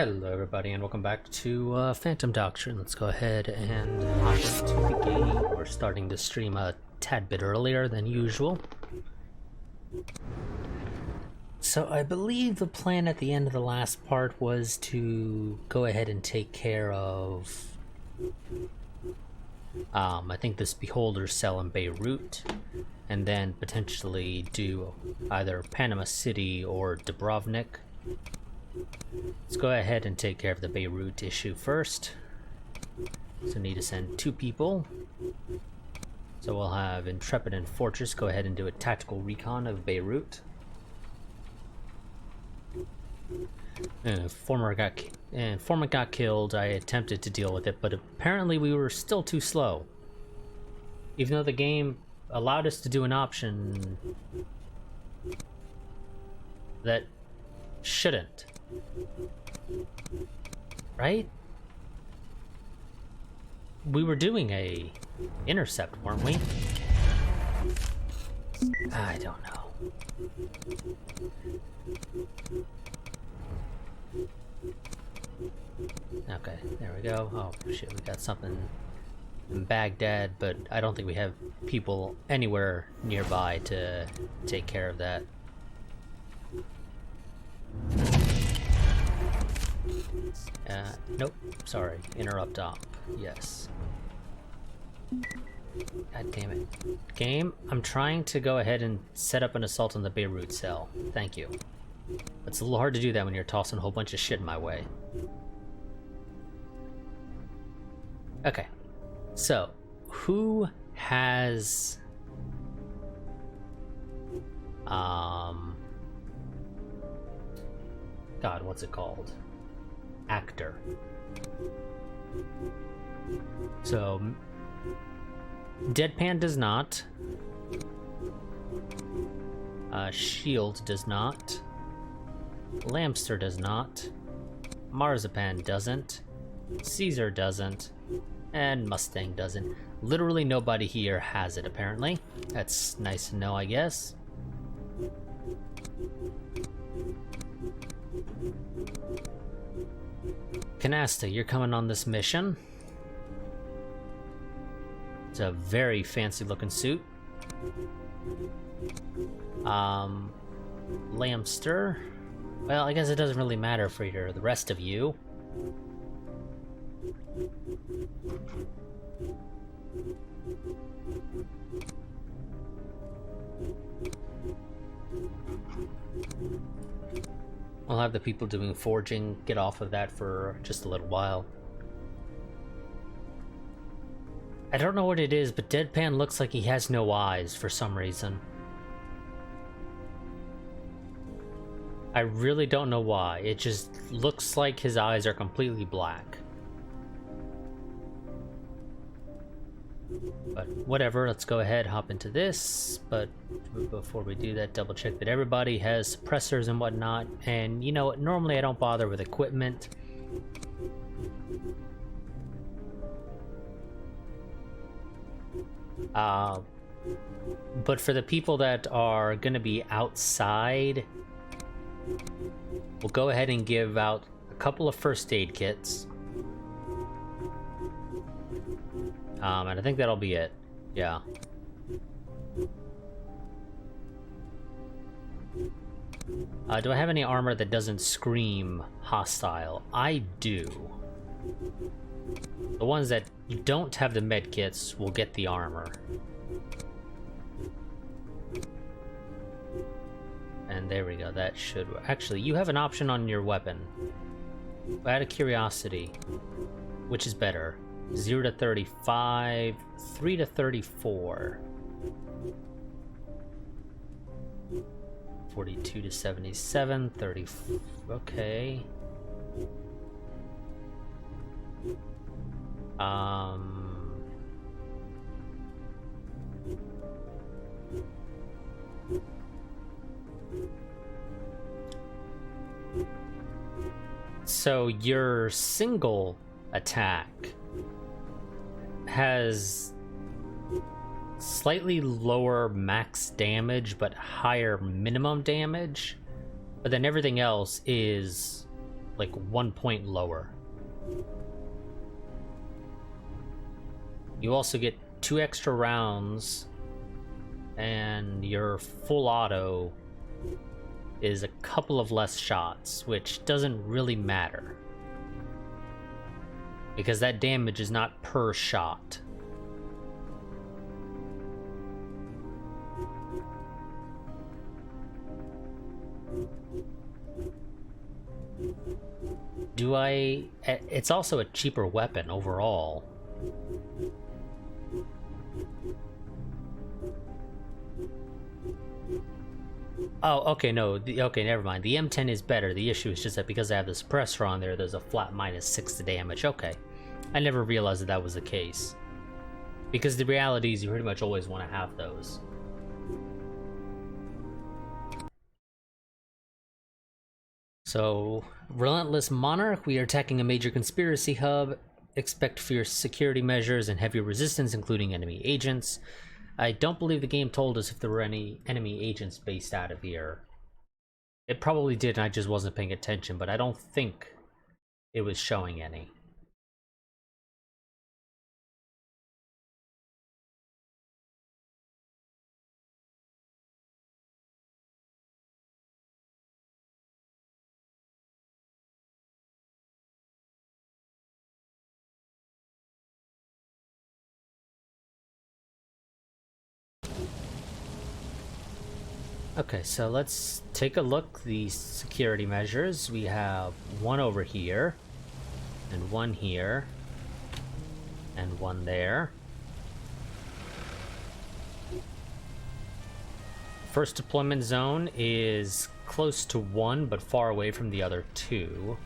Hello everybody and welcome back to Phantom Doctrine. Let's go ahead and hop into the game. We're starting to stream a tad bit earlier than usual. So I believe the plan at the end of the last part was to go ahead and take care of I think this Beholder cell in Beirut, and then potentially do either Panama City or Dubrovnik. Let's go ahead and take care of the Beirut issue first. So need to send 2 people. So we'll have Intrepid and Fortress go ahead and do a tactical recon of Beirut. Informant got killed. I attempted to deal with it, but apparently we were still too slow. Even though the game allowed us to do an option that shouldn't. Right? We were doing a intercept, weren't we? I don't know. Okay, there we go. Oh shit, we got something in Baghdad, but I don't think we have people anywhere nearby to take care of that. Nope, sorry, interrupt op, yes. God damn it. Game, I'm trying to go ahead and set up an assault on the Beirut cell. Thank you. It's a little hard to do that when you're tossing a whole bunch of shit in my way. Okay, so who has God, what's it called? Actor. So Deadpan does not. Shield does not. Lamster does not. Marzipan doesn't. Caesar doesn't. And Mustang doesn't. Literally nobody here has it, apparently. That's nice to know, I guess. Canasta, you're coming on this mission. It's a very fancy looking suit. Lamster. Well, I guess it doesn't really matter for the rest of you. We'll have the people doing forging get off of that for just a little while. I don't know what it is, but Deadpan looks like he has no eyes for some reason. I really don't know why. It just looks like his eyes are completely black. But whatever, let's go ahead, hop into this. But before we do that, double check that everybody has suppressors and whatnot. And you know what, normally I don't bother with equipment. But for the people that are going to be outside, we'll go ahead and give out a couple of first aid kits. And I think that'll be it. Yeah. Do I have any armor that doesn't scream hostile? I do. The ones that don't have the med kits will get the armor. And there we go, that should... Actually, you have an option on your weapon. Out of curiosity, which is better? 0 to 35, 3 to 34. 42 to 77, 30... Okay. So your single attack has slightly lower max damage but higher minimum damage, but then everything else is like 1 point lower. You also get 2 extra rounds, and your full auto is a couple of less shots, which doesn't really matter, because that damage is not per shot. It's also a cheaper weapon overall. Oh, okay, no, okay, never mind. The M10 is better. The issue is just that because I have the suppressor on there, there's a flat -6 to damage. Okay. I never realized that that was the case. Because the reality is you pretty much always want to have those. So, Relentless Monarch, we are attacking a major conspiracy hub. Expect fierce security measures and heavy resistance, including enemy agents. I don't believe the game told us if there were any enemy agents based out of here. It probably did, and I just wasn't paying attention, but I don't think it was showing any. Okay, so let's take a look. The security measures. We have one over here, and one here, and one there. First deployment zone is close to 1, but far away from the other 2.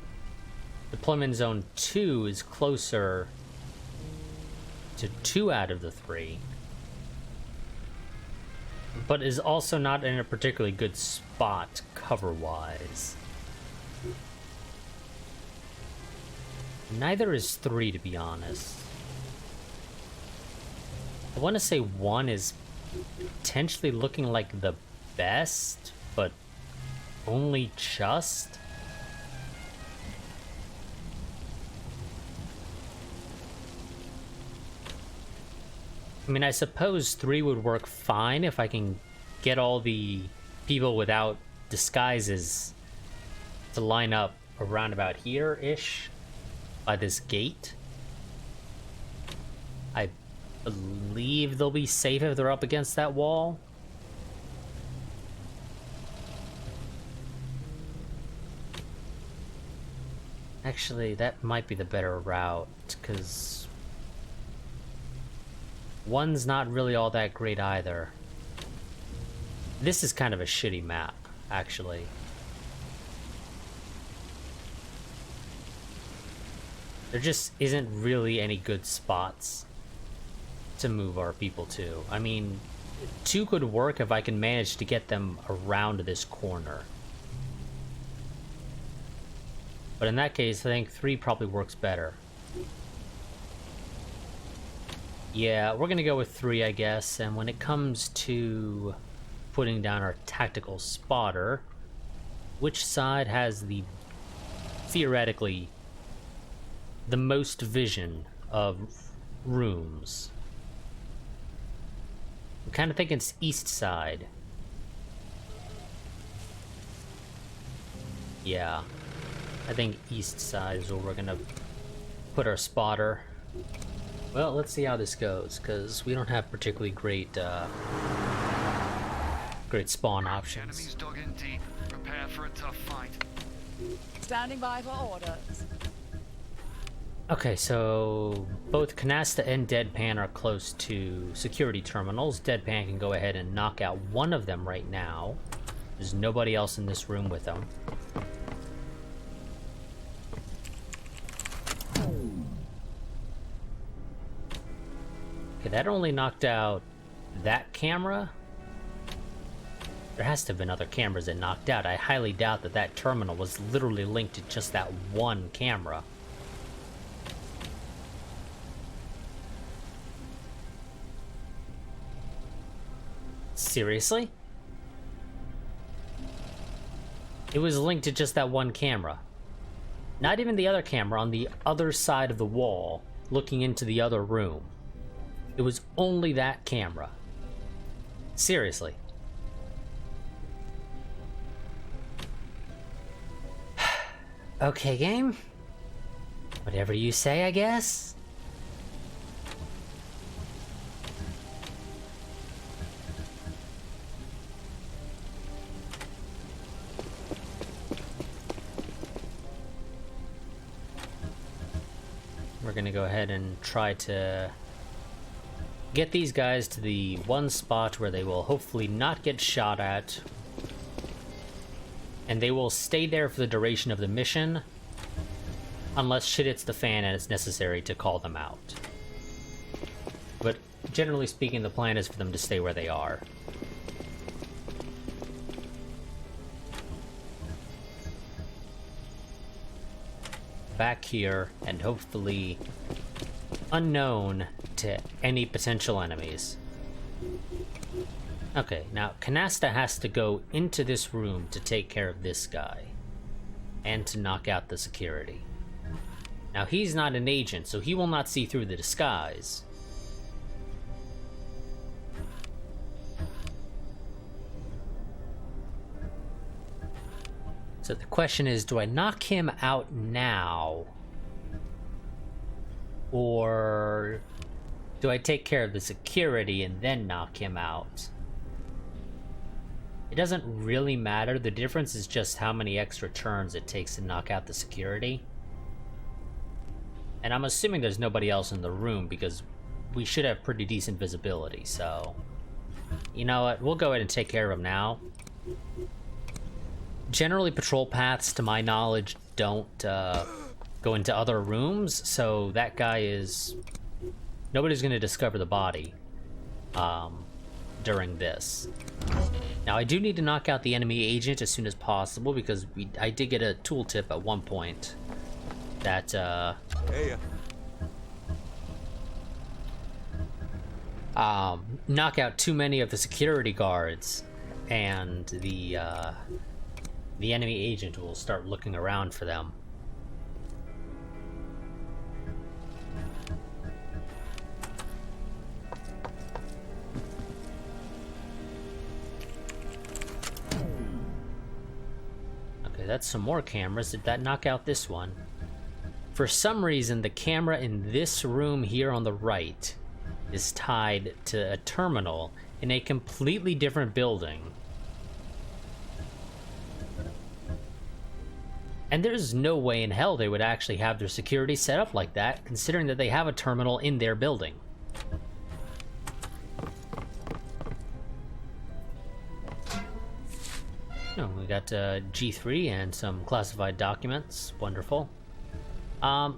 Deployment zone 2 is closer to 2 out of the 3. But is also not in a particularly good spot cover-wise. Neither is 3, to be honest. I want to say 1 is potentially looking like the best, but only just. I mean, I suppose 3 would work fine if I can get all the people without disguises to line up around about here-ish by this gate. I believe they'll be safe if they're up against that wall. Actually, that might be the better route, because 1's not really all that great either. This is kind of a shitty map, actually. There just isn't really any good spots to move our people to. I mean, 2 could work if I can manage to get them around this corner. But in that case, I think 3 probably works better. Yeah, we're gonna go with 3, I guess, and when it comes to putting down our tactical spotter, which side has the, theoretically, the most vision of rooms? I'm kind of thinking it's east side. Yeah, I think east side is where we're gonna put our spotter. Well, let's see how this goes, because we don't have particularly great great spawn options. Enemies dug in deep. Prepare for a tough fight. Standing by for orders. Okay, so both Canasta and Deadpan are close to security terminals. Deadpan can go ahead and knock out one of them right now. There's nobody else in this room with them. Okay, that only knocked out that camera. There has to have been other cameras that knocked out. I highly doubt that that terminal was literally linked to just that one camera. Seriously? It was linked to just that one camera. Not even the other camera, on the other side of the wall, looking into the other room. It was only that camera. Seriously. Okay, game. Whatever you say, I guess. We're gonna go ahead and try to get these guys to the one spot where they will hopefully not get shot at. And they will stay there for the duration of the mission, unless shit hits the fan and it's necessary to call them out. But generally speaking, the plan is for them to stay where they are. Back here, and hopefully unknown to any potential enemies. Okay, now Canasta has to go into this room to take care of this guy and to knock out the security. Now he's not an agent, so he will not see through the disguise. So the question is, do I knock him out now? Or do I take care of the security and then knock him out? It doesn't really matter. The difference is just how many extra turns it takes to knock out the security. And I'm assuming there's nobody else in the room because we should have pretty decent visibility, so... You know what? We'll go ahead and take care of him now. Generally, patrol paths, to my knowledge, don't go into other rooms, so that guy is... Nobody's going to discover the body during this. Now, I do need to knock out the enemy agent as soon as possible, because I did get a tooltip at one point that... knock out too many of the security guards, and the enemy agent will start looking around for them. Okay, that's some more cameras. Did that knock out this one? For some reason, the camera in this room here on the right is tied to a terminal in a completely different building. And there's no way in hell they would actually have their security set up like that, considering that they have a terminal in their building. Oh, we got G3 and some classified documents. Wonderful. I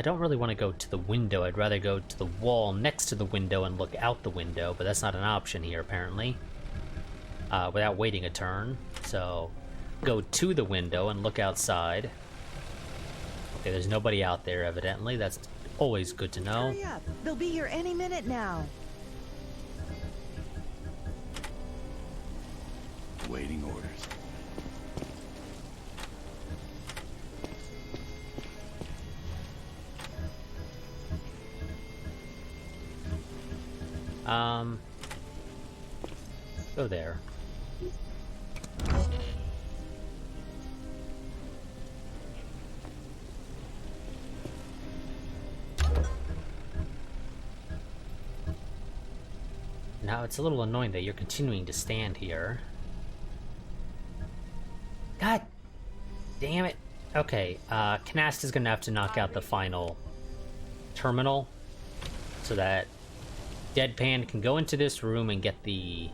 don't really want to go to the window. I'd rather go to the wall next to the window and look out the window, but that's not an option here, apparently. Without waiting a turn. So, go to the window and look outside. Okay, there's nobody out there, evidently. That's always good to know. Hurry up. They'll be here any minute now. Waiting orders. Go there. Now, it's a little annoying that you're continuing to stand here. God damn it. Okay, Canasta's gonna have to knock out the final terminal so that Deadpan can go into this room and get the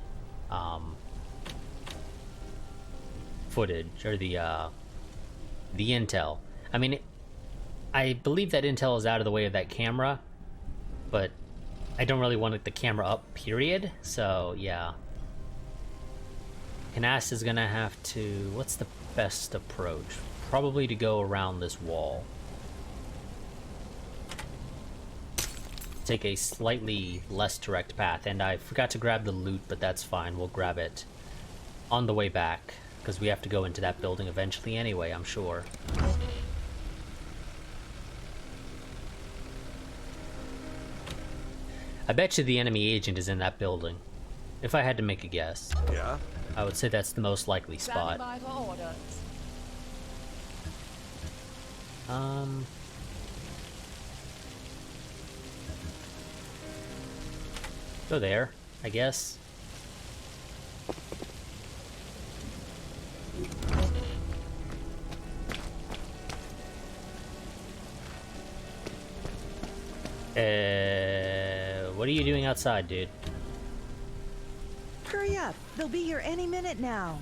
footage, or the intel. I mean, I believe that intel is out of the way of that camera, but I don't really want the camera up, period, so yeah. Canasta's gonna have to... What's the best approach? Probably to go around this wall. Take a slightly less direct path, and I forgot to grab the loot, but that's fine. We'll grab it on the way back, because we have to go into that building eventually anyway, I'm sure. I bet you the enemy agent is in that building. If I had to make a guess, Yeah? I would say that's the most likely Standing spot. by for orders. Go there, I guess. What are you doing outside, dude? Hurry up. They'll be here any minute now.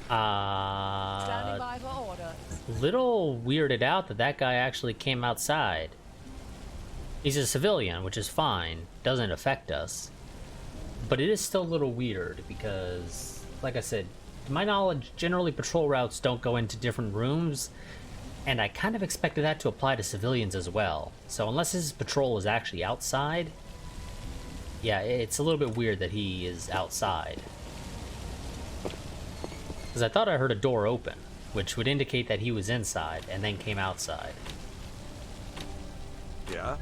Standing by for orders. Little weirded out that that guy actually came outside. He's a civilian, which is fine. Doesn't affect us. But it is still a little weird because, like I said, to my knowledge, generally patrol routes don't go into different rooms. And I kind of expected that to apply to civilians as well. So unless his patrol is actually outside, yeah, it's a little bit weird that he is outside. Because I thought I heard a door open, which would indicate that he was inside and then came outside. Yeah?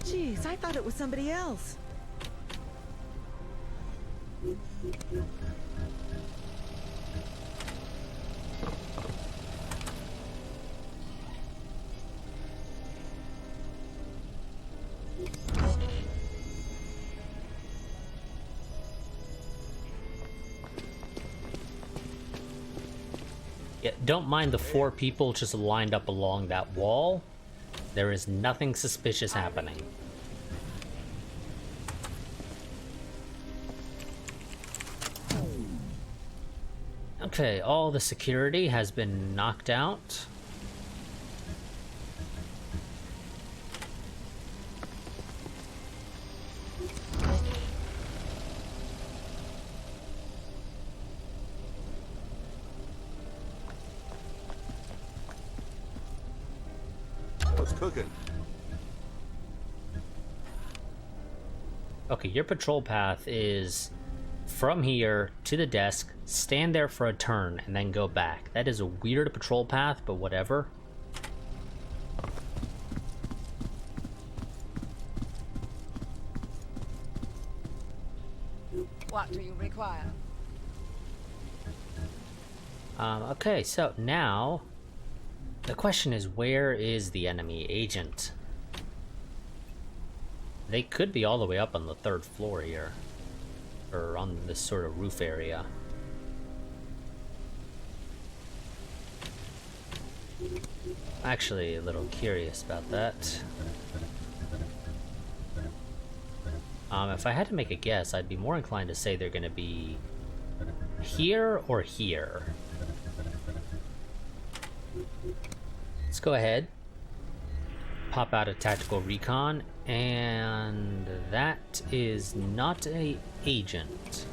Jeez, I thought it was somebody else. Yeah, don't mind the 4 people just lined up along that wall. There is nothing suspicious happening. Okay, all the security has been knocked out. What's cooking? Okay, your patrol path is from here to the desk, stand there for a turn, and then go back. That is a weird patrol path, but whatever. What do you require? Okay, so now the question is, where is the enemy agent? They could be all the way up on the 3rd floor here, or on this sort of roof area. Actually, a little curious about that. If I had to make a guess, I'd be more inclined to say they're going to be here or here. Let's go ahead, pop out a tactical recon, and that is not an agent.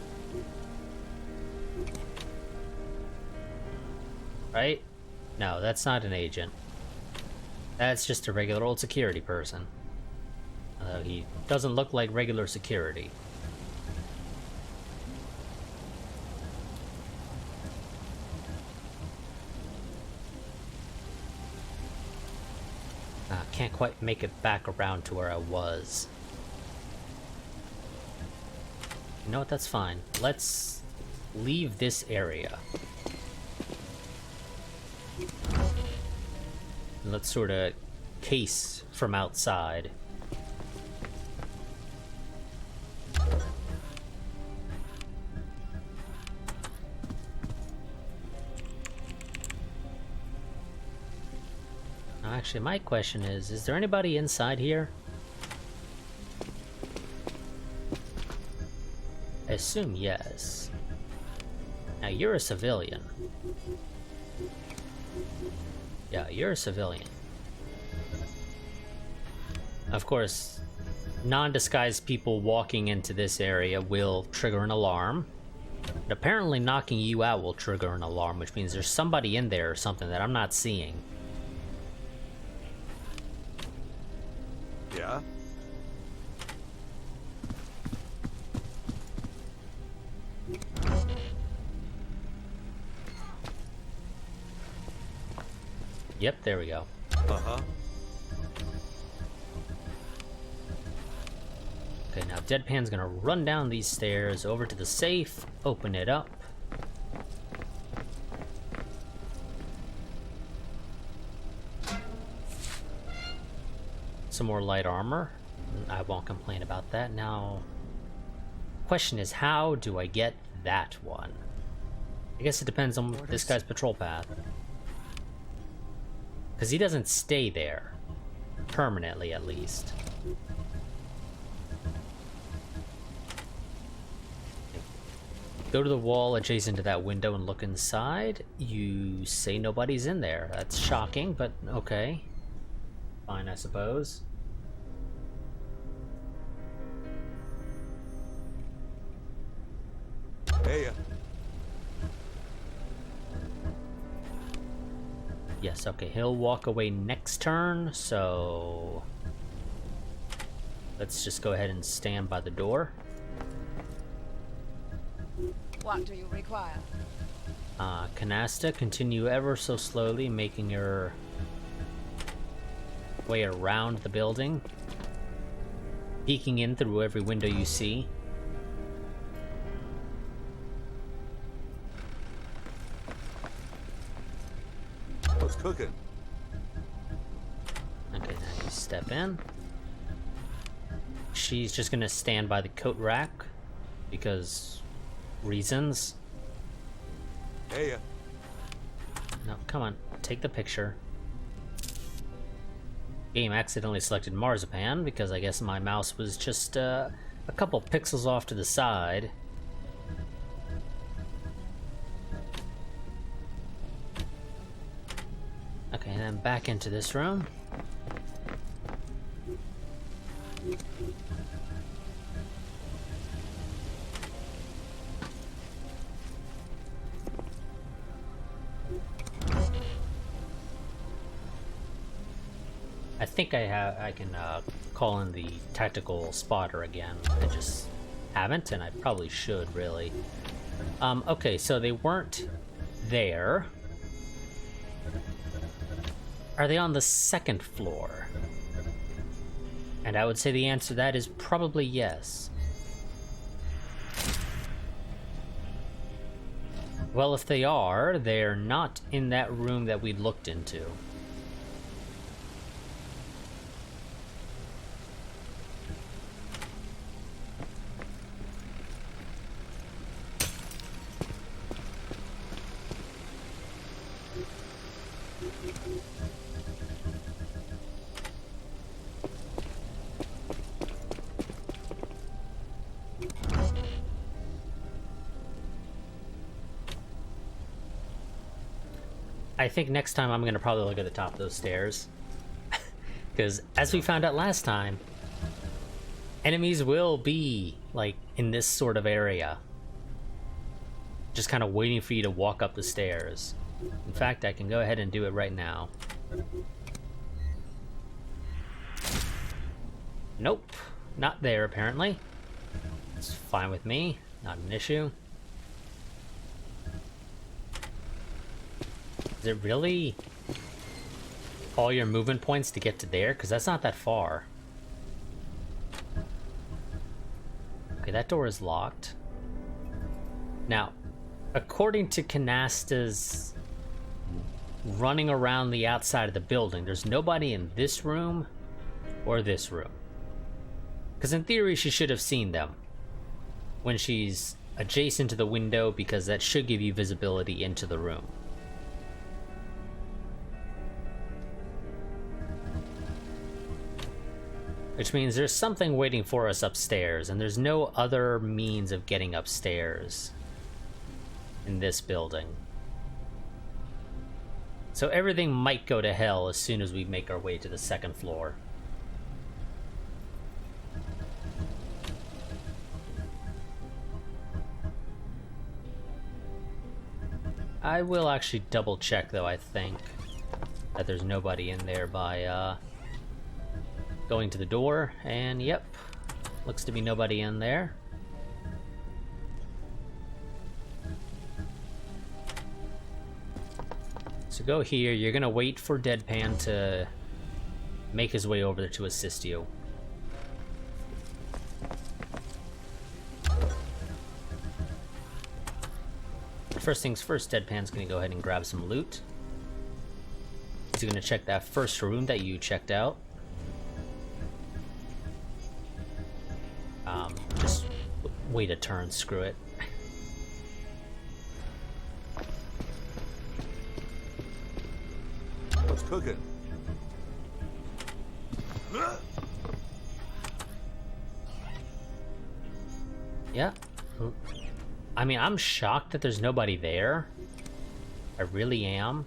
Right? No, that's not an agent. That's just a regular old security person. He doesn't look like regular security. Can't quite make it back around to where I was. You know what, that's fine. Let's leave this area. And let's sort of case from outside. Actually, my question is there anybody inside here? I assume yes. Now, you're a civilian. Yeah, you're a civilian. Of course, non-disguised people walking into this area will trigger an alarm. But apparently knocking you out will trigger an alarm, which means there's somebody in there or something that I'm not seeing. Yeah? Yep, there we go. Uh-huh. Okay, now Deadpan's gonna run down these stairs over to the safe, open it up. Some more light armor. I won't complain about that. Now, question is, how do I get that one? I guess it depends on this guy's patrol path. Because he doesn't stay there. Permanently, at least. Go to the wall adjacent to that window and look inside. You say nobody's in there. That's shocking, but okay. Fine, I suppose. Hey, Yes, okay, he'll walk away next turn, so... let's just go ahead and stand by the door. What do you require? Canasta, continue ever so slowly, making your way around the building. Peeking in through every window you see. what's cooking? Okay, now you step in. She's just gonna stand by the coat rack, because reasons. Hey, No, come on, take the picture. Game accidentally selected marzipan, because I guess my mouse was just a couple pixels off to the side. Okay, and then back into this room. I think I can call in the tactical spotter again. I just haven't, and I probably should, really. Okay, so they weren't there. Are they on the second floor? And I would say the answer to that is probably yes. Well, if they are, they're not in that room that we looked into. I think next time I'm gonna probably look at the top of those stairs. Because as we found out last time, enemies will be, like, in this sort of area. Just kind of waiting for you to walk up the stairs. In fact, I can go ahead and do it right now. Nope, not there apparently. It's fine with me, not an issue. Is it really all your movement points to get to there? Because that's not that far. Okay, that door is locked. Now, according to Canasta's running around the outside of the building, there's nobody in this room or this room. Because in theory, she should have seen them when she's adjacent to the window, because that should give you visibility into the room. Which means there's something waiting for us upstairs, and there's no other means of getting upstairs in this building. So everything might go to hell as soon as we make our way to the second floor. I will actually double check, though, I think, that there's nobody in there by going to the door, and yep, looks to be nobody in there. So go here. You're gonna wait for Deadpan to make his way over there to assist you. First things first, Deadpan's gonna go ahead and grab some loot. He's gonna check that first room that you checked out. Just wait a turn, screw it. What's cooking? Yeah. I mean, I'm shocked that there's nobody there. I really am.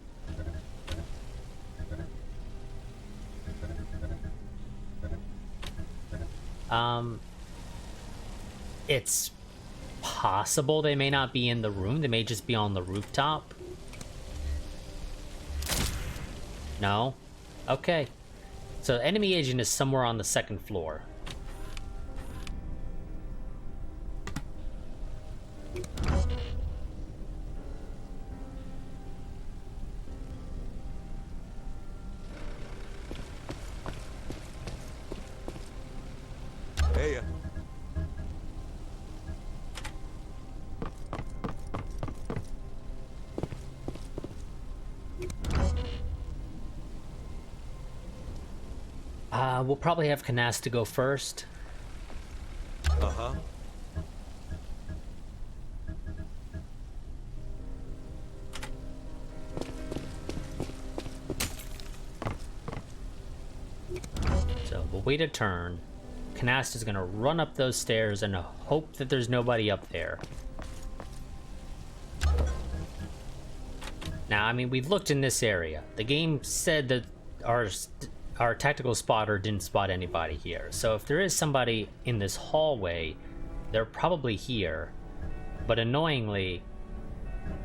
It's possible they may not be in the room. They may just be on the rooftop. No? Okay. So enemy agent is somewhere on the second floor. Hey, We'll probably have Canas to go first. uh-huh. So we'll wait a turn. Canast is gonna run up those stairs and hope that there's nobody up there. Now, I mean, we've looked in this area. The game said that our tactical spotter didn't spot anybody here. So if there is somebody in this hallway, they're probably here. But annoyingly,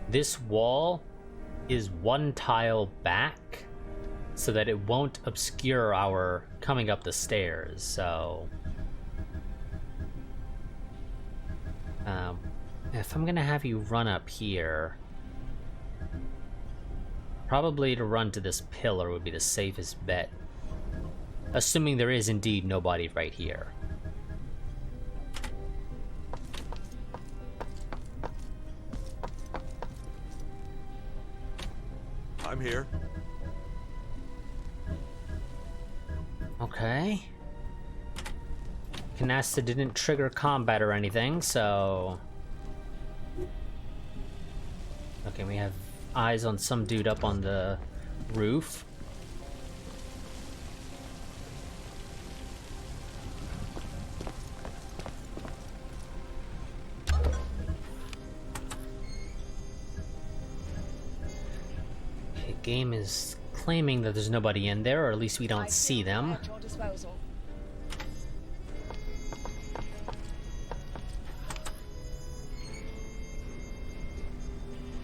this wall is one tile back so that it won't obscure our coming up the stairs. So if I'm gonna have you run up here, probably to run to this pillar would be the safest bet. Assuming there is indeed nobody right here. I'm here. Okay. Canasta didn't trigger combat or anything, so... Okay, we have eyes on some dude up on the roof. Okay, game is claiming that there's nobody in there, or at least we don't see them. At your disposal.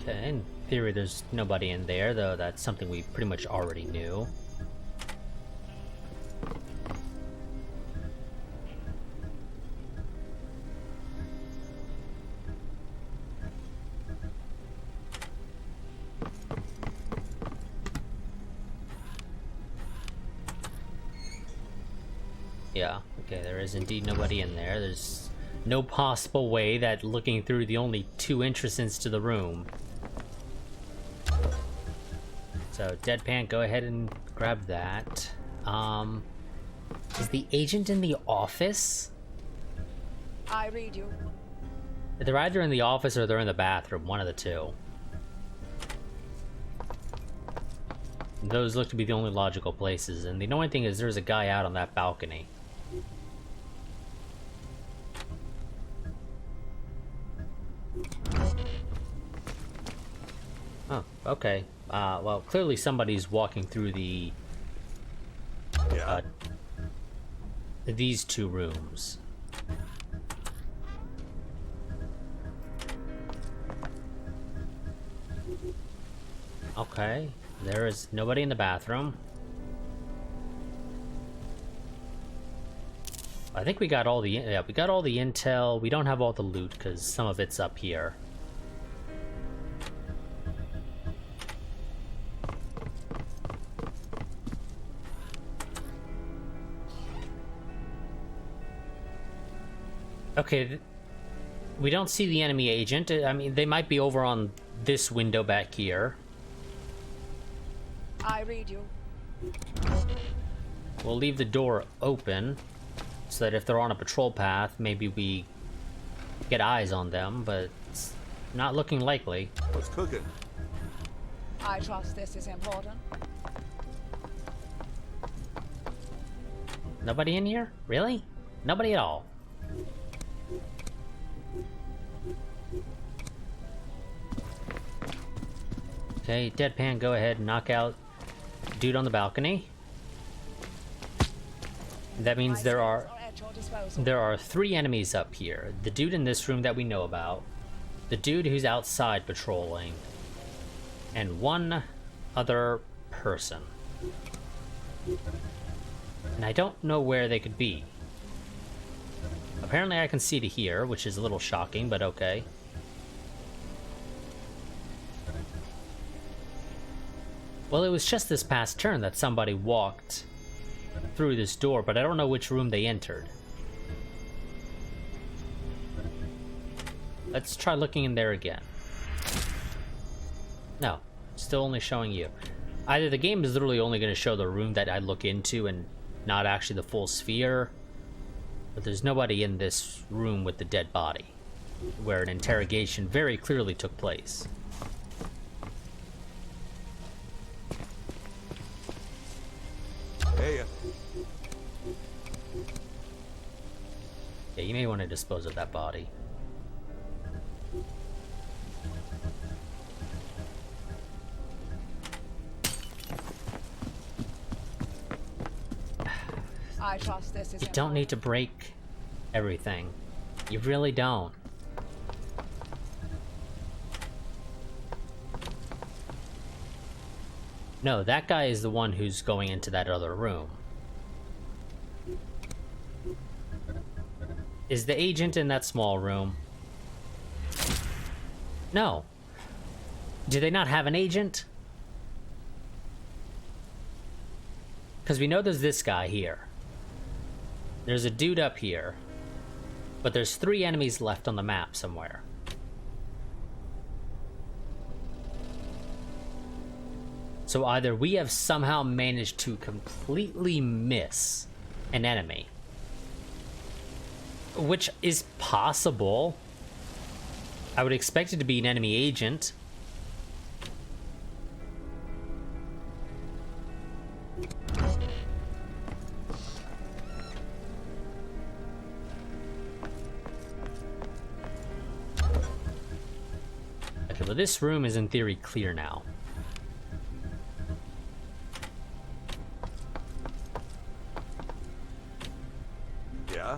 Okay, in theory there's nobody in there, though that's something we pretty much already knew. Yeah, okay, there is indeed nobody in there. There's no possible way that looking through the only two entrances to the room. So, Deadpan, go ahead and grab that. Is the agent in the office? I read you. They're either in the office or they're in the bathroom, one of the two. Those look to be the only logical places, and the annoying thing is there's a guy out on that balcony. Oh, okay. Well, clearly somebody's walking through the... Yeah. These two rooms. Okay, there is nobody in the bathroom. I think we got all the we got all the intel. We don't have all the loot because some of it's up here. Okay, we don't see the enemy agent. I mean, they might be over on this window back here. I read you. We'll leave the door open so that if they're on a patrol path, maybe we get eyes on them, but it's not looking likely. What's cooking? I trust this is important. Nobody in here? Really? Nobody at all. Okay, Deadpan, go ahead and knock out dude on the balcony. That means there are At your disposal. 3 enemies up here. The dude in this room that we know about, the dude who's outside patrolling, and 1 other person. And I don't know where they could be. Apparently I can see to here, which is a little shocking, but okay. Well, it was just this past turn that somebody walked through this door, but I don't know which room they entered. Let's try looking in there again. No, still only showing you. Either the game is literally only going to show the room that I look into and not actually the full sphere, but there's nobody in this room with the dead body, where an interrogation very clearly took place. Hey, Yeah, you may want to dispose of that body. I trust this is You don't need to break everything. You really don't. No, that guy is the one who's going into that other room. Is the agent in that small room? No. Do they not have an agent? Because we know there's this guy here. There's a dude up here. But there's 3 enemies left on the map somewhere. So either we have somehow managed to completely miss an enemy, which is possible. I would expect it to be an enemy agent. Okay, well, this room is in theory clear now. yeah?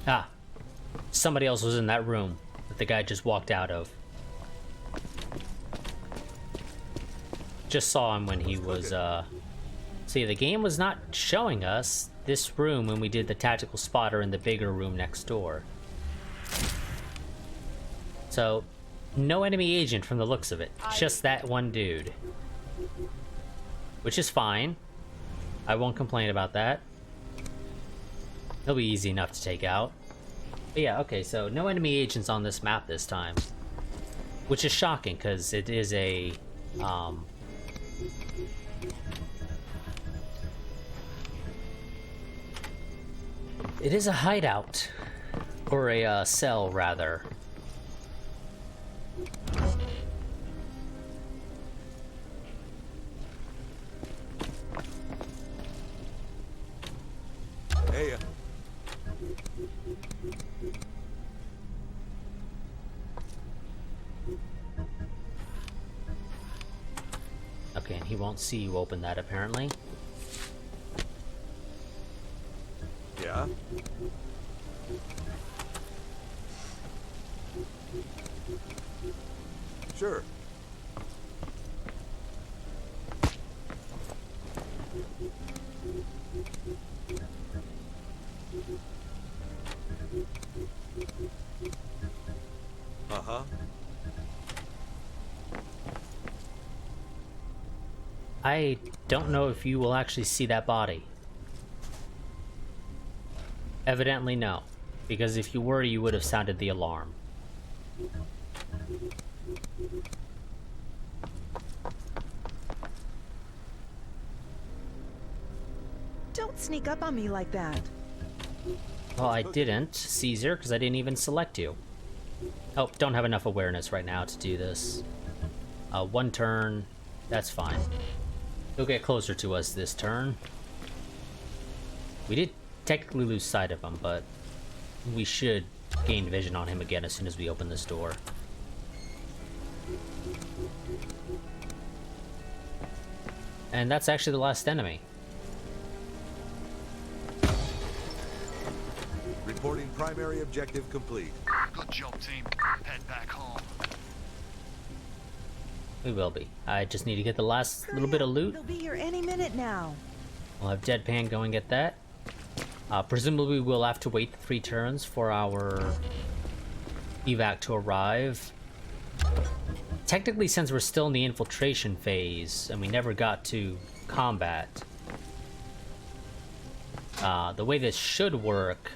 Ah, somebody else was in that room that the guy just walked out of. Just saw him when he was, See, the game was not showing us this room when we did the tactical spotter in the bigger room next door. So, no enemy agent from the looks of it. Just that one dude. Which is fine. I won't complain about that. He'll be easy enough to take out. But yeah, okay, so no enemy agents on this map this time. Which is shocking, because it is a, it is a hideout. Or a, cell, rather. Hey, Okay, and he won't see you open that, apparently. yeah? Sure. I don't know if you will actually see that body. Evidently no, because if you were, you would have sounded the alarm. Don't sneak up on me like that. Well, I didn't, Caesar, because I didn't even select you. Oh, don't have enough awareness right now to do this. One turn, that's fine. He'll get closer to us this turn. We did technically lose sight of him, but we should gain vision on him again as soon as we open this door. And that's actually the last enemy. Reporting primary objective complete. Good job, team. Head back home. We will be. I just need to get the last little bit of loot. They'll be here any minute now. We'll have Deadpan go and get that. Presumably we'll have to wait 3 turns for our evac to arrive. Technically, since we're still in the infiltration phase and we never got to combat, the way this should work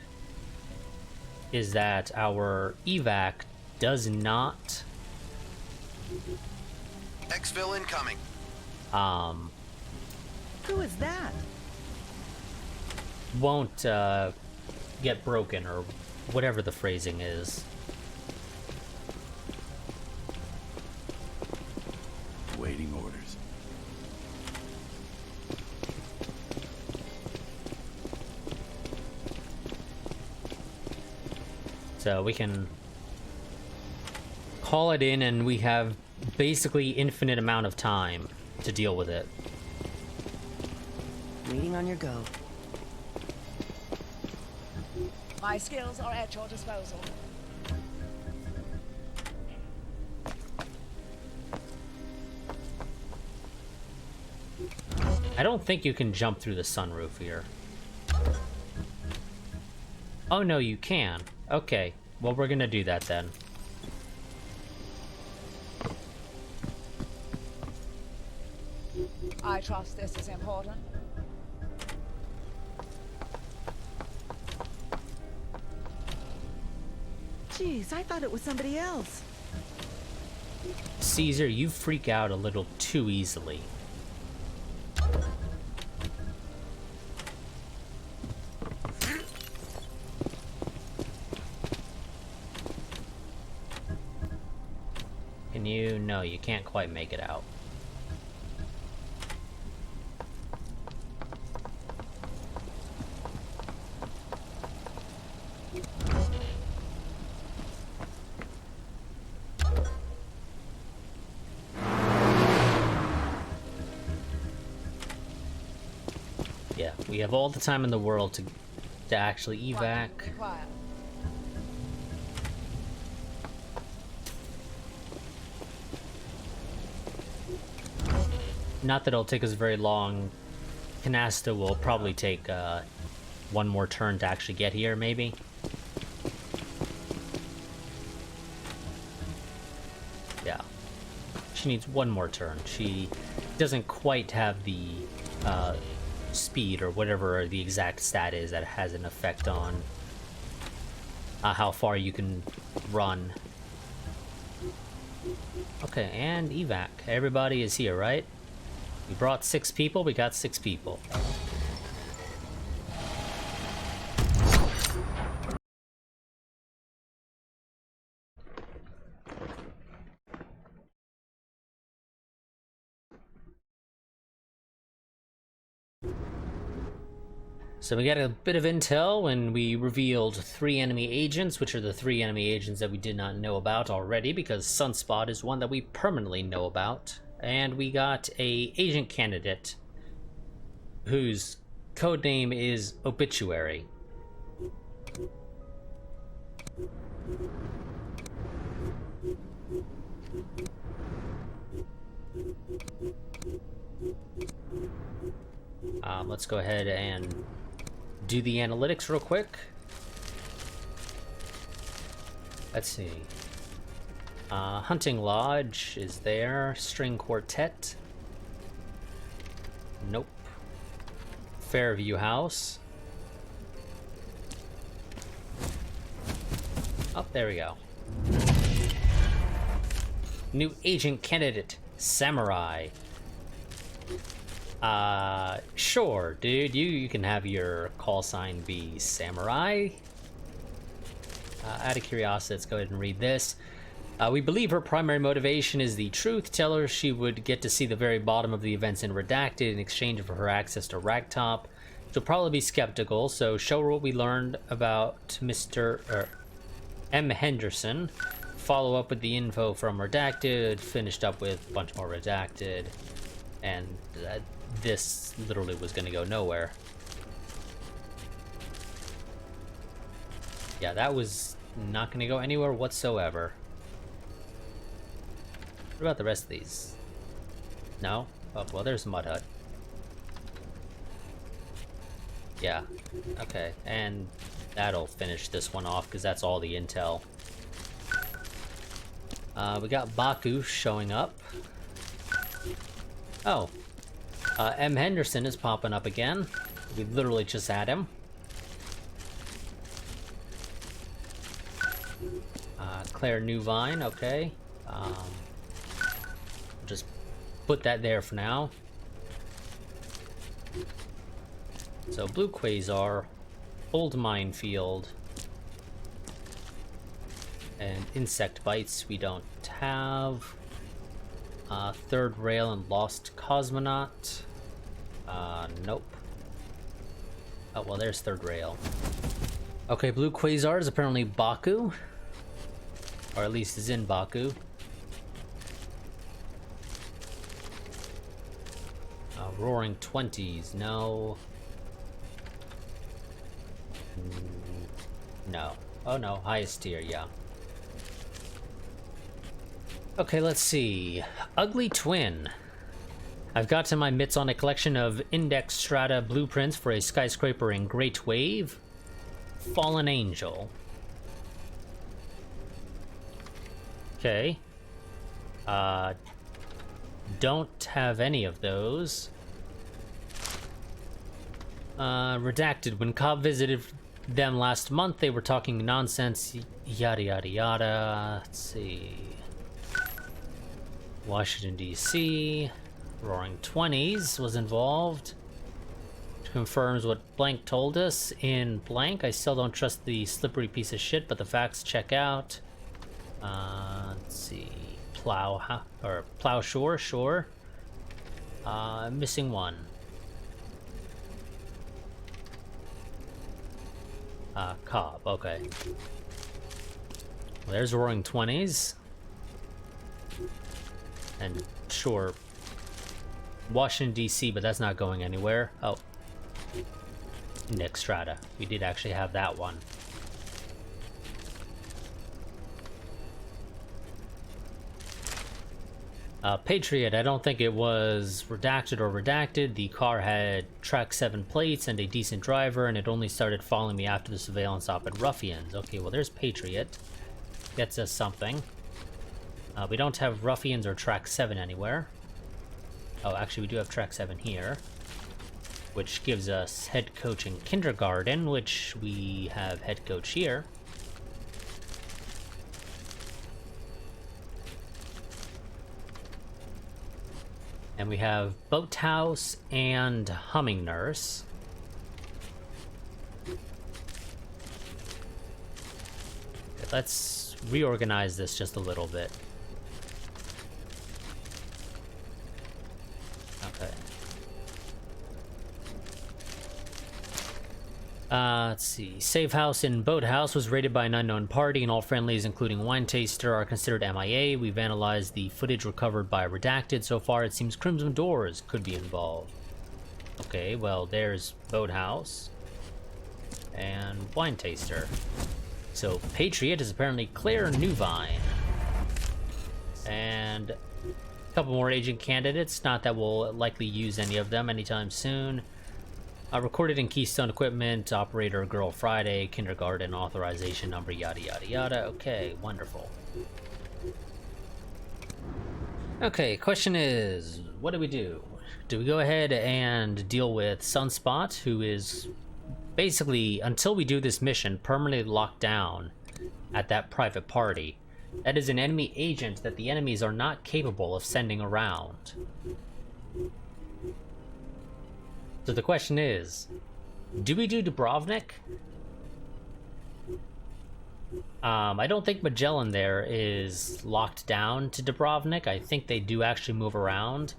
is that our evac does not Exfil incoming. Who is that? won't get broken, or whatever the phrasing is. Waiting orders. So we can call it in, and we have basically infinite amount of time to deal with it. Waiting on your go. My skills are at your disposal. I don't think you can jump through the sunroof here. Oh no, you can. Okay, well we're gonna do that then. I trust this is important. Jeez, I thought it was somebody else. Caesar, you freak out a little too easily. Can you? No, you can't quite make it out. Yeah, we have all the time in the world to actually evac. Required. Not that it'll take us very long. Canasta will probably take one more turn to actually get here, maybe. Yeah. She needs one more turn. She doesn't quite have the speed or whatever the exact stat is that has an effect on how far you can run. Okay, and evac. Everybody is here, right? We brought 6 people, we got 6 people. So we got a bit of intel when we revealed 3 enemy agents, which are the 3 enemy agents that we did not know about already, because Sunspot is one that we permanently know about. And we got a agent candidate whose codename is Obituary. Let's go ahead and do the analytics real quick. Let's see. Hunting Lodge is there. String Quartet. Nope. Fairview House. Oh, there we go. New agent candidate, Samurai. Sure, dude. You can have your call sign be Samurai. Out of curiosity, let's go ahead and read this. We believe her primary motivation is the truth. Tell her she would get to see the very bottom of the events in Redacted in exchange for her access to Ragtop. She'll probably be skeptical, so show her what we learned about Mr. M. Henderson. Follow up with the info from Redacted, finished up with a bunch more Redacted, and this literally was going to go nowhere. Yeah, that was not going to go anywhere whatsoever. What about the rest of these? No? Oh, well, there's Mud Hut. Yeah. Okay, and that'll finish this one off, because that's all the intel. We got Baku showing up. Oh. M. Henderson is popping up again. We literally just had him. Claire Newvine, okay. Just put that there for now. So Blue Quasar, Old Minefield, and Insect Bites we don't have. Third Rail and Lost Cosmonaut. Nope. Oh, well, there's Third Rail. Okay, Blue Quasar is apparently Baku. Or at least is in Baku. Roaring Twenties, no. No. Oh no, highest tier, yeah. Okay, let's see. Ugly Twin. I've gotten my mitts on a collection of index strata blueprints for a skyscraper in Great Wave. Fallen Angel. Okay. Don't have any of those. Redacted. When Cobb visited them last month, they were talking nonsense, yada yada yada. Let's see. Washington, D.C. Roaring Twenties was involved. Which confirms what blank told us in blank. I still don't trust the slippery piece of shit, but the facts check out. Let's see. Plowshore, sure. Missing one. Cobb, okay. Well, there's Roaring Twenties. And sure, Washington, D.C., but that's not going anywhere. Oh. Nick Strata. We did actually have that one. Patriot, I don't think it was redacted. The car had track 7 plates and a decent driver, and it only started following me after the surveillance op at Ruffians. Okay, well, there's Patriot. Gets us something. We don't have Ruffians or track 7 anywhere. Oh, actually, we do have track 7 here, which gives us head coach in kindergarten, which we have head coach here. And we have Boathouse and Humming Nurse. Okay, let's reorganize this just a little bit. Okay. Let's see. Safe House in Boathouse was raided by an unknown party, and all friendlies, including Wine Taster, are considered MIA. We've analyzed the footage recovered by Redacted. So far, it seems Crimson Doors could be involved. Okay, well, there's Boathouse and Wine Taster. So Patriot is apparently Claire Newvine. And a couple more agent candidates. Not that we'll likely use any of them anytime soon. Recorded in Keystone Equipment, Operator Girl Friday, Kindergarten, Authorization Number, yada yada yada. Okay, wonderful. Okay, question is, what do we do? do we go ahead and deal with Sunspot, who is basically, until we do this mission, permanently locked down at that private party. That is an enemy agent that the enemies are not capable of sending around. So the question is, do we do Dubrovnik? I don't think Magellan there is locked down to Dubrovnik. I think they do actually move around.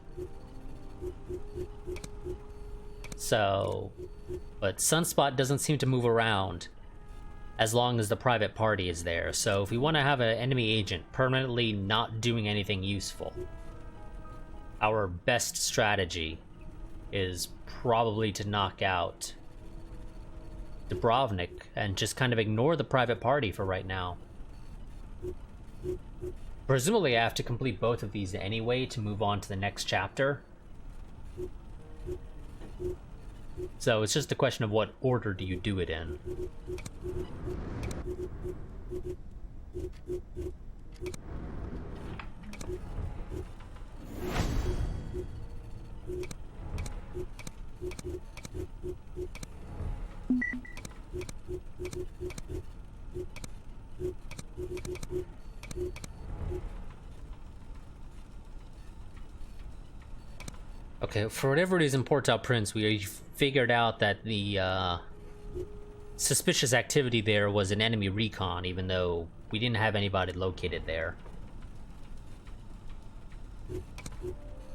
So, but Sunspot doesn't seem to move around as long as the private party is there. So if we want to have an enemy agent permanently not doing anything useful, our best strategy is probably to knock out Dubrovnik and just kind of ignore the private party for right now. Presumably I have to complete both of these anyway to move on to the next chapter. So it's just a question of what order do you do it in. Okay, for whatever it is in Port-au-Prince, we figured out that the suspicious activity there was an enemy recon, even though we didn't have anybody located there.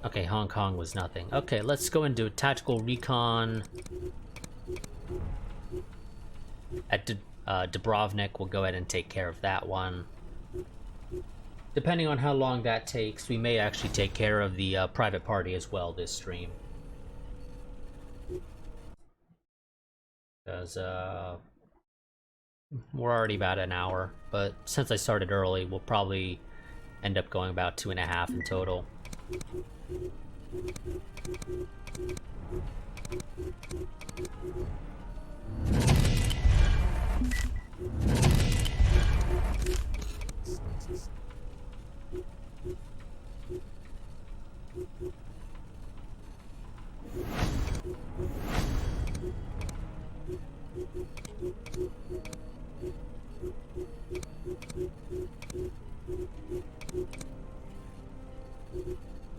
Okay, Hong Kong was nothing. Okay, let's go and do a tactical recon at Dubrovnik. We'll go ahead and take care of that one. Depending on how long that takes, we may actually take care of the private party as well this stream. Because we're already about an hour, but since I started early, we'll probably end up going about 2.5 in total.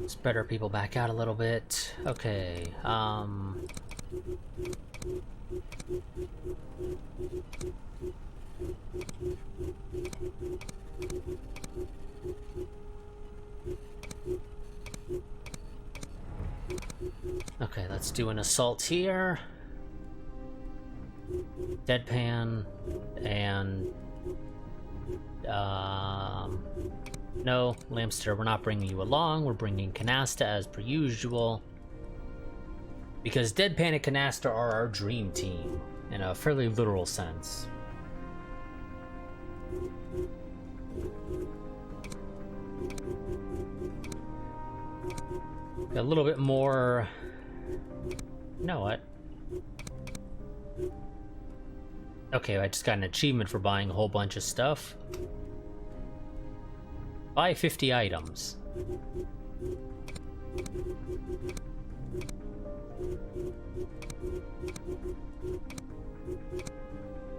Spread our people back out a little bit. Okay, okay, let's do an assault here. Deadpan and no, Lamster, we're not bringing you along. We're bringing Canasta as per usual. Because Deadpan and Canasta are our dream team, in a fairly literal sense. A little bit more... You know what? Okay, I just got an achievement for buying a whole bunch of stuff. Buy 50 items.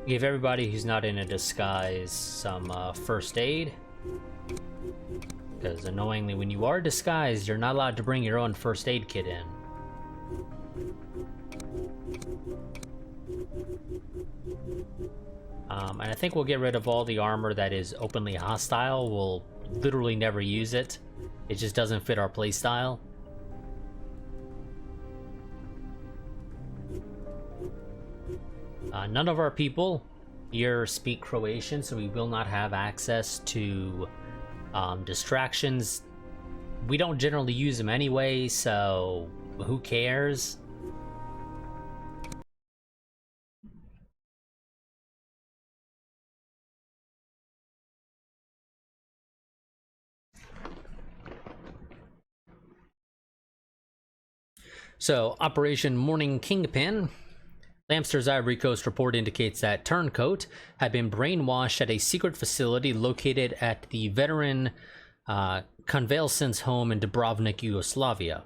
Give everybody who's not in a disguise some first aid. Because annoyingly, when you are disguised, you're not allowed to bring your own first aid kit in. And I think we'll get rid of all the armor that is openly hostile. We'll literally never use it. It just doesn't fit our playstyle. None of our people here speak Croatian, so we will not have access to distractions. We don't generally use them anyway, so who cares? So, Operation Morning Kingpin. Lamster's Ivory Coast report indicates that Turncoat had been brainwashed at a secret facility located at the veteran convalescence home in Dubrovnik, Yugoslavia.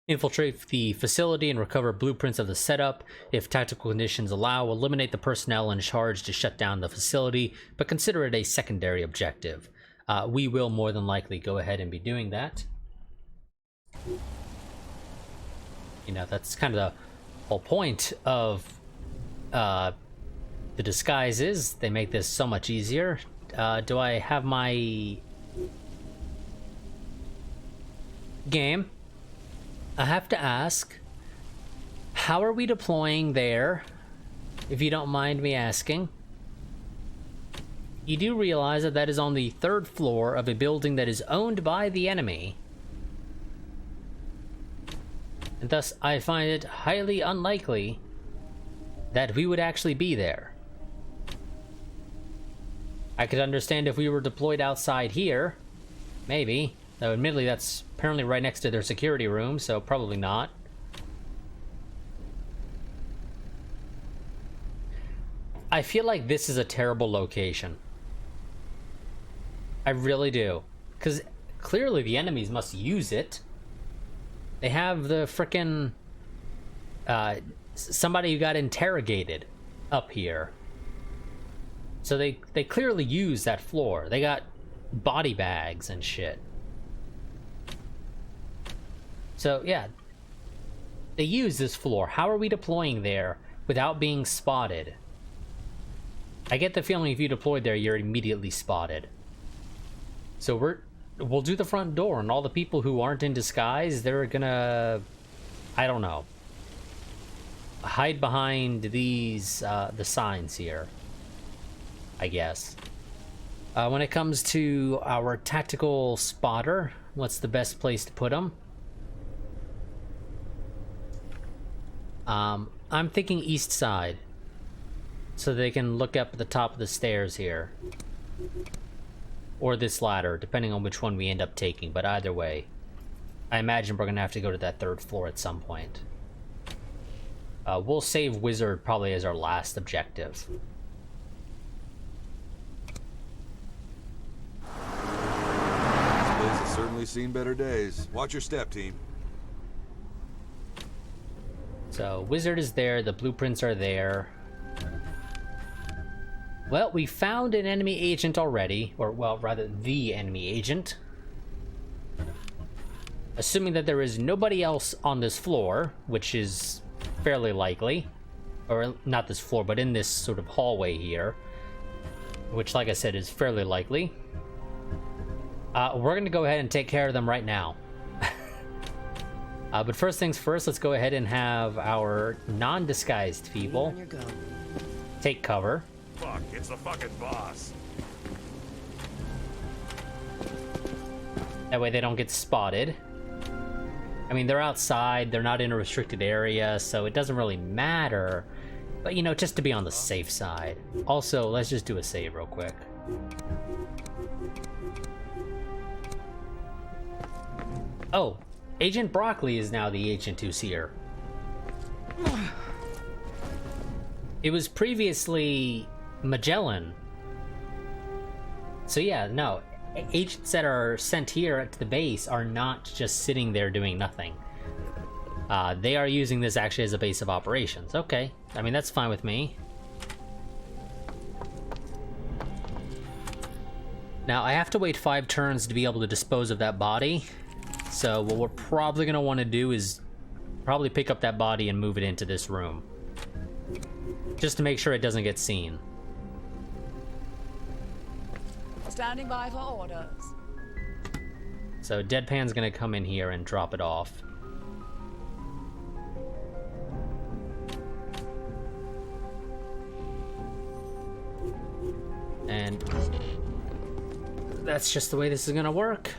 Infiltrate the facility and recover blueprints of the setup. If tactical conditions allow, eliminate the personnel in charge to shut down the facility, but consider it a secondary objective. We will more than likely go ahead and be doing that. You know, that's kind of the whole point of the disguises. They make this so much easier. Do I have my game? I have to ask, how are we deploying there, if you don't mind me asking? You do realize that that is on the 3rd floor of a building that is owned by the enemy. And thus, I find it highly unlikely that we would actually be there. I could understand if we were deployed outside here. Maybe. Though admittedly that's apparently right next to their security room, so probably not. I feel like this is a terrible location. I really do. Because clearly the enemies must use it. They have the frickin' somebody who got interrogated up here. So they clearly use that floor. They got body bags and shit. So, yeah, they use this floor. How are we deploying there without being spotted? I get the feeling if you deployed there, you're immediately spotted. So we'll do the front door, and all the people who aren't in disguise, they're gonna, I don't know, hide behind these, the signs here, I guess. When it comes to our tactical spotter, what's the best place to put them? I'm thinking east side, so they can look up at the top of the stairs here, or this ladder, depending on which one we end up taking. But either way, I imagine we're gonna have to go to that 3rd floor at some point. We'll save Wizard probably as our last objective. This place has certainly seen better days. Watch your step, team. So, Wizard is there, the blueprints are there. Well, we found an enemy agent already, or, well, rather, the enemy agent. Assuming that there is nobody else on this floor, which is fairly likely. Or, not this floor, but in this sort of hallway here. Which, like I said, is fairly likely. We're gonna go ahead and take care of them right now. But first things first, let's go ahead and have our non-disguised people take cover. Fuck, it's the fucking boss. That way they don't get spotted. I mean, they're outside, they're not in a restricted area, so it doesn't really matter. But, you know, just to be on the safe side. Also, let's just do a save real quick. Oh, Agent Broccoli is now the agent who's here. It was previously Magellan. So yeah, no. Agents that are sent here to the base are not just sitting there doing nothing. They are using this actually as a base of operations. Okay, I mean, that's fine with me. Now, I have to wait 5 turns to be able to dispose of that body. So what we're probably going to want to do is probably pick up that body and move it into this room. Just to make sure it doesn't get seen. Standing by for orders. So Deadpan's going to come in here and drop it off. And that's just the way this is going to work.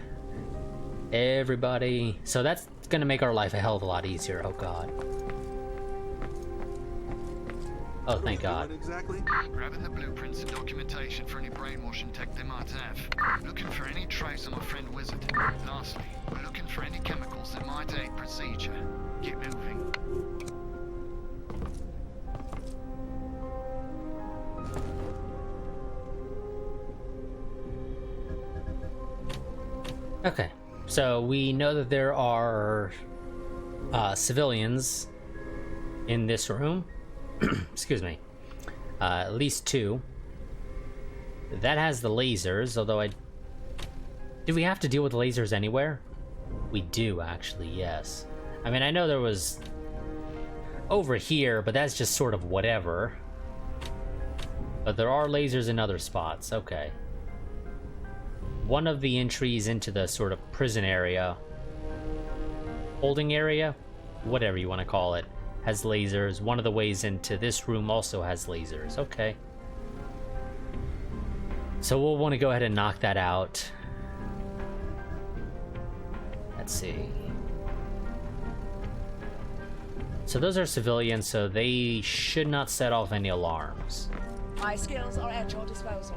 Everybody. So that's going to make our life a hell of a lot easier. Oh, God. Oh, thank God. Exactly. Grabbing the blueprints and documentation for any brainwashing tech they might have. Looking for any trace on my friend Wizard. Lastly, we're looking for any chemicals that might aid procedure. Get moving. Okay. So we know that there are civilians in this room. Excuse me. At least 2. That has the lasers, although do we have to deal with lasers anywhere? We do, actually, yes. I mean, I know there was over here, but that's just sort of whatever. But there are lasers in other spots, okay. One of the entries into the sort of prison area, holding area, whatever you want to call it, has lasers. One of the ways into this room also has lasers, okay. So we'll want to go ahead and knock that out. Let's see. So those are civilians, so they should not set off any alarms. My skills are at your disposal.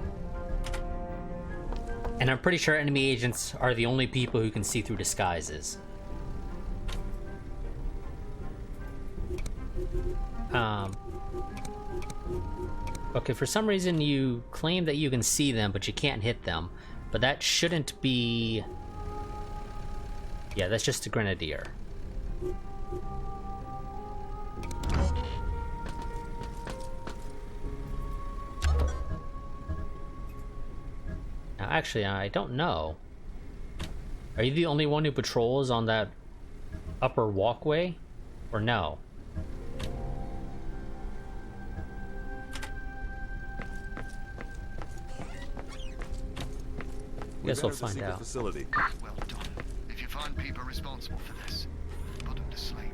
And I'm pretty sure enemy agents are the only people who can see through disguises. Okay, for some reason you claim that you can see them, but you can't hit them. But that shouldn't be... Yeah, that's just a grenadier. Now, actually, I don't know. Are you the only one who patrols on that upper walkway? Or no? Guess we'll find out. Facility. Well done. If you find people responsible for this, put them to sleep.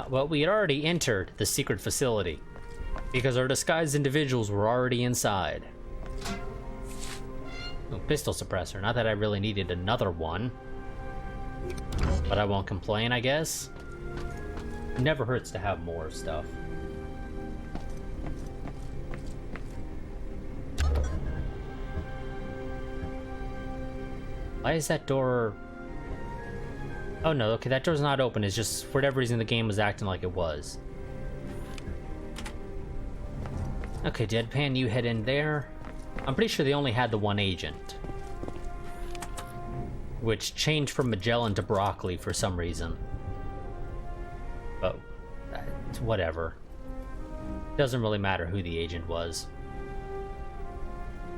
Well, we had already entered the secret facility because our disguised individuals were already inside. Oh, pistol suppressor. Not that I really needed another one, but I won't complain, I guess. Never hurts to have more stuff. Why is that door... Oh no, okay, that door's not open. It's just, for whatever reason, the game was acting like it was. Okay, Deadpan, you head in there. I'm pretty sure they only had the one agent, which changed from Magellan to Broccoli for some reason. But, whatever. Doesn't really matter who the agent was.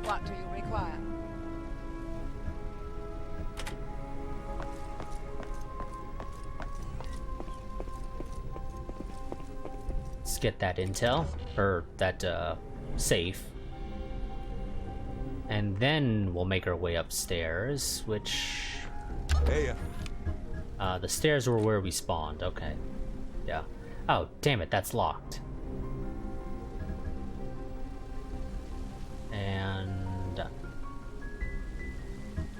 What do you require? Let's get that intel, or that safe, and then we'll make our way upstairs, which... Hey, the stairs were where we spawned, okay. Yeah. Oh, damn it, that's locked. And...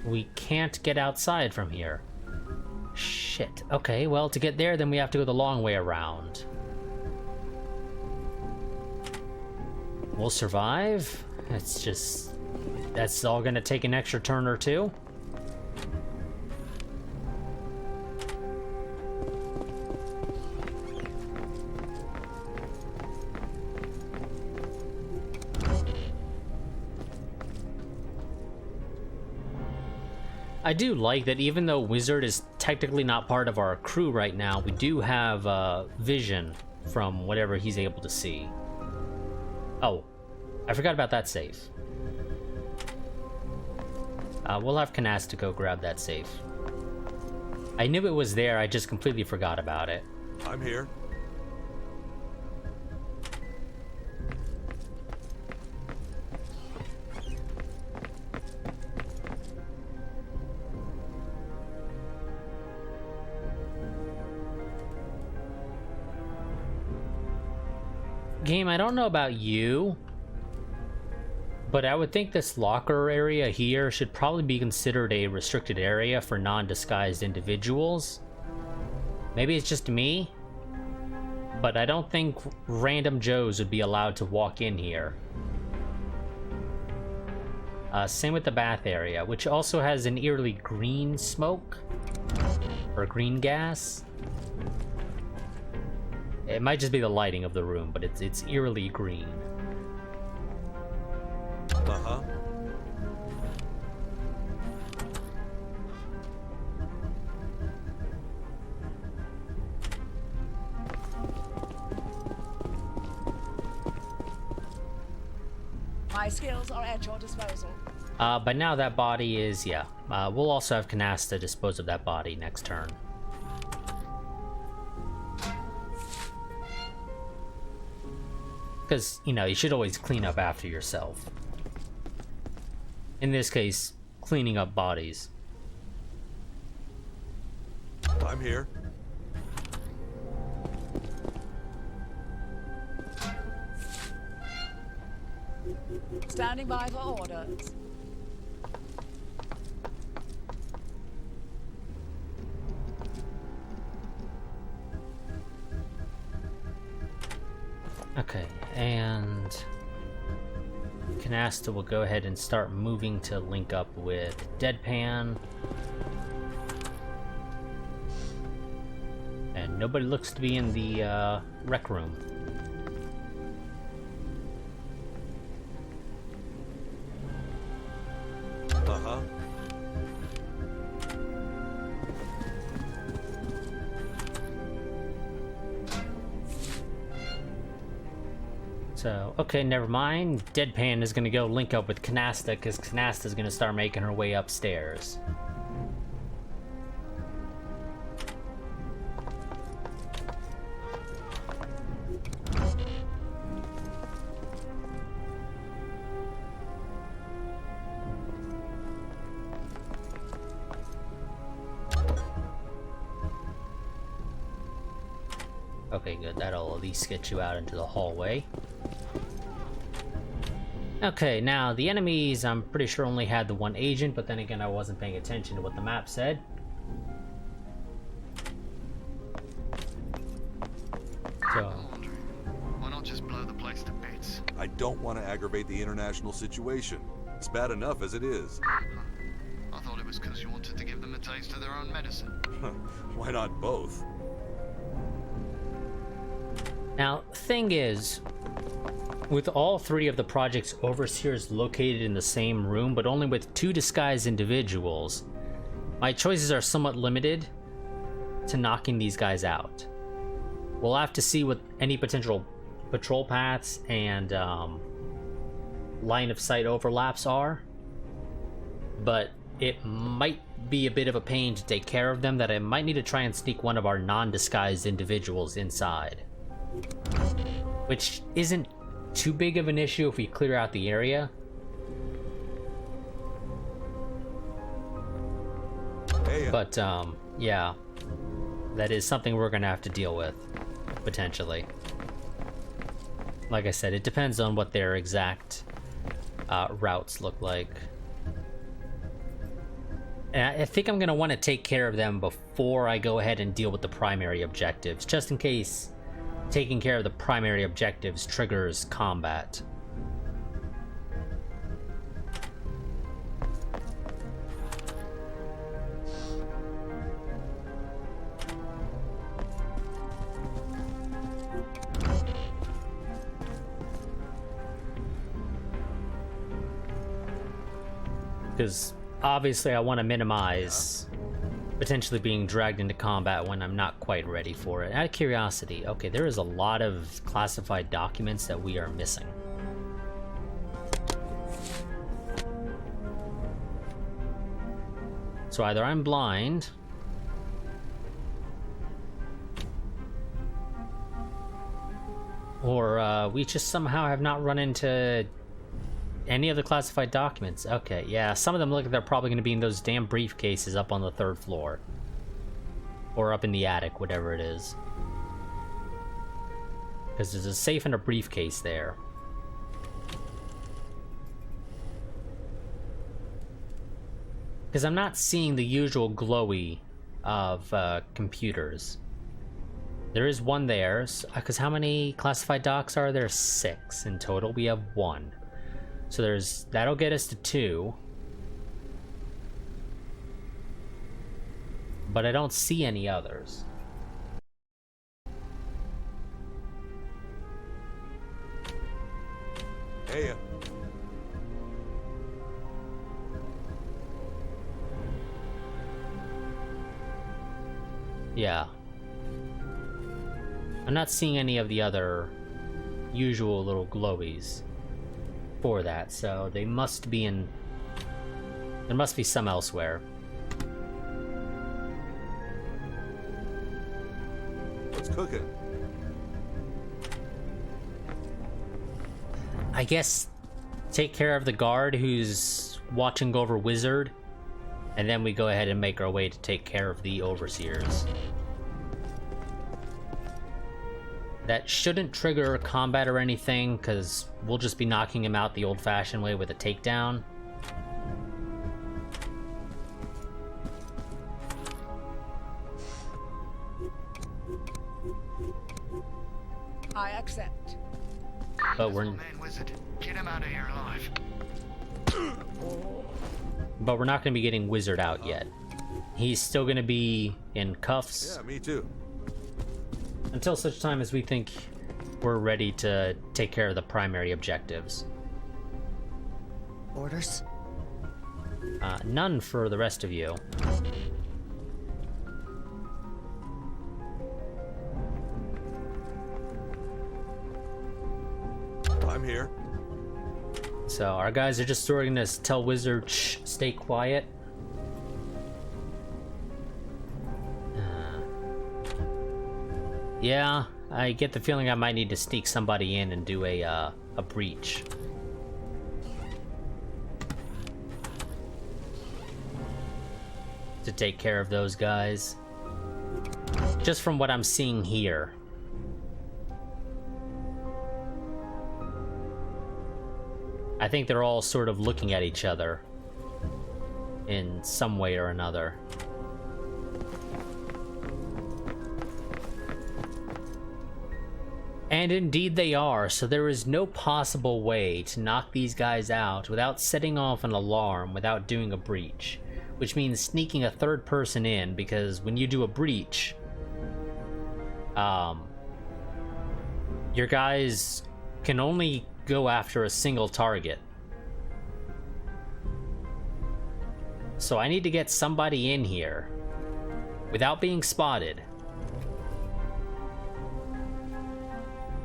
we can't get outside from here. Shit. Okay, well, to get there, then we have to go the long way around. We'll survive. It's just... that's all gonna take an extra turn or two. I do like that even though Wizard is technically not part of our crew right now, we do have vision from whatever he's able to see. Oh, I forgot about that safe. We'll have Canas to go grab that safe. I knew it was there, I just completely forgot about it. I'm here. Game, I don't know about you, but I would think this locker area here should probably be considered a restricted area for non-disguised individuals. Maybe it's just me, but I don't think random Joes would be allowed to walk in here. Same with the bath area, which also has an eerily green smoke, or green gas. It might just be the lighting of the room, but it's eerily green. Uh-huh. My skills are at your disposal. But now that body is, yeah. We'll also have Canasta dispose of that body next turn. Because, you know, you should always clean up after yourself. In this case, cleaning up bodies. I'm here. Standing by for orders. Okay, and Canasta will go ahead and start moving to link up with Deadpan. And nobody looks to be in the rec room. Uh-huh. So, okay, never mind. Deadpan is gonna go link up with Canasta, because Canasta's gonna start making her way upstairs. Okay, good. That'll at least get you out into the hallway. Okay, now the enemies, I'm pretty sure only had the one agent, but then again, I wasn't paying attention to what the map said. So, Why not just blow the place to bits? I don't want to aggravate the international situation. It's bad enough as it is. I thought it was because you wanted to give them a taste of their own medicine. Why not both? now, thing is, with all three of the project's overseers located in the same room, but only with 2 disguised individuals, my choices are somewhat limited to knocking these guys out. We'll have to see what any potential patrol paths and line of sight overlaps are, but it might be a bit of a pain to take care of them that I might need to try and sneak one of our non-disguised individuals inside. Which isn't too big of an issue if we clear out the area. Hey, But, yeah. That is something we're gonna have to deal with, potentially. Like I said, it depends on what their exact routes look like. And I think I'm gonna want to take care of them before I go ahead and deal with the primary objectives, just in case taking care of the primary objectives triggers combat. Because obviously I want to minimize potentially being dragged into combat when I'm not quite ready for it. Out of curiosity, okay, there is a lot of classified documents that we are missing. So either I'm blind, or we just somehow have not run into any of the classified documents. Okay, yeah, some of them look like they're probably going to be in those damn briefcases up on the 3rd floor. Or up in the attic, whatever it is. Because there's a safe and a briefcase there. Because I'm not seeing the usual glowy of computers. There is one there, because how many classified docs are there? 6 in total. We have 1. So that'll get us to 2. But I don't see any others. Hey, Yeah. I'm not seeing any of the other usual little glowies. for that, so they must be in... There must be some elsewhere. What's cooking? I guess take care of the guard who's watching over Wizard, and then we go ahead and make our way to take care of the Overseers. That shouldn't trigger combat or anything, because we'll just be knocking him out the old-fashioned way with a takedown. I accept. But we're Man, wizard, get him out of here alive. but we're not going to be getting Wizard out yet. He's still going to be in cuffs. Yeah, me too. Until such time as we think we're ready to take care of the primary objectives. Orders? None for the rest of you. I'm here. So our guys are just sort of gonna tell Wizard, shh, stay quiet. Yeah, I get the feeling I might need to sneak somebody in and do a breach. To take care of those guys. Just from what I'm seeing here. I think they're all sort of looking at each other in some way or another. And indeed they are, so there is no possible way to knock these guys out without setting off an alarm, without doing a breach. Which means sneaking a third person in, because when you do a breach, your guys can only go after a single target. So I need to get somebody in here without being spotted,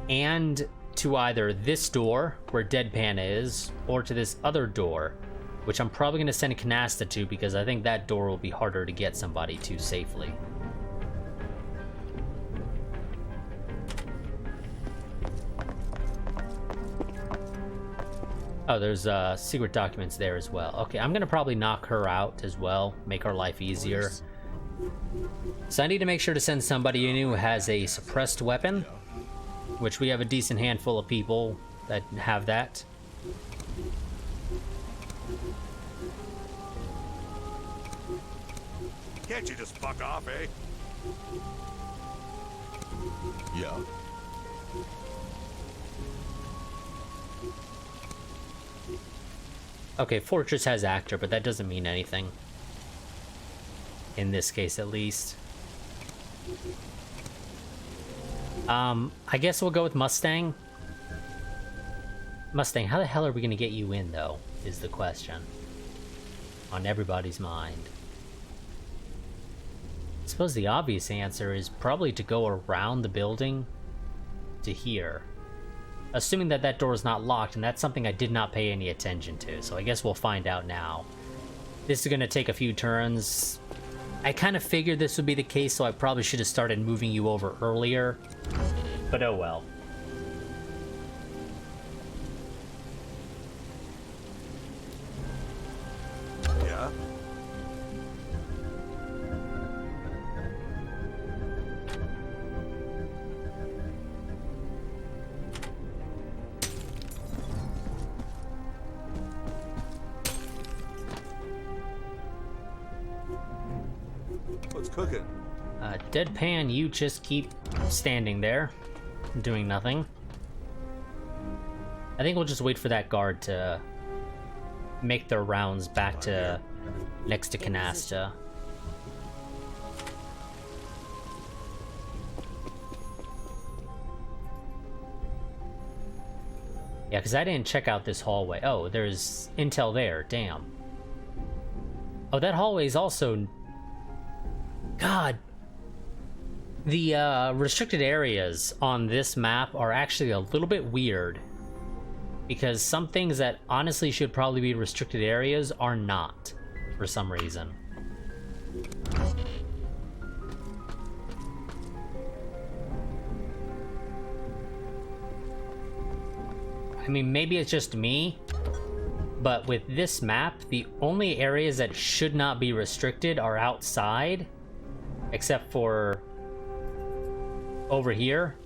and to either this door where Deadpan is, or to this other door, which I'm probably going to send a canasta to, because I think that door will be harder to get somebody to safely. Oh, there's secret documents there as well. Okay, I'm gonna probably knock her out as well, make her life easier. So I need to make sure to send somebody in who has a suppressed weapon, which we have a decent handful of people that have that. Can't you just fuck off, eh? Yeah. Okay, Fortress has actor, but that doesn't mean anything. In this case, at least. I guess we'll go with Mustang. Mustang, how the hell are we gonna get you in, though, is the question. On everybody's mind. I suppose the obvious answer is probably to go around the building to here. Assuming that that door is not locked, and that's something I did not pay any attention to, so I guess we'll find out now. This is gonna take a few turns. I kind of figured this would be the case, so I probably should have started moving you over earlier. But oh well. Yeah. What's cooking? Deadpan, you just keep standing there, doing nothing. I think we'll just wait for that guard to make their rounds back to next to Canasta. Yeah, because I didn't check out this hallway. Oh, there's intel there. Damn. Oh, that hallway is also... God. The restricted areas on this map are actually a little bit weird. Because some things that honestly should probably be restricted areas are not, for some reason. I mean, maybe it's just me, but with this map, the only areas that should not be restricted are outside, except for over here,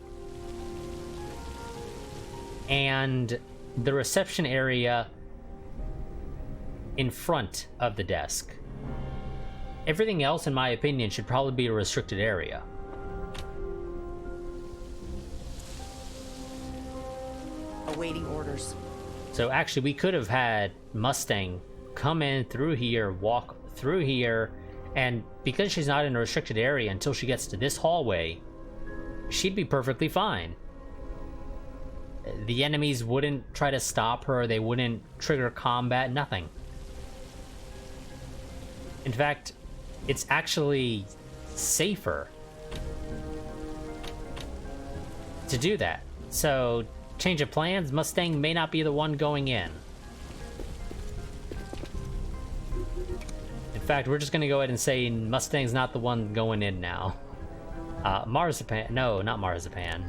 and the reception area in front of the desk. Everything else, in my opinion, should probably be a restricted area. Awaiting orders. So actually, we could have had Mustang come in through here, walk through here, and because she's not in a restricted area until she gets to this hallway, she'd be perfectly fine. The enemies wouldn't try to stop her, they wouldn't trigger combat, nothing. In fact, it's actually safer to do that. So, change of plans, Mustang may not be the one going in. In fact, we're just gonna go ahead and say Mustang's not the one going in now. Marzipan, no, not Marzipan.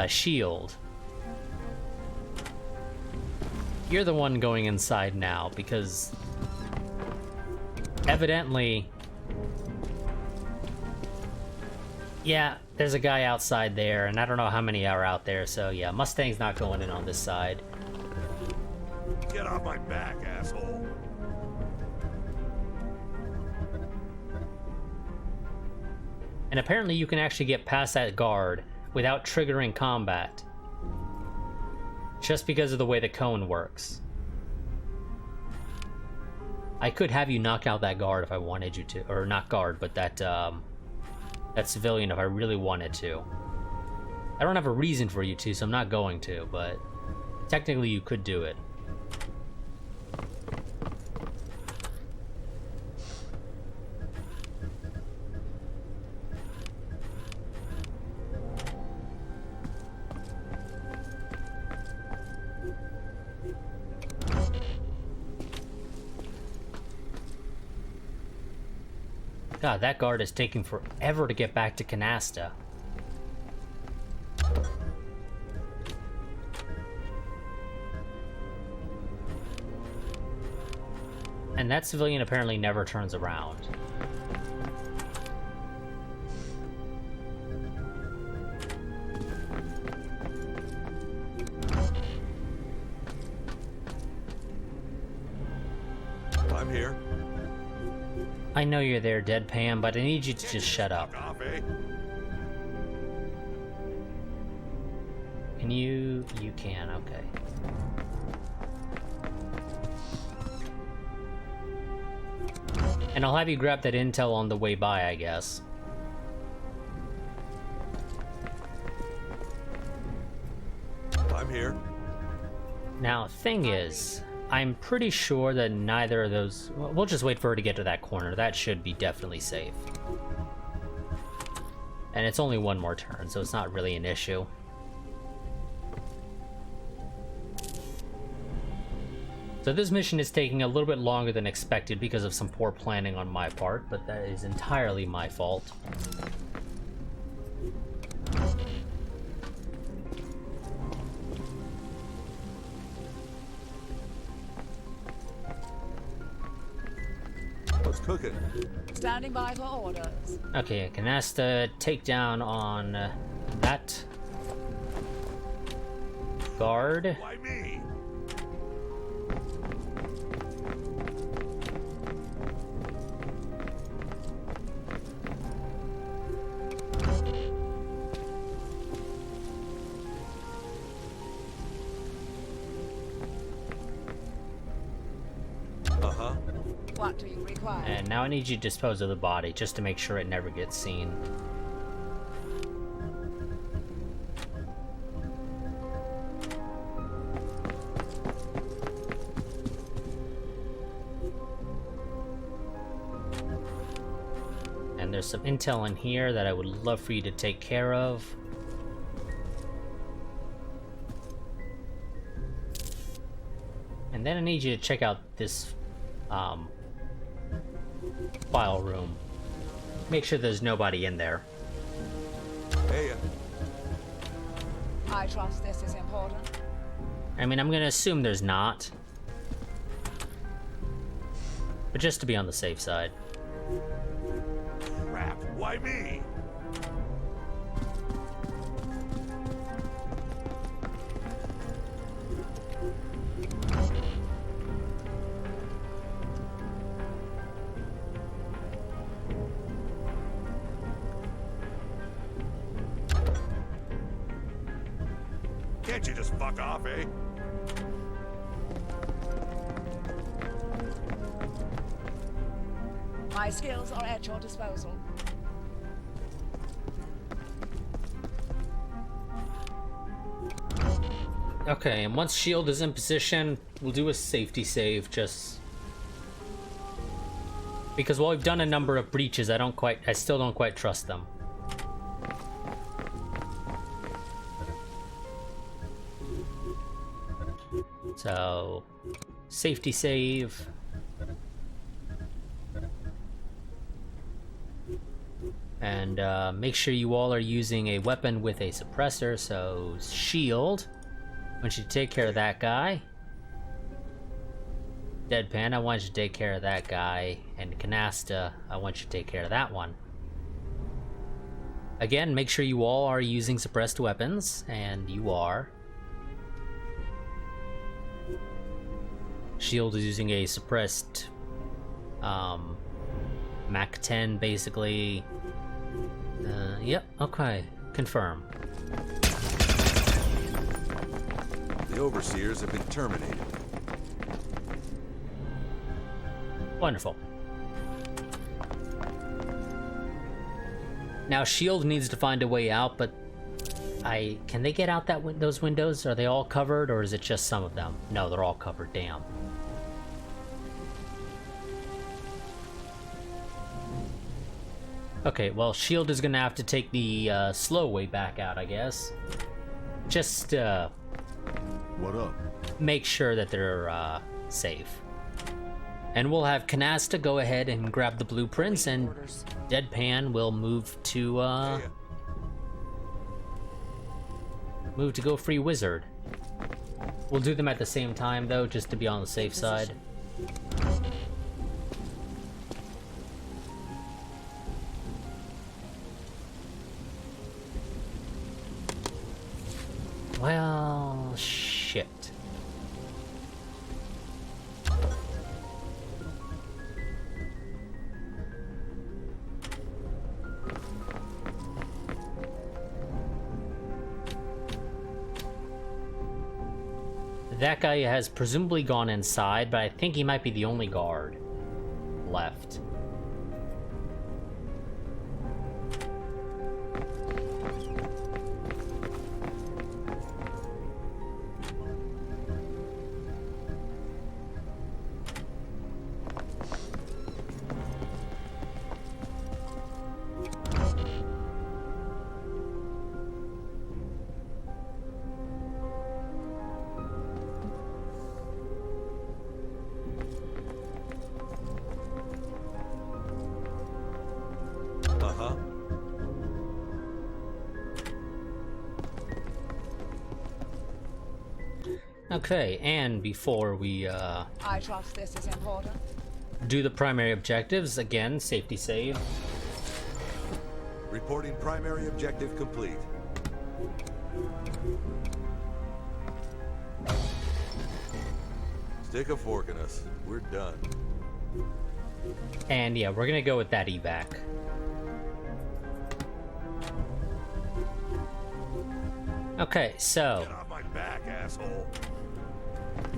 Shield. You're the one going inside now, because evidently, yeah, there's a guy outside there, and I don't know how many are out there, so yeah, Mustang's not going in on this side. Get off my back, asshole. And apparently you can actually get past that guard without triggering combat, just because of the way the cone works. I could have you knock out that guard if I wanted you to, or not guard, but that civilian if I really wanted to. I don't have a reason for you to, so I'm not going to, but technically you could do it. God, that guard is taking forever to get back to Canasta. And that civilian apparently never turns around. I'm here. I know you're there, Deadpan, but I need you to just shut up. Fuck off, eh? Can you... You can, okay. And I'll have you grab that intel on the way by, I guess. I'm here. Now, thing is, I'm pretty sure that neither of those... Well, we'll just wait for her to get to that corner. That should be definitely safe. And it's only one more turn, so it's not really an issue. So this mission is taking a little bit longer than expected because of some poor planning on my part, but that is entirely my fault. What's cooking? Standing by for orders. Okay, Canasta takedown on that guard. Why me? Uh-huh. What do you require? And now I need you to dispose of the body, just to make sure it never gets seen. And there's some intel in here that I would love for you to take care of. And then I need you to check out this file room. Make sure there's nobody in there. Hey, I trust this is important. I mean, I'm gonna assume there's not. But just to be on the safe side. Crap, why me? Can't you just fuck off, eh? My skills are at your disposal. Okay, and once shield is in position, we'll do a safety save just because while we've done a number of breaches, I still don't quite trust them. So, safety save. And make sure you all are using a weapon with a suppressor, so shield. I want you to take care of that guy. Deadpan, I want you to take care of that guy. And Canasta, I want you to take care of that one. Again, make sure you all are using suppressed weapons, and you are. Shield is using a suppressed Mach 10, basically. Yep, okay. Confirm. the overseers have been terminated. Wonderful. Now Shield needs to find a way out, but can they get out those windows? Are they all covered, or is it just some of them? No, they're all covered. Damn. Okay, well, Shield is gonna have to take the slow way back out, I guess. Just What up? make sure that they're safe. And we'll have Canasta go ahead and grab the blueprints, and Deadpan will move to go free Wizard. We'll do them at the same time, though, just to be on the safe side. Well, shit. That guy has presumably gone inside, but I think he might be the only guard left. Okay, and before we I trust this is important. do the primary objectives, again, safety save. Reporting primary objective complete. Stick a fork in us. We're done. And yeah, we're gonna go with that evac. Okay, so Get off my back, asshole.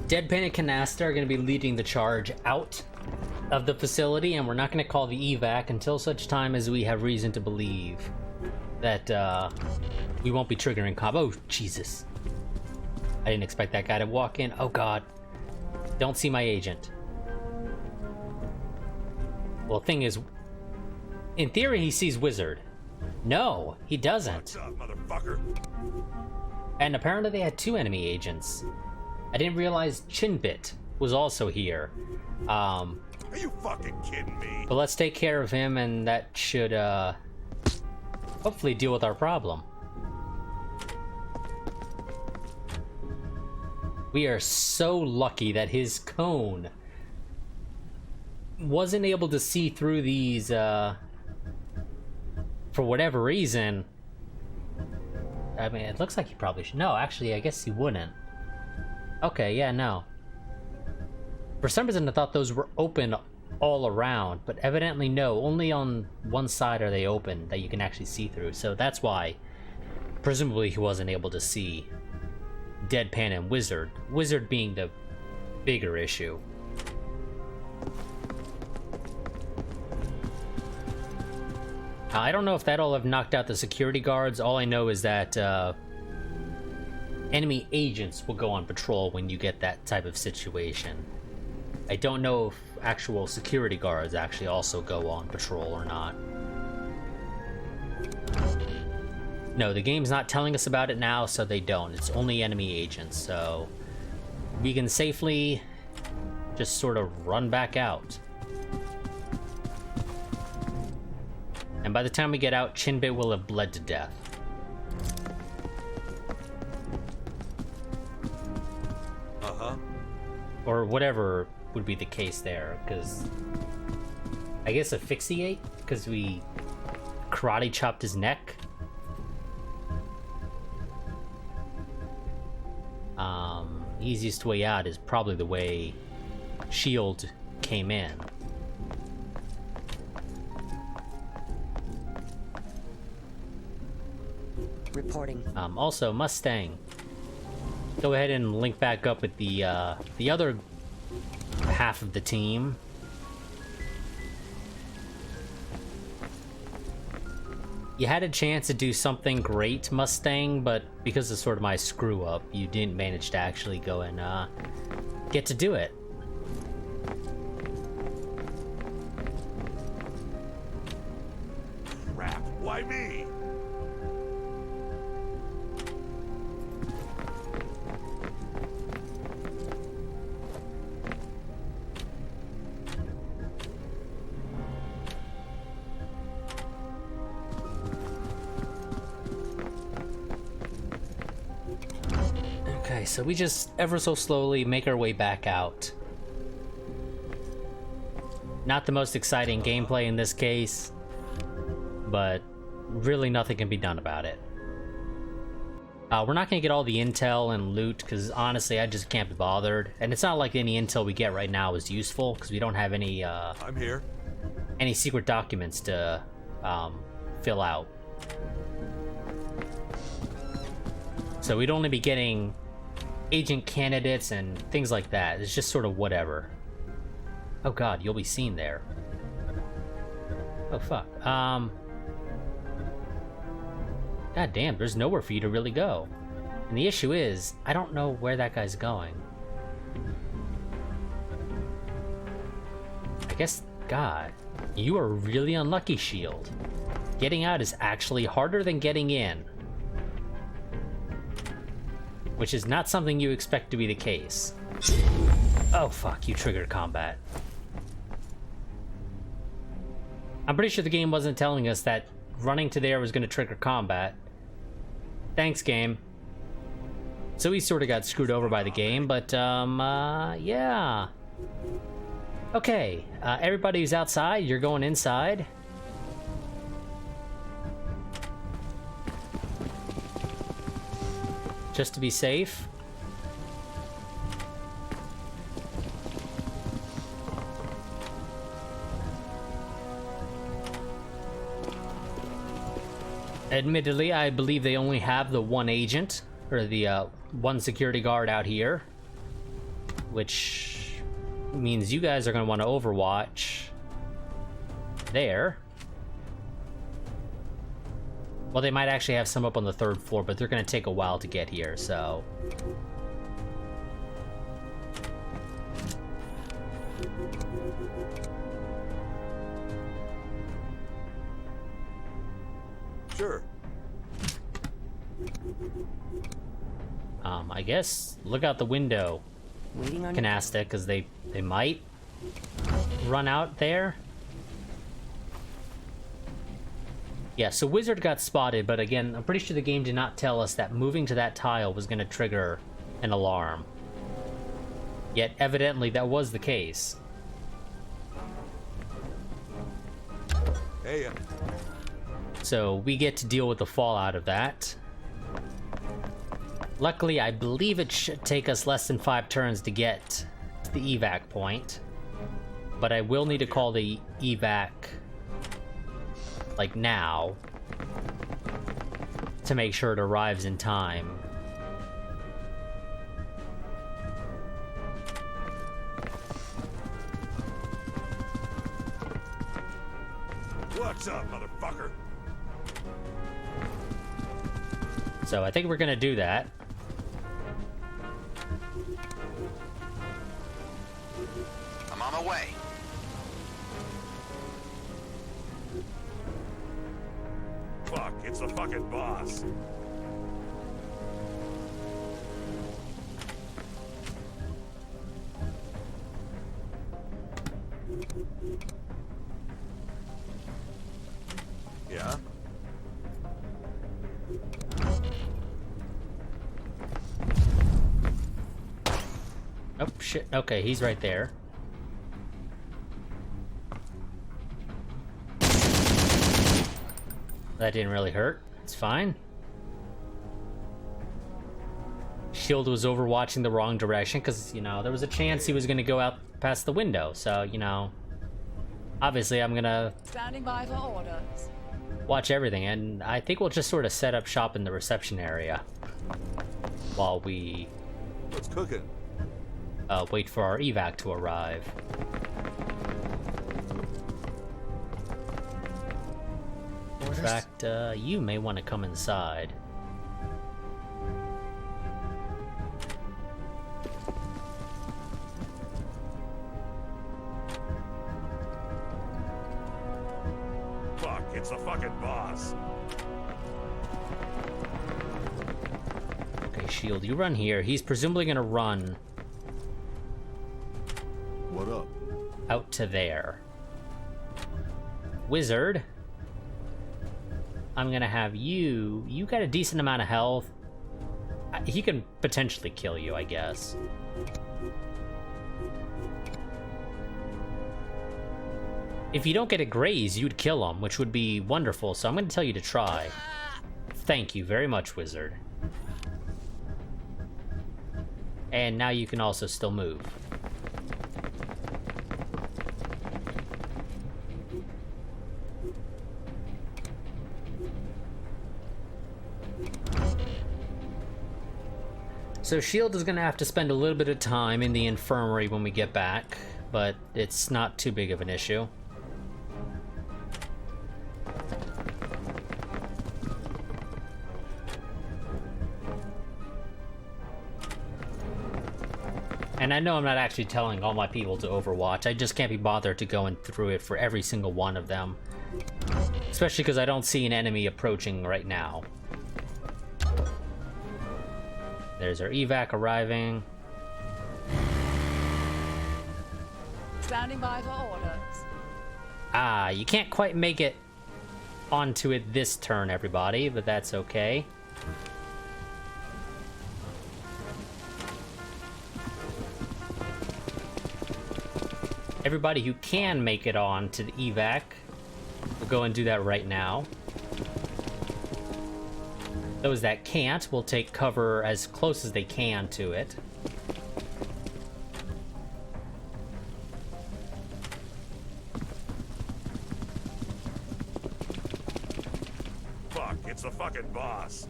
Deadpan and Canasta are going to be leading the charge out of the facility, and we're not going to call the evac until such time as we have reason to believe that we won't be triggering comp. Oh, Jesus. I didn't expect that guy to walk in. Oh, God. Don't see my agent. Well, thing is, in theory, he sees Wizard. No, he doesn't. What's up, motherfucker? And apparently they had two enemy agents. I didn't realize Chinbit was also here. Are you fucking kidding me? But let's take care of him, and that should hopefully deal with our problem. We are so lucky that his cone wasn't able to see through these for whatever reason. I mean, it looks like he probably should. No, actually, I guess he wouldn't. Okay, yeah, no. For some reason, I thought those were open all around, but evidently no. Only on one side are they open that you can actually see through. So that's why, presumably, he wasn't able to see Deadpan and Wizard. Wizard being the bigger issue. I don't know if that'll have knocked out the security guards. All I know is that enemy agents will go on patrol when you get that type of situation. I don't know if actual security guards actually also go on patrol or not. No, the game's not telling us about it now, so they don't. It's only enemy agents, so we can safely just sort of run back out. And by the time we get out, Chinbei will have bled to death. Uh-huh. Or whatever would be the case there, because I guess asphyxiate, because we karate chopped his neck. Easiest way out is probably the way Shield came in. Reporting. Also, Mustang. Go ahead and link back up with the other half of the team. You had a chance to do something great, Mustang, but because of sort of my screw up, you didn't manage to actually go and get to do it. Crap. Why me? Okay, so we just ever so slowly make our way back out. Not the most exciting gameplay in this case, but really nothing can be done about it. We're not going to get all the intel and loot, because honestly, I just can't be bothered. And it's not like any intel we get right now is useful, because we don't have any, I'm here. any secret documents to fill out. So we'd only be getting agent candidates and things like that. It's just sort of whatever. Oh god, you'll be seen there. Oh fuck. God damn, there's nowhere for you to really go. And the issue is, I don't know where that guy's going. I guess, God, you are really unlucky, Shield. Getting out is actually harder than getting in. Which is not something you expect to be the case. Oh fuck, you triggered combat. I'm pretty sure the game wasn't telling us that running to there was going to trigger combat. Thanks, game. So we sort of got screwed over by the game, but yeah. Okay, everybody who's outside, you're going inside. Just to be safe. Admittedly, I believe they only have the one agent, or the one security guard out here, which means you guys are going to want to overwatch there. Well, they might actually have some up on the 3rd floor, but they're going to take a while to get here, so... Sure. I guess look out the window. Waiting on Canasta, because they might run out there. Yeah, so Wizard got spotted, but again, I'm pretty sure the game did not tell us that moving to that tile was going to trigger an alarm. Yet, evidently, that was the case. Hey, So, we get to deal with the fallout of that. Luckily, I believe it should take us less than 5 turns to get to the evac point. But I will need to call the evac, like, now, to make sure it arrives in time. What's up, motherfucker? So I think we're gonna do that. I'm on my way. Fuck, it's the fucking boss. Yeah? Oh, shit. Okay, he's right there. That didn't really hurt. It's fine. Shield was overwatching the wrong direction because, you know, there was a chance he was going to go out past the window. So, you know, obviously I'm going to Standing by for orders. watch everything. And I think we'll just sort of set up shop in the reception area while we what's cooking? wait for our evac to arrive. In fact, you may want to come inside. Fuck, it's the fucking boss. Okay, Shield, you run here. He's presumably going to run What up? out to there. Wizard, I'm gonna have you. You got a decent amount of health. He can potentially kill you, I guess. If you don't get a graze, you'd kill him, which would be wonderful, so I'm gonna tell you to try. Thank you very much, Wizard. And now you can also still move. So Shield is going to have to spend a little bit of time in the infirmary when we get back, but it's not too big of an issue. And I know I'm not actually telling all my people to Overwatch, I just can't be bothered to going through it for every single one of them. Especially because I don't see an enemy approaching right now. There's our evac arriving. Standing by for orders. Ah, you can't quite make it onto it this turn, everybody, but that's okay. Everybody who can make it on to the evac, we'll go and do that right now. Those that can't will take cover as close as they can to it. Fuck, it's the fucking boss.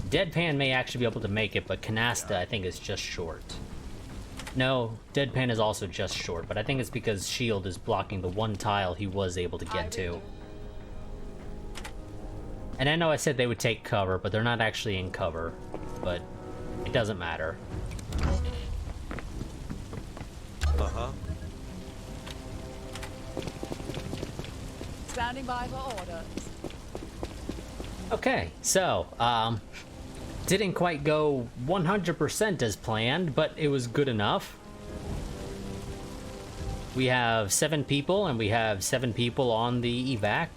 Deadpan may actually be able to make it, but Canasta, I think, is just short. No, Deadpan is also just short, but I think it's because Shield is blocking the one tile he was able to get to. And I know I said they would take cover, but they're not actually in cover. But it doesn't matter. Uh-huh. Standing by for orders. Okay, so, Didn't quite go 100% as planned, but it was good enough. We have 7 people, and we have 7 people on the evac.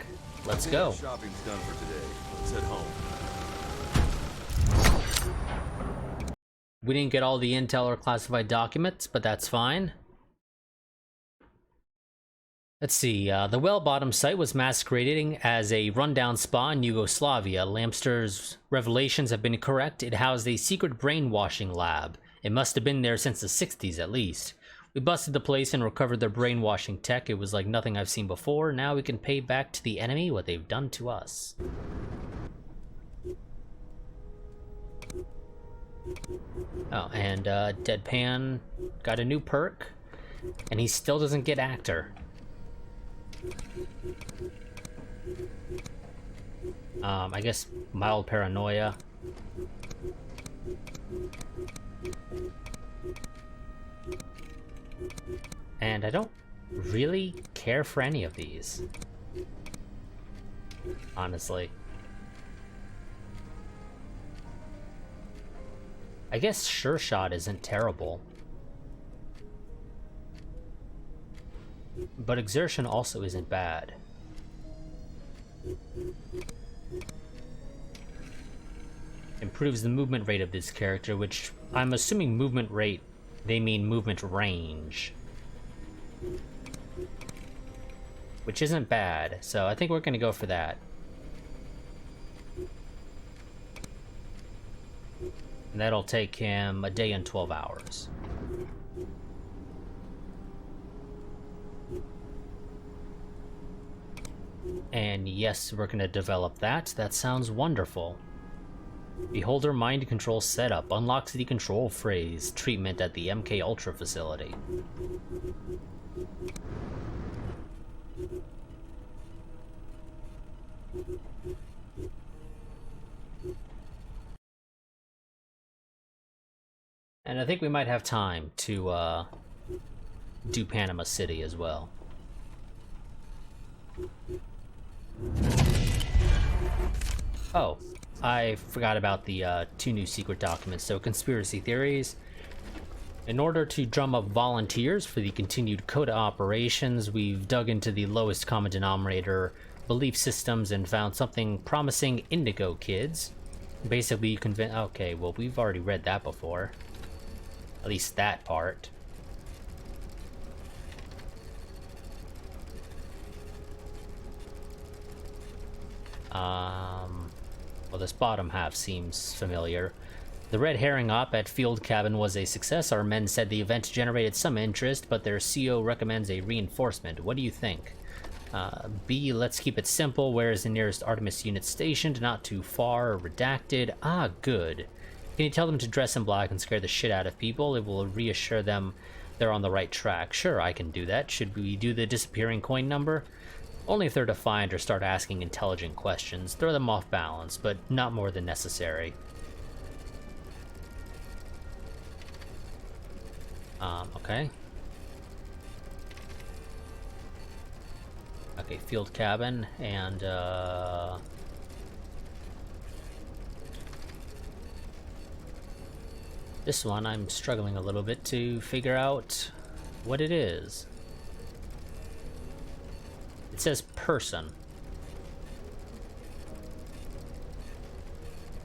Let's go. Shopping's done for today. Let's head home. We didn't get all the intel or classified documents, but that's fine. Let's see, the well-bottom site was masquerading as a rundown spa in Yugoslavia. Lamster's revelations have been correct. It housed a secret brainwashing lab. It must have been there since the 60s at least. We busted the place and recovered their brainwashing tech. It was like nothing I've seen before. Now we can pay back to the enemy what they've done to us. Oh, and Deadpan got a new perk, and he still doesn't get actor. I guess mild paranoia. And I don't really care for any of these, honestly. I guess Sure Shot isn't terrible. But Exertion also isn't bad. Improves the movement rate of this character, which I'm assuming movement rate, they mean movement range. Which isn't bad, so I think we're gonna go for that. And that'll take him a day and 12 hours. And yes, we're gonna develop that. That sounds wonderful. Beholder mind control setup unlocks the control phrase treatment at the MK Ultra facility. And I think we might have time to do Panama City as well. Oh, I forgot about the 2 new secret documents. So, conspiracy theories. In order to drum up volunteers for the continued CODA operations, we've dug into the lowest common denominator belief systems and found something promising: Indigo Kids. Basically, you convince... Okay, well, we've already read that before. At least that part. Well, this bottom half seems familiar. The red herring op at Field Cabin was a success. Our men said the event generated some interest, but their CO recommends a reinforcement. What do you think? B, let's keep it simple. Where is the nearest Artemis unit stationed? Not too far. Redacted. Ah, good. Can you tell them to dress in black and scare the shit out of people? It will reassure them they're on the right track. Sure, I can do that. Should we do the disappearing coin number? Only if they're defiant or start asking intelligent questions. Throw them off balance, but not more than necessary. Okay. Okay, Field Cabin, and, this one I'm struggling a little bit to figure out what it is. It says person.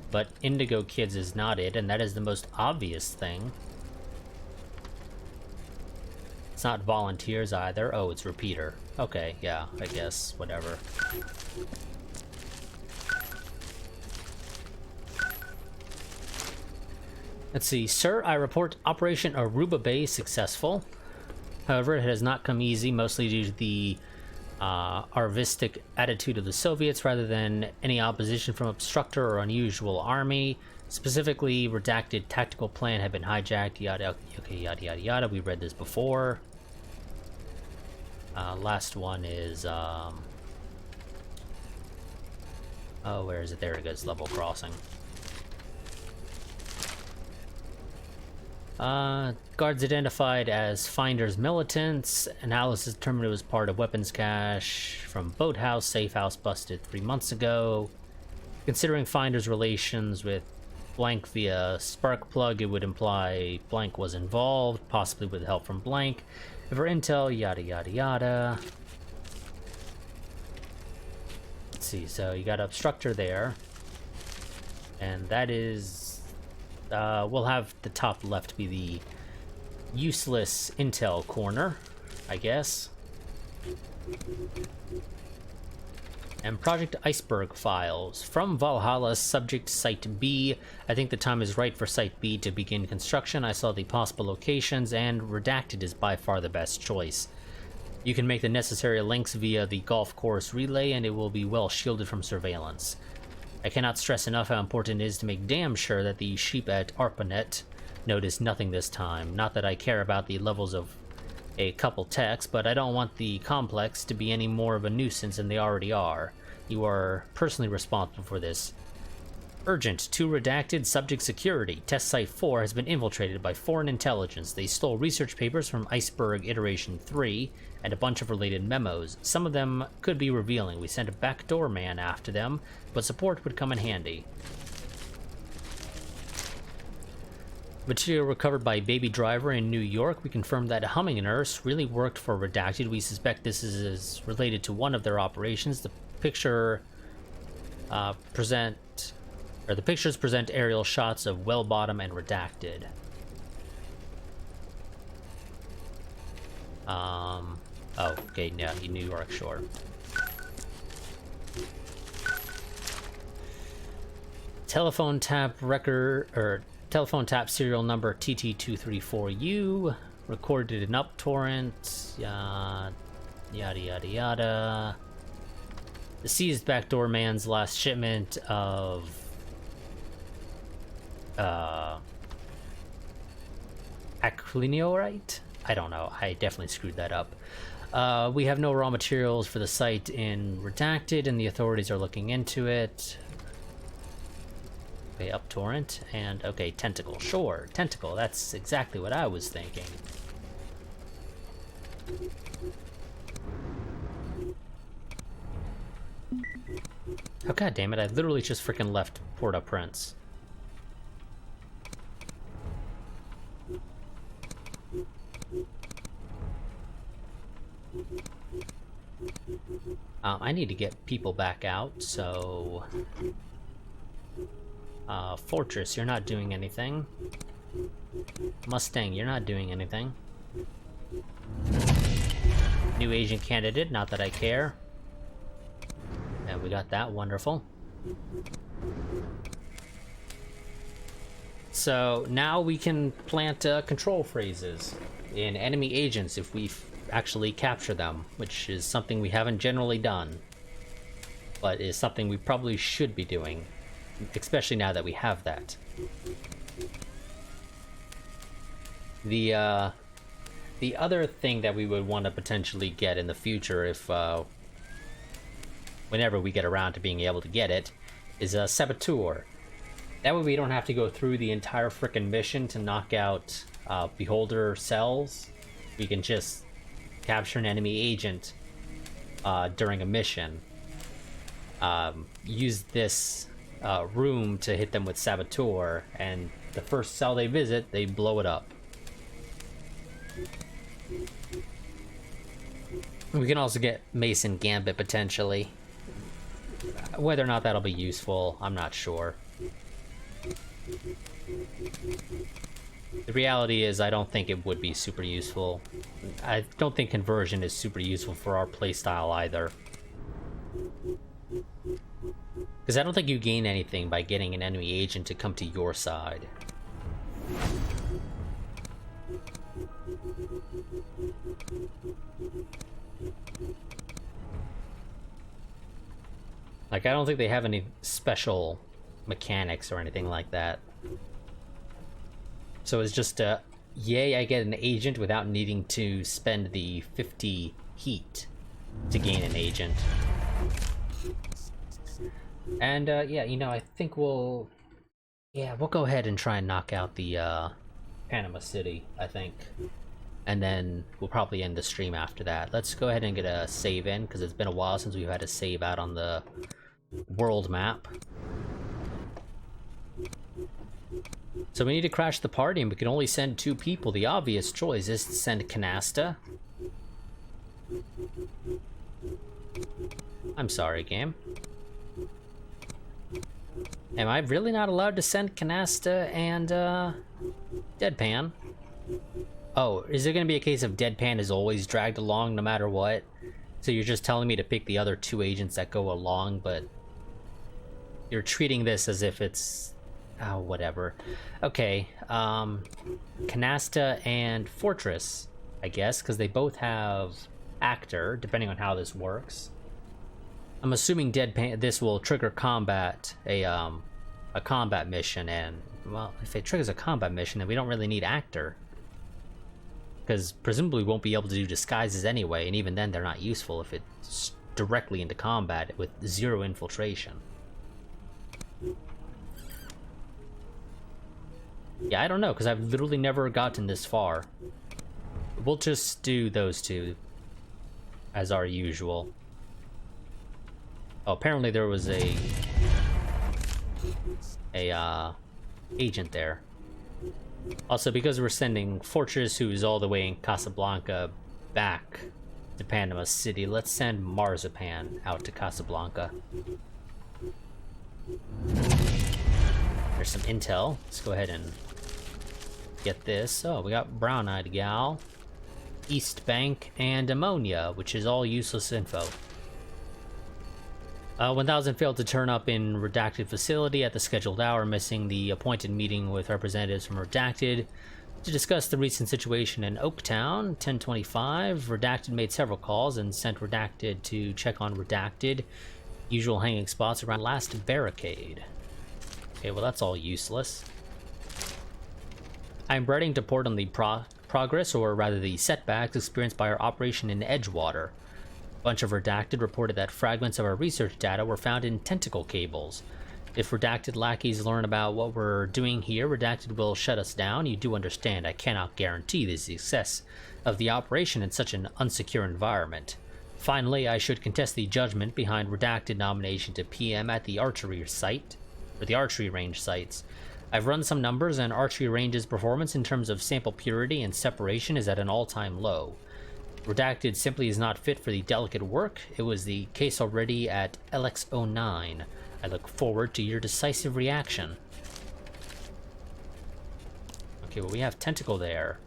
But Indigo Kids is not it, and that is the most obvious thing. It's not volunteers either. Oh, it's repeater. Okay, yeah, I guess, whatever. Let's see. Sir, I report Operation Aruba Bay successful. However, it has not come easy, mostly due to the arvistic attitude of the Soviets rather than any opposition from obstructor or unusual army. Specifically, redacted tactical plan had been hijacked, yada, okay, yada, yada, yada. We read this before. Last one is, oh, where is it? There it goes, level crossing. Guards identified as Finders militants. Analysis determined it was part of weapons cache from boathouse, safe house busted 3 months ago. Considering Finders' relations with blank via spark plug, it would imply blank was involved, possibly with help from blank. For intel, yada yada yada. Let's see, so you got obstructor there. And that is... we'll have the top left be the useless intel corner, I guess. And Project Iceberg files. From Valhalla, subject Site B. I think the time is right for Site B to begin construction. I saw the possible locations, and Redacted is by far the best choice. You can make the necessary links via the golf course relay, and it will be well shielded from surveillance. I cannot stress enough how important it is to make damn sure that the sheep at ARPANET notice nothing this time. Not that I care about the levels of a couple techs, but I don't want the complex to be any more of a nuisance than they already are. You are personally responsible for this. Urgent. 2 redacted. Subject security. Test Site 4 has been infiltrated by foreign intelligence. They stole research papers from Iceberg Iteration 3 and a bunch of related memos. Some of them could be revealing. We sent a backdoor man after them, but support would come in handy. Material recovered by Baby Driver in New York. We confirmed that a humming nurse really worked for Redacted. We suspect this is related to one of their operations. The pictures present aerial shots of Wellbottom and Redacted. Oh, okay, yeah, New York, sure. Telephone tap record, or telephone tap serial number TT234U, recorded in UpTorrent, yada yada yada. The seized backdoor man's last shipment of acrylonite? I don't know, I definitely screwed that up. We have no raw materials for the site in Redacted, and the authorities are looking into it. Okay, UpTorrent, and okay, Tentacle. Sure, Tentacle, that's exactly what I was thinking. Oh god damn it, I literally just freaking left Port-au-Prince. I need to get people back out, so... Fortress, you're not doing anything. Mustang, you're not doing anything. New agent candidate, not that I care. And we got that, wonderful. So now we can plant control phrases in enemy agents if we actually capture them, which is something we haven't generally done, but is something we probably should be doing, especially now that we have that. The other thing that we would want to potentially get in the future, if whenever we get around to being able to get it, is a saboteur. That way we don't have to go through the entire frickin' mission to knock out beholder cells. We can just capture an enemy agent during a mission. Use this room to hit them with saboteur, and the first cell they visit, they blow it up. We can also get Mason Gambit potentially. Whether or not that'll be useful, I'm not sure. The reality is I don't think it would be super useful. I don't think conversion is super useful for our playstyle either. Because I don't think you gain anything by getting an enemy agent to come to your side. Like, I don't think they have any special mechanics or anything like that. So it's just yay, I get an agent without needing to spend the 50 heat to gain an agent. And yeah, you know, I think we'll go ahead and try and knock out the Panama City, I think. And then we'll probably end the stream after that. Let's go ahead and get a save in, because it's been a while since we've had a save out on the world map. So we need to crash the party, and we can only send 2 people. The obvious choice is to send Canasta. I'm sorry, game. Am I really not allowed to send Canasta and, Deadpan? Oh, is it gonna be a case of Deadpan is always dragged along no matter what? So you're just telling me to pick the other 2 agents that go along, but you're treating this as if it's... oh, whatever. Okay, Canasta and Fortress, I guess, because they both have Actor, depending on how this works. I'm assuming Deadpan, this will trigger combat, a combat mission, and, well, if it triggers a combat mission, then we don't really need Actor. Because presumably we won't be able to do disguises anyway, and even then they're not useful if it's directly into combat with 0 infiltration. Yeah, I don't know, because I've literally never gotten this far. We'll just do those 2 as our usual. Oh, apparently there was a agent there. Also, because we're sending Fortress, who's all the way in Casablanca, back to Panama City, let's send Marzipan out to Casablanca. There's some intel. Let's go ahead and get this. Oh, we got Brown-Eyed Gal, East Bank, and Ammonia, which is all useless info. 1000 failed to turn up in Redacted facility at the scheduled hour, missing the appointed meeting with representatives from Redacted to discuss the recent situation in Oaktown. 10:25, Redacted made several calls and sent Redacted to check on Redacted. Usual hanging spots around last barricade. Okay, well that's all useless. I'm writing to report on the progress, or rather the setbacks, experienced by our operation in Edgewater. A bunch of Redacted reported that fragments of our research data were found in tentacle cables. If Redacted lackeys learn about what we're doing here, Redacted will shut us down. You do understand I cannot guarantee the success of the operation in such an unsecure environment. Finally, I should contest the judgment behind Redacted nomination to PM at the archery site, or the archery range sites. I've run some numbers, and archery range's performance in terms of sample purity and separation is at an all-time low. Redacted simply is not fit for the delicate work. It was the case already at LX-09. I look forward to your decisive reaction. Okay, well we have Tentacle there,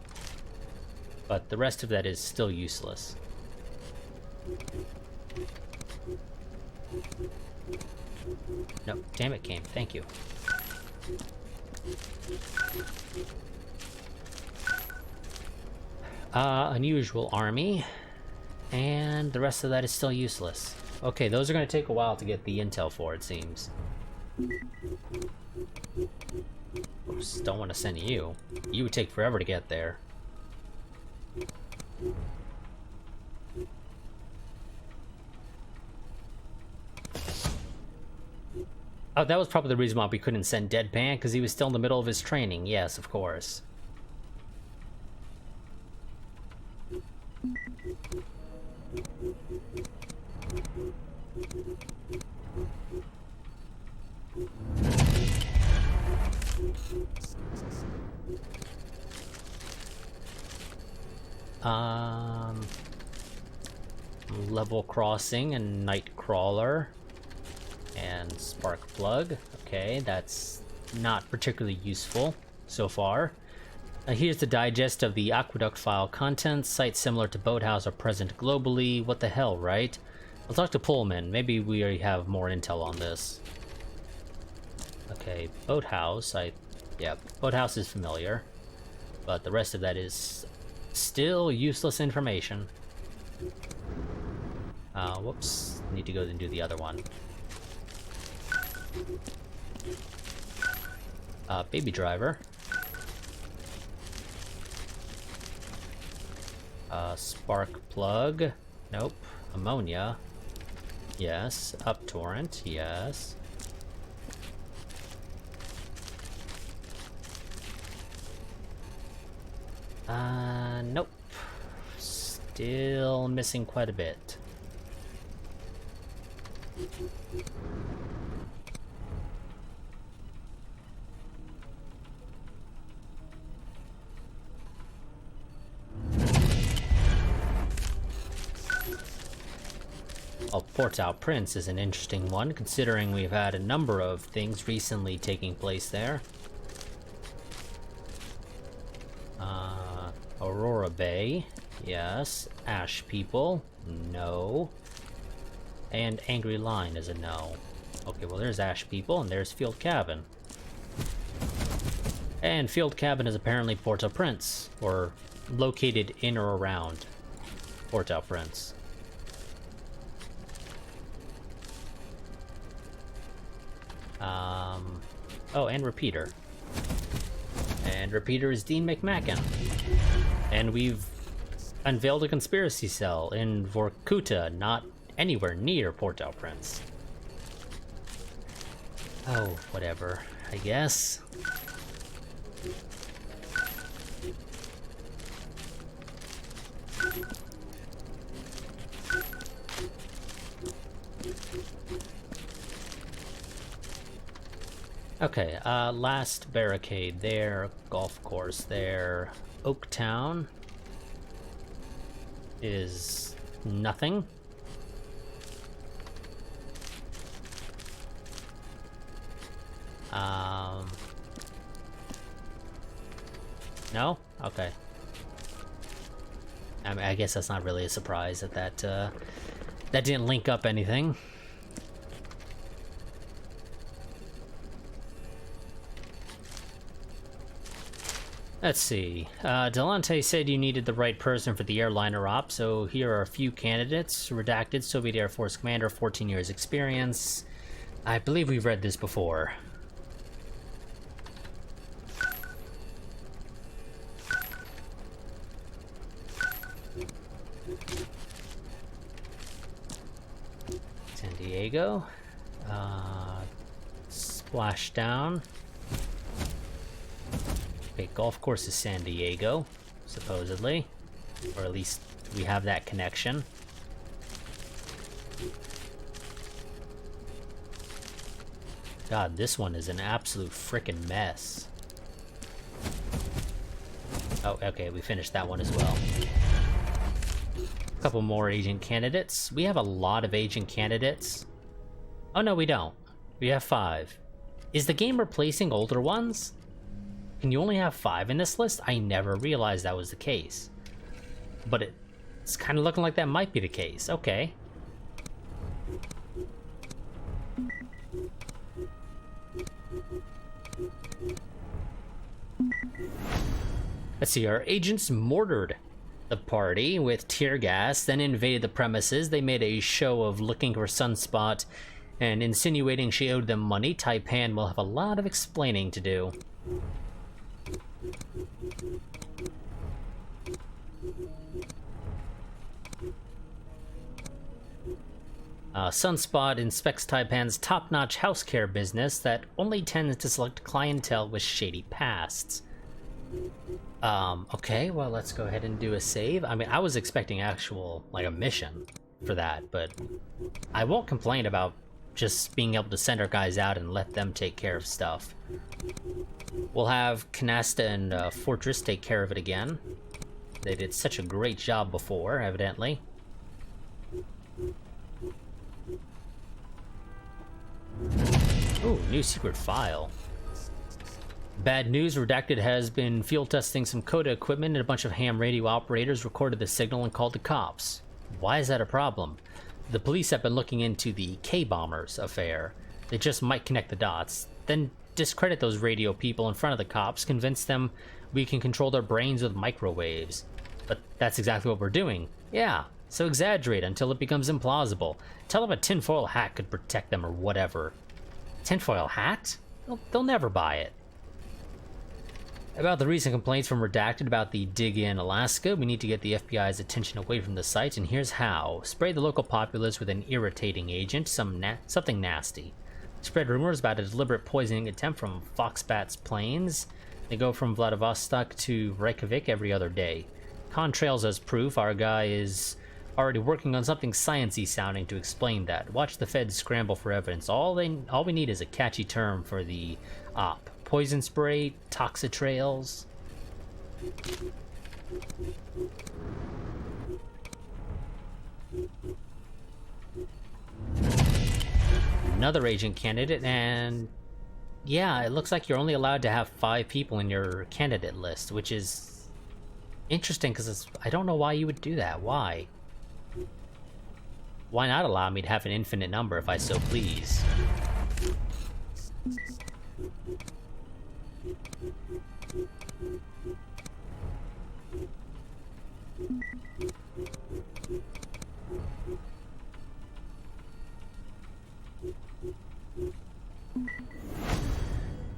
but the rest of that is still useless. No, damn it, game. Thank you. Unusual army, and the rest of that is still useless. Okay, those are going to take a while to get the intel for, it seems. Oops, don't want to send you. You would take forever to get there. Oh, that was probably the reason why we couldn't send Deadpan, because he was still in the middle of his training. Yes, of course. Level crossing and Nightcrawler and spark plug. Okay, that's not particularly useful so far. Here's the digest of the aqueduct file contents. Sites similar to Boathouse are present globally. What the hell, right? I'll talk to Pullman. Maybe we already have more intel on this. Okay, Boathouse. Yeah, Boathouse is familiar, but the rest of that is still useless information. Whoops. Need to go and do the other one. Baby driver. Spark plug. Nope. Ammonia. Yes. Up torrent. Yes. Nope. Still missing quite a bit. Port-au-Prince is an interesting one, considering we've had a number of things recently taking place there. Aurora Bay, yes. Ash People, no. And Angry Line is a no. Okay, well there's Ash People, and there's Field Cabin. And Field Cabin is apparently Port-au-Prince, or located in or around Port-au-Prince. Oh, and Repeater. And Repeater is Dean McMacken. And we've unveiled a conspiracy cell in Vorkuta, not anywhere near Port-au-Prince. Oh, whatever, I guess. Okay, last barricade there, golf course there. Oaktown is nothing. No? Okay. I mean, I guess that's not really a surprise that that didn't link up anything. Let's see. Delante said you needed the right person for the airliner op, so here are a few candidates. Redacted, Soviet Air Force commander, 14 years experience. I believe we've read this before. San Diego. Splashdown. Okay, golf course is San Diego, supposedly. Or at least we have that connection. God, this one is an absolute frickin' mess. Oh, okay, we finished that one as well. A couple more agent candidates. We have a lot of agent candidates. Oh no, we don't. We have 5. Is the game replacing older ones? Can you only have 5 in this list? I never realized that was the case. But it's kind of looking like that might be the case. Okay. Let's see, our agents mortared the party with tear gas, then invaded the premises. They made a show of looking for Sunspot and insinuating she owed them money. Taipan will have a lot of explaining to do. Sunspot inspects Taipan's top-notch house care business that only tends to select clientele with shady pasts. Okay, well, let's go ahead and do a save. I mean, I was expecting actual, like, a mission for that, but I won't complain about just being able to send our guys out and let them take care of stuff. We'll have Canasta and Fortress take care of it again. They did such a great job before, evidently. Ooh, new secret file. Bad news, Redacted has been field testing some Coda equipment and a bunch of ham radio operators recorded the signal and called the cops. Why is that a problem? The police have been looking into the K-Bombers affair. They just might connect the dots, then discredit those radio people in front of the cops, convince them we can control their brains with microwaves. But that's exactly what we're doing. Yeah, so exaggerate until it becomes implausible. Tell them a tinfoil hat could protect them or whatever. Tinfoil hat? They'll never buy it. About the recent complaints from Redacted about the dig in Alaska, we need to get the FBI's attention away from the site, and here's how. Spray the local populace with an irritating agent, something nasty. Spread rumors about a deliberate poisoning attempt from Foxbat's planes. They go from Vladivostok to Reykjavik every other day. Contrails as proof, our guy is already working on something sciencey sounding to explain that. Watch the feds scramble for evidence. All we need is a catchy term for the op. Poison spray, toxitrails. another agent candidate, and yeah, it looks like you're only allowed to have 5 people in your candidate list, which is interesting because I don't know why you would do that. Why? Why not allow me to have an infinite number if I so please?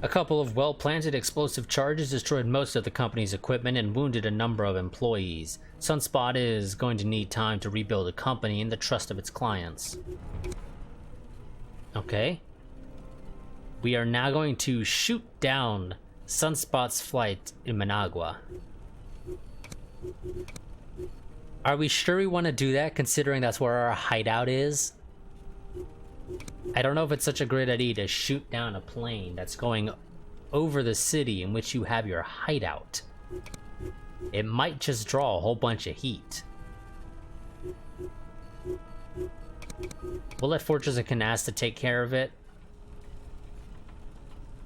A couple of well-planted explosive charges destroyed most of the company's equipment and wounded a number of employees. Sunspot is going to need time to rebuild the company and the trust of its clients. Okay. We are now going to shoot down Sunspot's flight in Managua. Are we sure we want to do that, considering that's where our hideout is? I don't know if it's such a great idea to shoot down a plane that's going over the city in which you have your hideout. It might just draw a whole bunch of heat. We'll let Fortress of Canasta take care of it.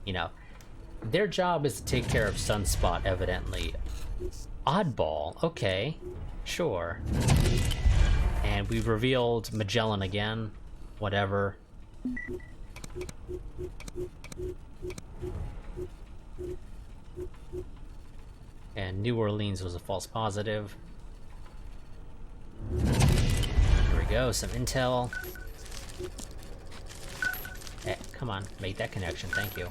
You know, their job is to take care of Sunspot, evidently. Oddball, okay, sure. And we've revealed Magellan again. Whatever. And New Orleans was a false positive. Here we go, some intel. Eh, come on, make that connection, thank you.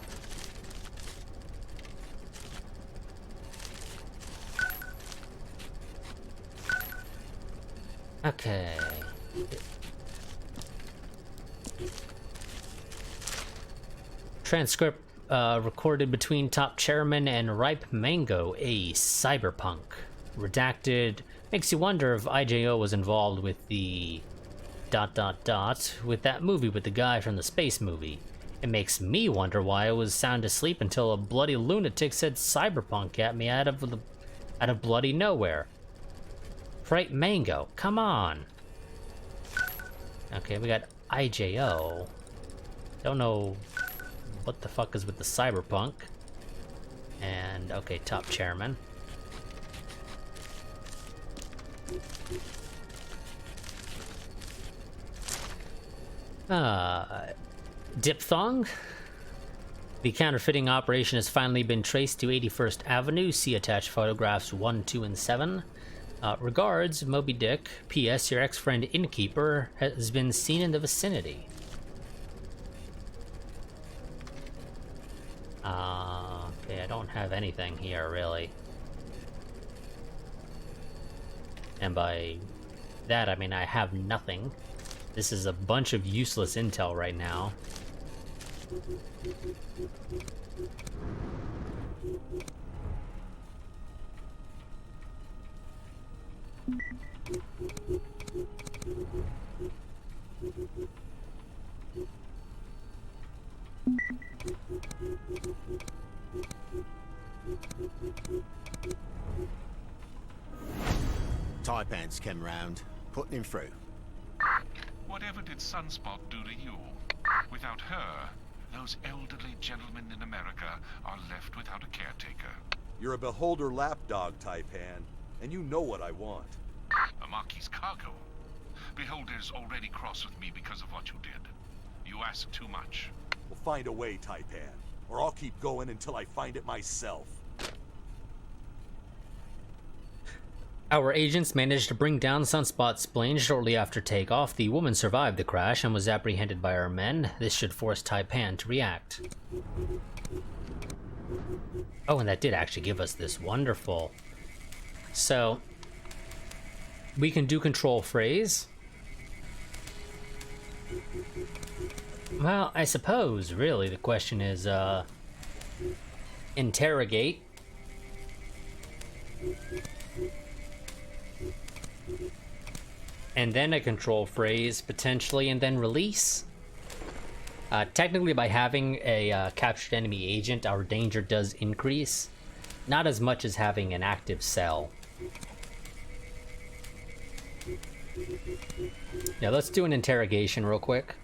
Okay. Transcript recorded between Top Chairman and Ripe Mango, a cyberpunk. Redacted. Makes you wonder if IJO was involved with the... with that movie with the guy from the space movie. It makes me wonder why I was sound asleep until a bloody lunatic said cyberpunk at me out of bloody nowhere. Ripe Mango, come on! Okay, we got IJO. Don't know what the fuck is with the cyberpunk. And, okay, Top Chairman. Diphthong? The counterfeiting operation has finally been traced to 81st Avenue. See attached photographs 1, 2, and 7. Regards, Moby Dick. P.S. Your ex-friend Innkeeper has been seen in the vicinity. Okay, I don't have anything here, really. And by that, I mean I have nothing. This is a bunch of useless intel right now. Taipans came round, putting him through. Whatever did Sunspot do to you? Without her, those elderly gentlemen in America are left without a caretaker. You're a beholder lapdog, Taipan, and you know what I want. A Maquis cargo. Beholder's already cross with me because of what you did. You ask too much. We'll find a way, Taipan, or I'll keep going until I find it myself. Our agents managed to bring down Sunspot's plane shortly after takeoff. The woman survived the crash and was apprehended by our men. This should force Taipan to react. Oh, and that did actually give us this wonderful... So, we can do control phrase. Well, I suppose, really, the question is, interrogate. And then a control phrase, potentially, and then release. Technically, by having a captured enemy agent, our danger does increase. Not as much as having an active cell. Now, let's do an interrogation real quick.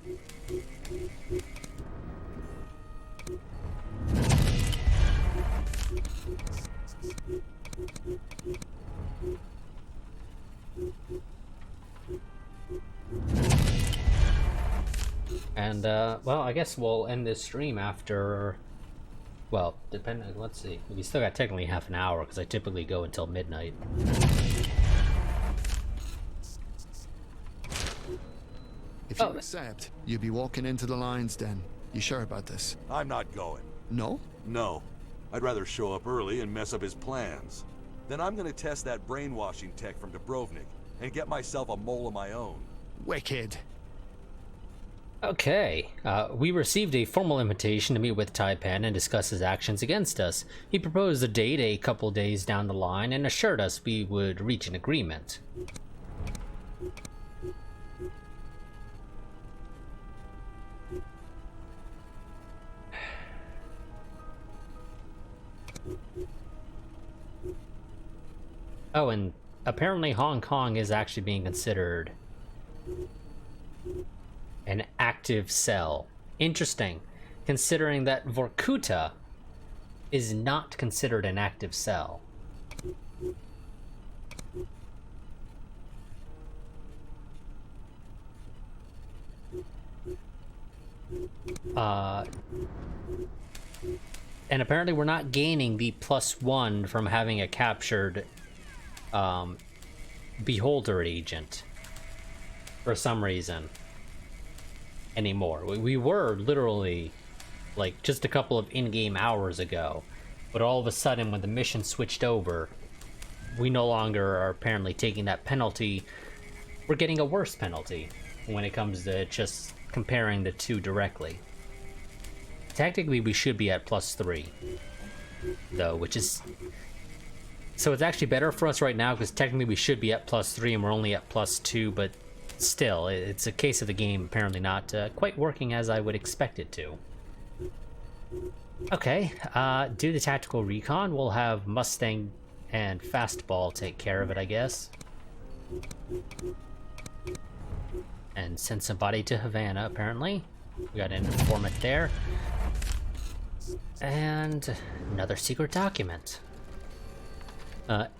And, well, I guess we'll end this stream after, well, depending, let's see. We still got technically half an hour, because I typically go until midnight. If you accept, you'll be walking into the lion's den. You sure about this? I'm not going. No? No. I'd rather show up early and mess up his plans. Then I'm gonna test that brainwashing tech from Dubrovnik and get myself a mole of my own. Wicked. Okay, we received a formal invitation to meet with Taipan and discuss his actions against us. He proposed a date a couple days down the line and assured us we would reach an agreement. Oh, and apparently Hong Kong is actually being considered an active cell. Interesting, considering that Vorkuta is not considered an active cell. And apparently we're not gaining the +1 from having a captured Beholder agent for some reason anymore. We were literally like just a couple of in-game hours ago, but all of a sudden when the mission switched over, we no longer are apparently taking that penalty. We're getting a worse penalty when it comes to just comparing the two directly. Technically we should be at +3 though, which is, so it's actually better for us right now because technically we should be at +3 and we're only at +2, but still, it's a case of the game apparently not quite working as I would expect it to. Okay, do the tactical recon. We'll have Mustang and Fastball take care of it, I guess. And send somebody to Havana, apparently. We got an informant there. And another secret document. What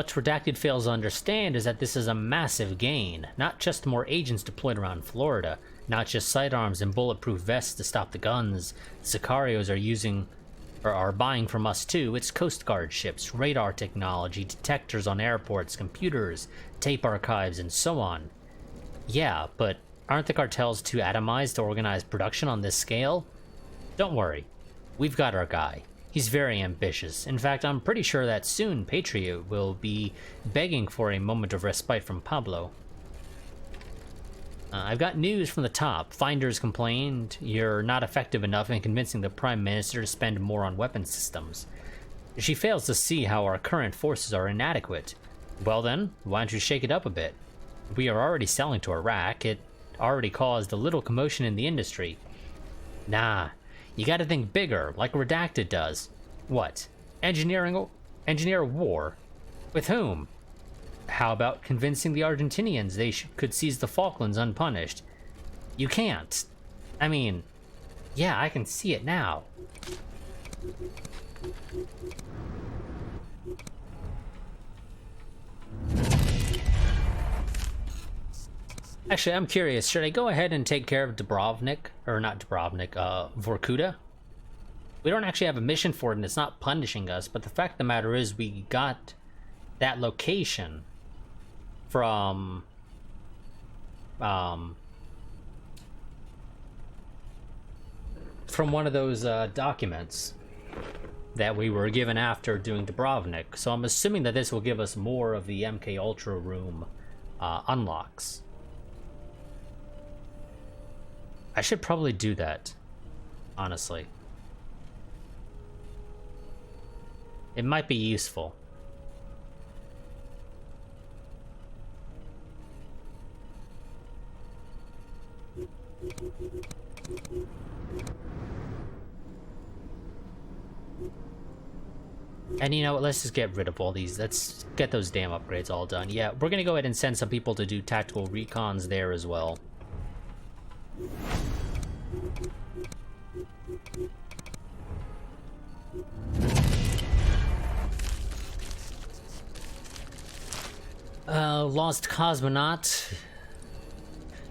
Redacted fails to understand is that this is a massive gain. Not just more agents deployed around Florida, not just sidearms and bulletproof vests to stop the guns the Sicarios are using, or are buying from us too. It's Coast Guard ships, radar technology, detectors on airports, computers, tape archives, and so on. Yeah, but aren't the cartels too atomized to organize production on this scale? Don't worry, we've got our guy. He's very ambitious. In fact, I'm pretty sure that soon Patriot will be begging for a moment of respite from Pablo. I've got news from the top. Finders complained you're not effective enough in convincing the Prime Minister to spend more on weapon systems. She fails to see how our current forces are inadequate. Well then, why don't you shake it up a bit? We are already selling to Iraq. It already caused a little commotion in the industry. Nah. You gotta think bigger, like Redacted does. What? Engineer war? With whom? How about convincing the Argentinians they could seize the Falklands unpunished? You can't. I mean, yeah, I can see it now. Actually, I'm curious, should I go ahead and take care of Dubrovnik? Or not Dubrovnik, Vorkuta? We don't actually have a mission for it and it's not punishing us, but the fact of the matter is we got that location from one of those documents that we were given after doing Dubrovnik. So I'm assuming that this will give us more of the MK Ultra room unlocks. I should probably do that, honestly. It might be useful. And you know what, let's just get rid of all these. Let's get those damn upgrades all done. Yeah, we're gonna go ahead and send some people to do tactical recons there as well. Lost Cosmonaut.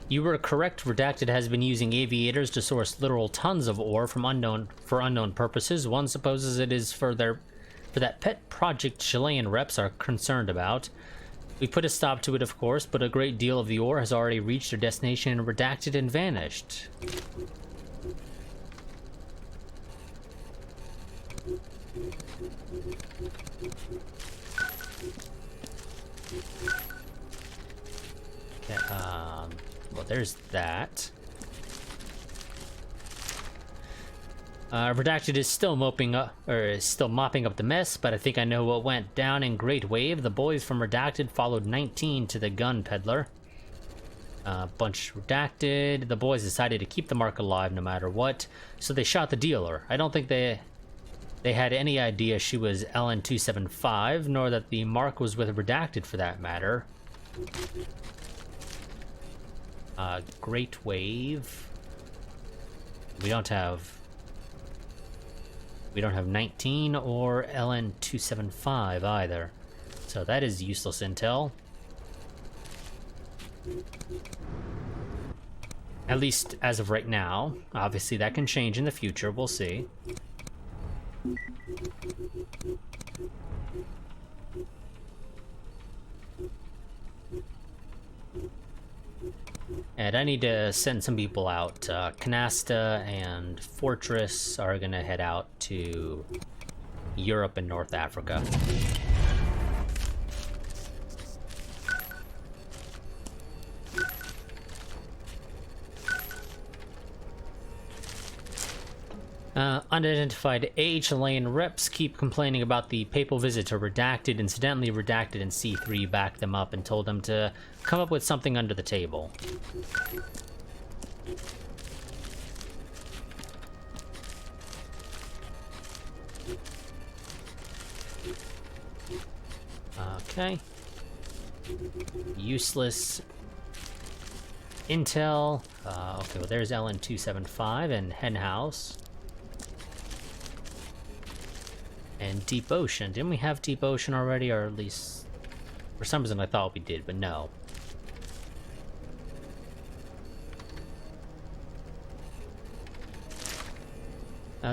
You were correct. Redacted has been using aviators to source literal tons of ore from unknown purposes. One supposes it is for that pet project Chilean reps are concerned about. We put a stop to it, of course, but a great deal of the ore has already reached their destination and Redacted and vanished. Okay, well, there's that. Redacted is still mopping up the mess, but I think I know what went down in Great Wave. The boys from Redacted followed 19 to the gun peddler. Bunch Redacted. The boys decided to keep the mark alive no matter what, so they shot the dealer. I don't think they had any idea she was LN-275, nor that the mark was with Redacted for that matter. Great Wave. We don't have 19 or LN-275 either. So that is useless intel. At least as of right now. Obviously that can change in the future, we'll see. And I need to send some people out. Canasta and Fortress are gonna head out to Europe and North Africa. Unidentified Chilean reps keep complaining about the papal visit to Redacted. Incidentally, Redacted and C3 backed them up and told them to come up with something under the table. Okay. Useless intel. Okay, well there's LN-275 and Henhouse. And Deep Ocean. Didn't we have Deep Ocean already? Or at least... for some reason I thought we did, but no.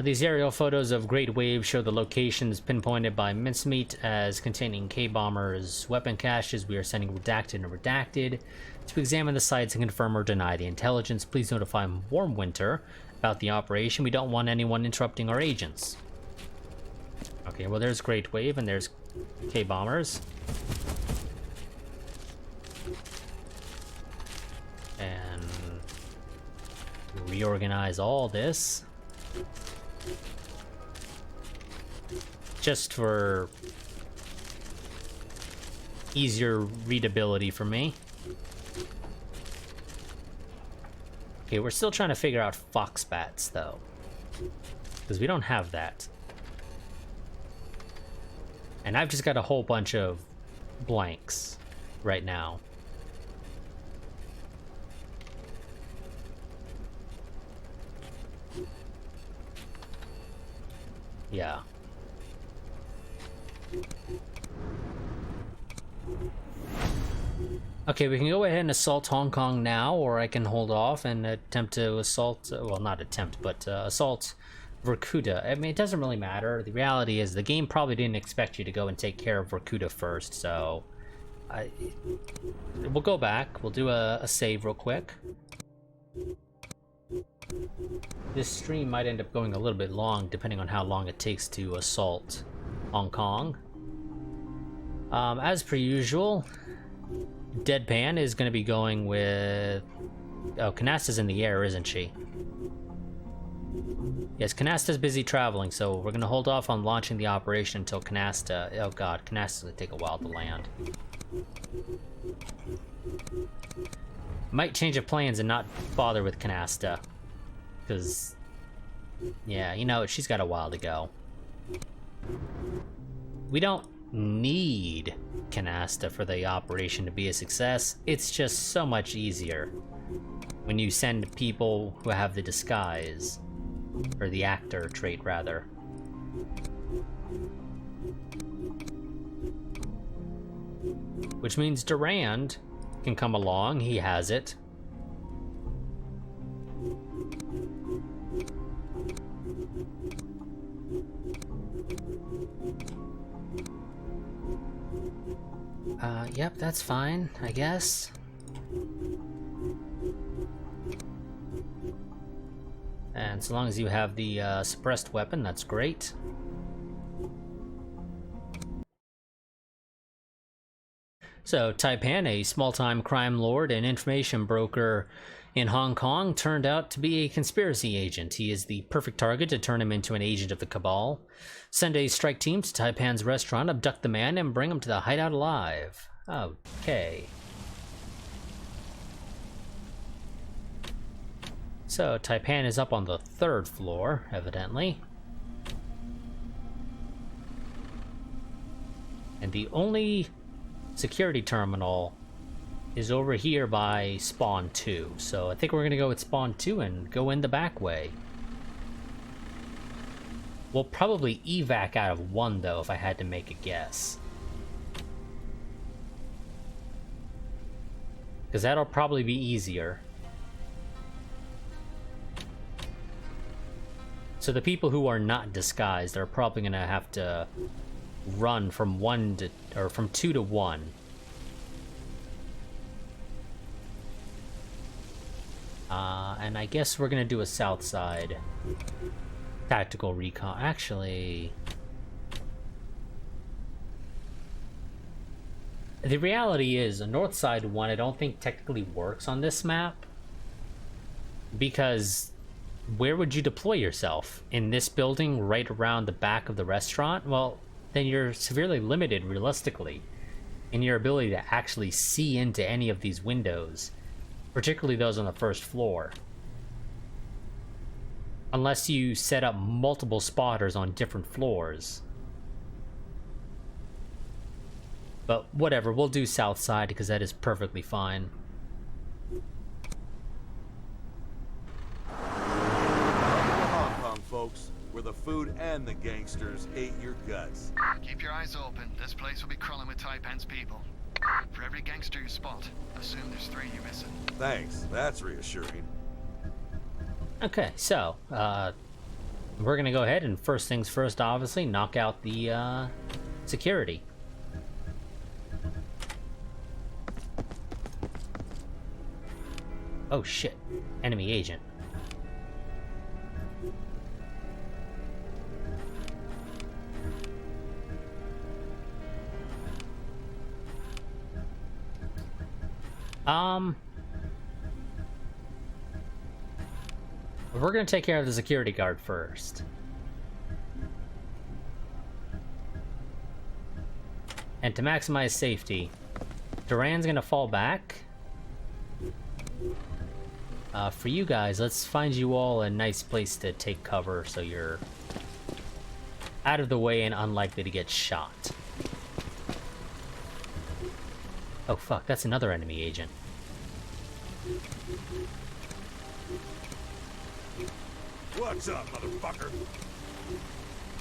These aerial photos of Great Wave show the locations pinpointed by Mincemeat as containing K-Bomber's weapon caches. We are sending Redacted and Redacted to examine the sites and confirm or deny the intelligence. Please notify Warmwinter about the operation. We don't want anyone interrupting our agents. Okay, well there's Great Wave and there's K-Bombers. And reorganize all this. Just for easier readability for me. Okay, we're still trying to figure out Foxbats though, because we don't have that. And I've just got a whole bunch of blanks right now. Yeah. Okay, we can go ahead and assault Hong Kong now, or I can hold off and attempt to assault, well, not attempt, but assault Vorkuta. I mean, it doesn't really matter. The reality is the game probably didn't expect you to go and take care of Vorkuta first, so we'll go back. We'll do a save real quick. This stream might end up going a little bit long, depending on how long it takes to assault Hong Kong. As per usual, Deadpan is going to be going with... oh, Canasta's in the air, isn't she? Yes, Canasta's busy traveling, so we're going to hold off on launching the operation until Canasta... oh god, Canasta's going to take a while to land. Might change of plans and not bother with Canasta. Because... yeah, you know, she's got a while to go. We don't need Canasta for the operation to be a success. It's just so much easier when you send people who have the disguise, or the actor trait rather. Which means Durand can come along, he has it. Yep, that's fine, I guess. And so long as you have the suppressed weapon, that's great. So, Taipan, a small-time crime lord and information broker in Hong Kong, turned out to be a conspiracy agent. He is the perfect target to turn him into an agent of the Cabal. Send a strike team to Taipan's restaurant, abduct the man, and bring him to the hideout alive. Okay. So, Taipan is up on the 3rd floor, evidently. And the only security terminal is over here by Spawn 2. So I think we're gonna go with Spawn 2 and go in the back way. We'll probably evac out of 1 though, if I had to make a guess. Because that'll probably be easier. So the people who are not disguised are probably gonna have to run from 1 to, or from 2 to 1. And I guess we're gonna do a south side tactical recon. Actually, the reality is a north side one I don't think technically works on this map, because where would you deploy yourself? In this building right around the back of the restaurant? Well, then you're severely limited realistically in your ability to actually see into any of these windows, particularly those on the 1st floor. Unless you set up multiple spotters on different floors. But whatever, we'll do south side because that is perfectly fine. Hong Kong, folks, where the food and the gangsters ate your guts. Keep your eyes open. This place will be crawling with Taipan's people. For every gangster you spot, assume there's 3 you're missing. Thanks, that's reassuring. Okay, so, we're gonna go ahead and first things first, obviously, knock out the, security. Oh shit, enemy agent. We're gonna take care of the security guard first. And to maximize safety, Duran's gonna fall back. For you guys, let's find you all a nice place to take cover so you're out of the way and unlikely to get shot. Oh fuck, that's another enemy agent. What's up, motherfucker?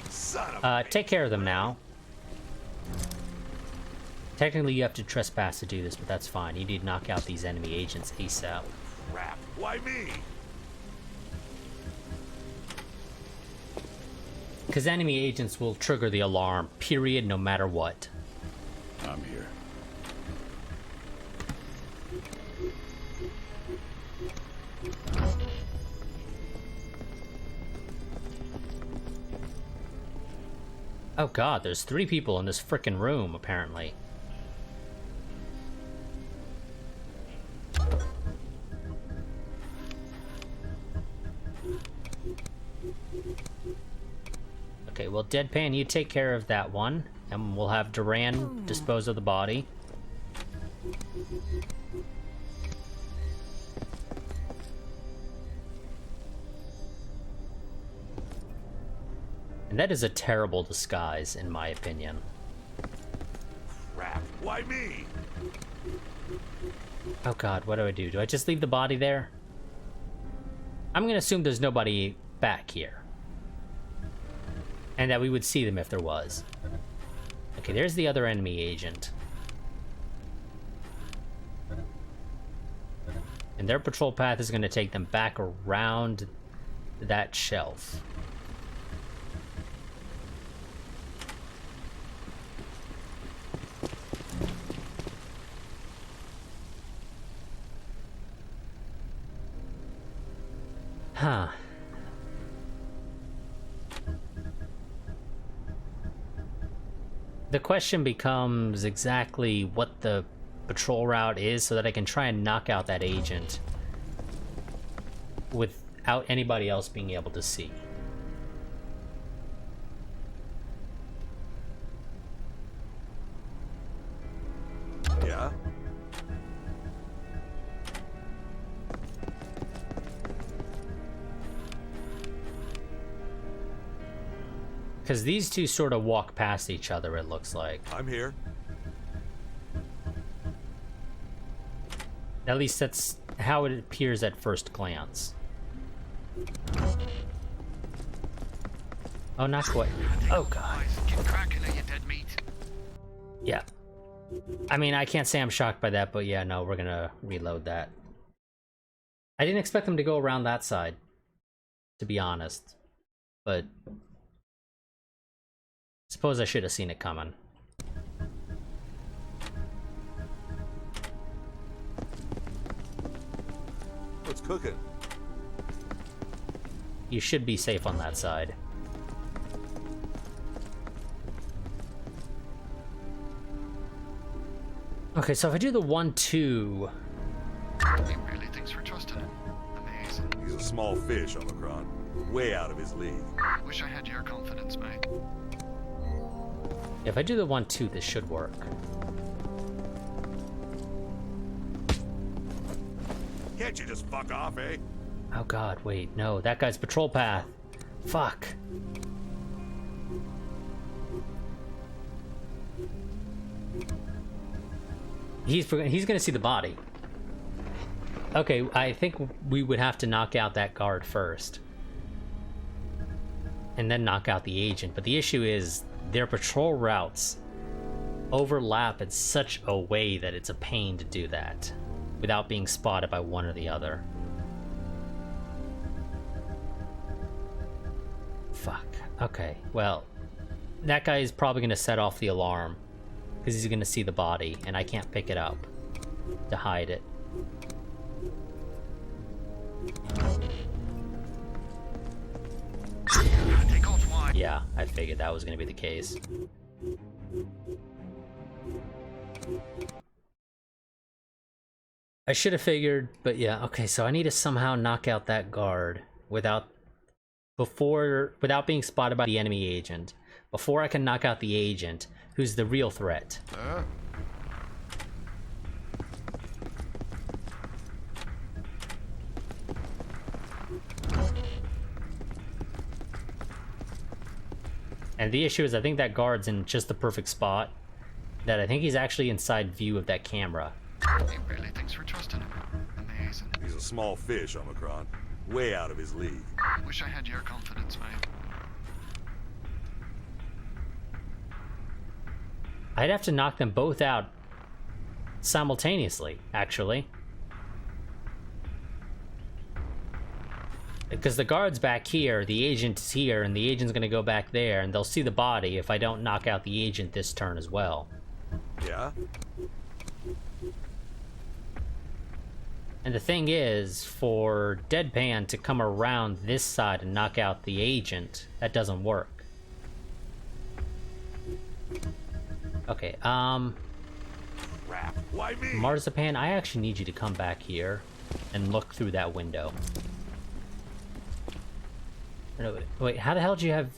Son of a Take care of them now. Technically you have to trespass to do this, but that's fine. You need to knock out these enemy agents ASAP. crap. Why me? Because enemy agents will trigger the alarm, period, no matter what. I'm here. Oh god, there's 3 people in this frickin' room, apparently. Okay, well, Deadpan, you take care of that one, and we'll have Duran dispose of the body. And that is a terrible disguise, in my opinion. Crap. Why me? Oh god, what do I do? Do I just leave the body there? I'm gonna assume there's nobody back here. And that we would see them if there was. Okay, there's the other enemy agent. And their patrol path is gonna take them back around that shelf. Huh. The question becomes exactly what the patrol route is so that I can try and knock out that agent without anybody else being able to see. Yeah? Because these two sort of walk past each other, it looks like. I'm here. At least that's how it appears at first glance. Oh, not quite. Oh, God. Get cracking, you dead meat. Yeah. I mean, I can't say I'm shocked by that, but yeah, no, we're gonna reload that. I didn't expect them to go around that side, to be honest. But suppose I should have seen it coming. What's cooking? You should be safe on that side. Okay, so if I do the 1-2... He really thinks we're trusting him. Amazing. He's a small fish, Omicron. Way out of his league. Wish I had your confidence, mate. If I do the 1-2, this should work. Can't you just fuck off, eh? Oh god, wait, no, that guy's patrol path. Fuck. He's gonna see the body. Okay, I think we would have to knock out that guard first. And then knock out the agent, but the issue is their patrol routes overlap in such a way that it's a pain to do that without being spotted by one or the other. Fuck. Okay, well, that guy is probably going to set off the alarm because he's going to see the body and I can't pick it up to hide it. Take off wide. Yeah, I figured that was going to be the case. I should have figured, but yeah, okay, so I need to somehow knock out that guard without being spotted by the enemy agent. Before I can knock out the agent, who's the real threat. And the issue is I think that guard's in just the perfect spot. That I think he's actually inside view of that camera. He really thinks we're trusting him. Amazing. He's a small fish, Omicron. Way out of his league. Wish I had your confidence, mate. I'd have to knock them both out simultaneously, actually. Because the guard's back here, the agent's here, and the agent's gonna go back there, and they'll see the body if I don't knock out the agent this turn as well. Yeah? And the thing is, for Deadpan to come around this side and knock out the agent, that doesn't work. Okay, Crap. Why me? Marzipan, I actually need you to come back here and look through that window. No, wait, how the hell did you have...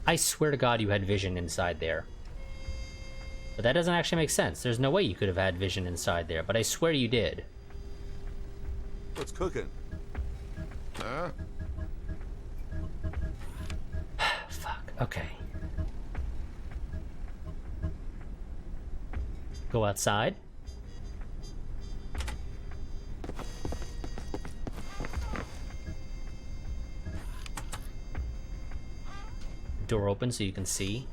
I swear to God you had vision inside there. But that doesn't actually make sense. There's no way you could have had vision inside there, but I swear you did. What's cooking? Fuck, okay. Go outside. door open so you can see.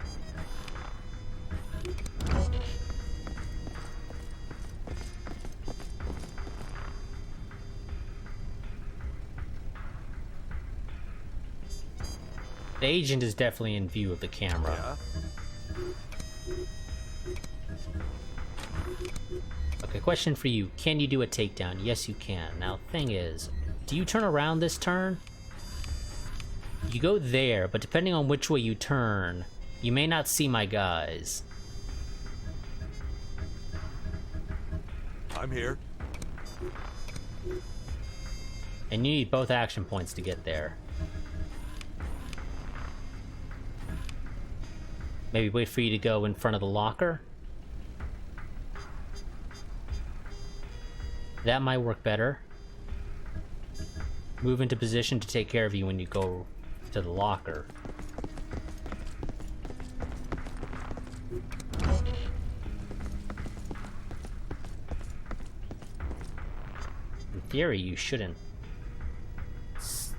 The agent is definitely in view of the camera. Yeah? Okay, question for you. Can you do a takedown? Yes, you can. Now, thing is, do you turn around this turn? You go there, but depending on which way you turn, you may not see my guys. I'm here. And you need both action points to get there. Maybe wait for you to go in front of the locker. That might work better. Move into position to take care of you when you go to the locker. In theory, you shouldn't.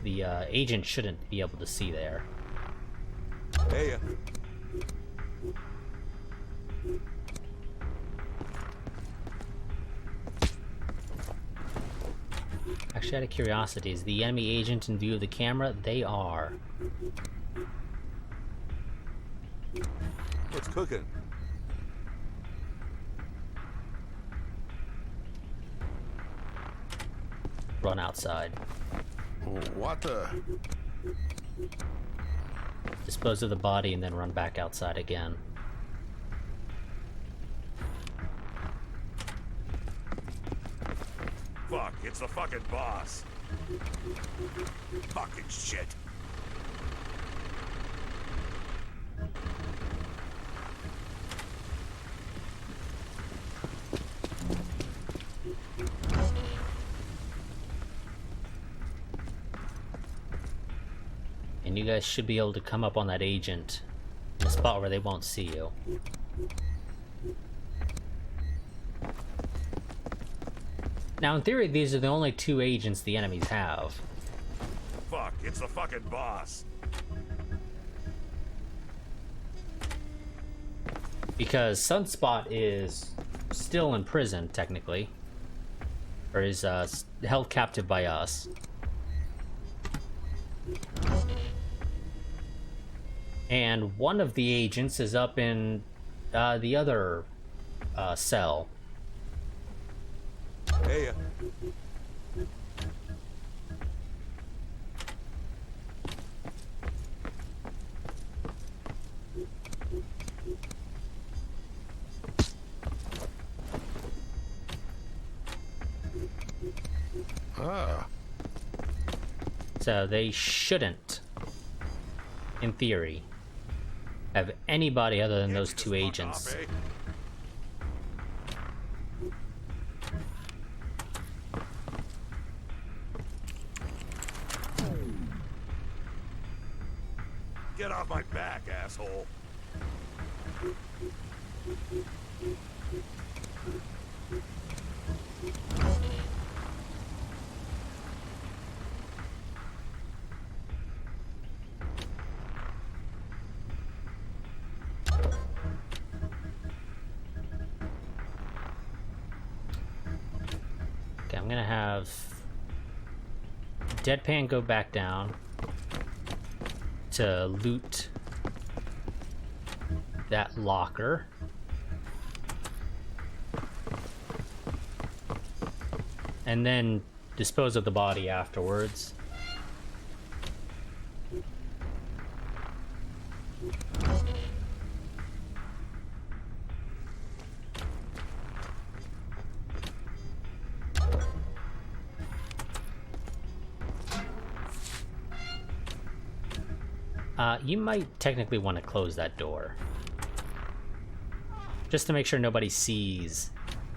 The agent shouldn't be able to see there. Hey, Actually, out of curiosity, is the enemy agent in view of the camera? They are. what's cooking? Run outside. What the? Dispose of the body and then run back outside again. Fuck, it's the fucking boss. Fucking shit. And you guys should be able to come up on that agent in a spot where they won't see you. Now, in theory, these are the only two agents the enemies have. Fuck, it's the fucking boss. Because Sunspot is still in prison, technically. Or is held captive by us. And one of the agents is up in the other cell. Hey, So they shouldn't, in theory, have anybody other than those two agents. Get off my back, asshole. Okay, I'm gonna have Deadpan go back down to loot that locker. And then dispose of the body afterwards. You might technically want to close that door. Just to make sure nobody sees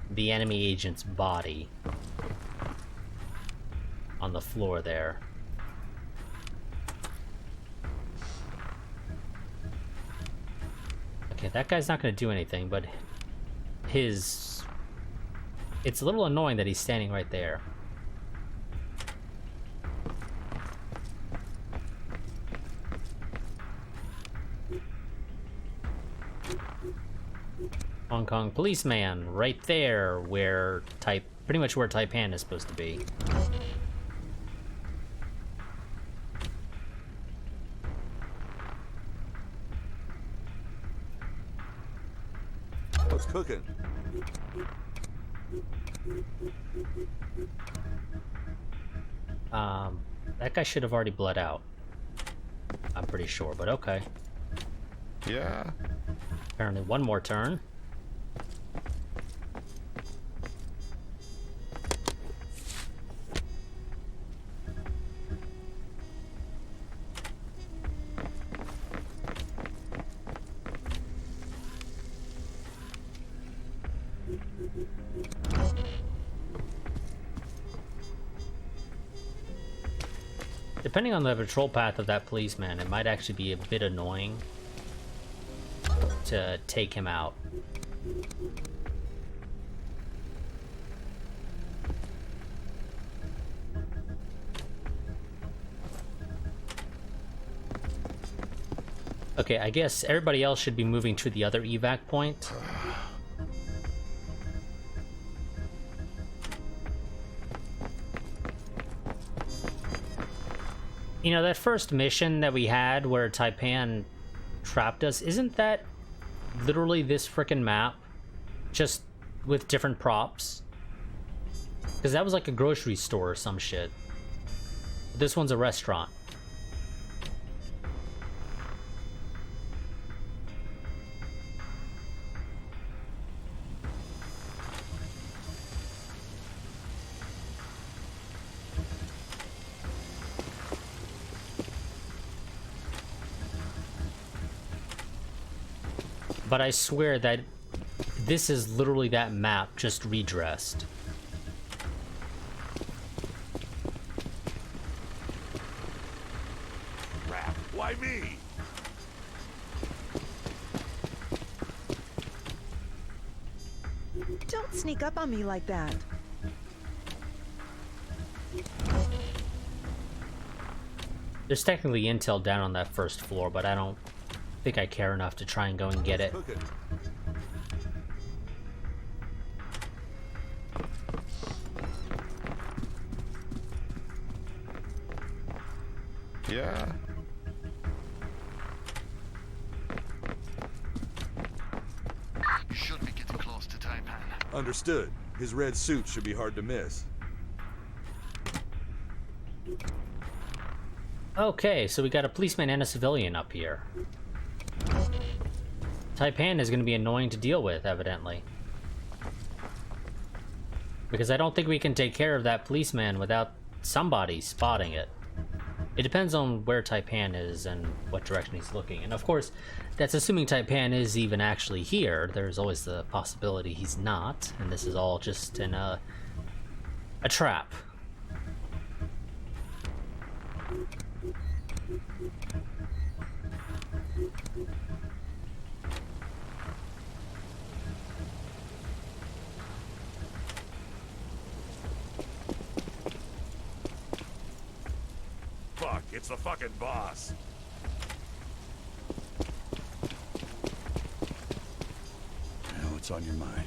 the enemy agent's body on the floor there. Okay, that guy's not going to do anything, but his... It's a little annoying that he's standing right there. Hong Kong policeman, right there, where pretty much where Taipan is supposed to be. What's cooking? That guy should have already bled out. I'm pretty sure, but okay. Yeah. Apparently one more turn. Depending on the patrol path of that policeman, it might actually be a bit annoying to take him out. Okay, I guess everybody else should be moving to the other evac point. You know, that first mission that we had where Taipan trapped us, isn't that literally this frickin' map? Just with different props? Because that was like a grocery store or some shit. This one's a restaurant. But I swear that this is literally that map just redressed. Crap, why me? Don't sneak up on me like that. There's technically intel down on that first floor, but I don't think I care enough to try and go and get it. Yeah. You should be getting close to Taipan. Understood. His red suit should be hard to miss. Okay, so we got a policeman and a civilian up here. Taipan is going to be annoying to deal with, evidently. Because I don't think we can take care of that policeman without somebody spotting it. It depends on where Taipan is and what direction he's looking. And of course, that's assuming Taipan is even actually here. There's always the possibility he's not, and this is all just in a trap. Fuck, it's the fucking boss. Now what's on your mind?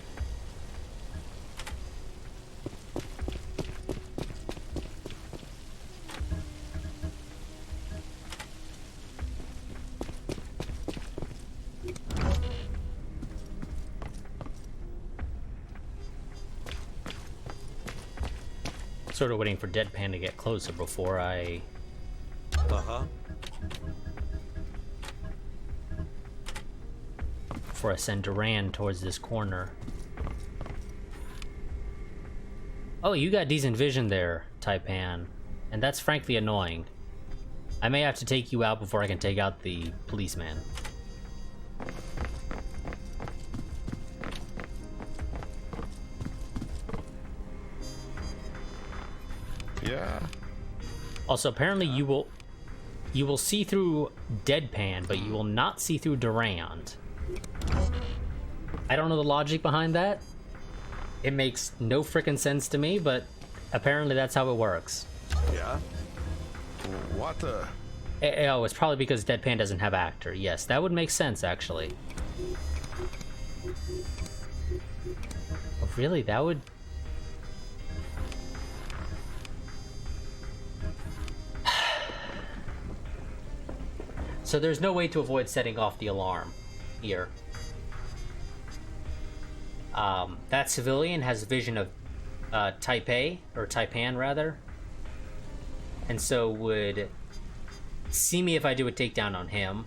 Sort of waiting for Deadpan to get closer before I send Duran towards this corner. Oh, you got decent vision there, Taipan. And that's frankly annoying. I may have to take you out before I can take out the policeman. Yeah. Also, apparently you will see through Deadpan, but you will not see through Durand. I don't know the logic behind that. It makes no frickin' sense to me, but apparently that's how it works. Yeah? What the? Oh, it's probably because Deadpan doesn't have actor. Yes, that would make sense, actually. Really? That would... So there's no way to avoid setting off the alarm here. That civilian has vision of Taipei, or Taipan rather, and so would see me if I do a takedown on him.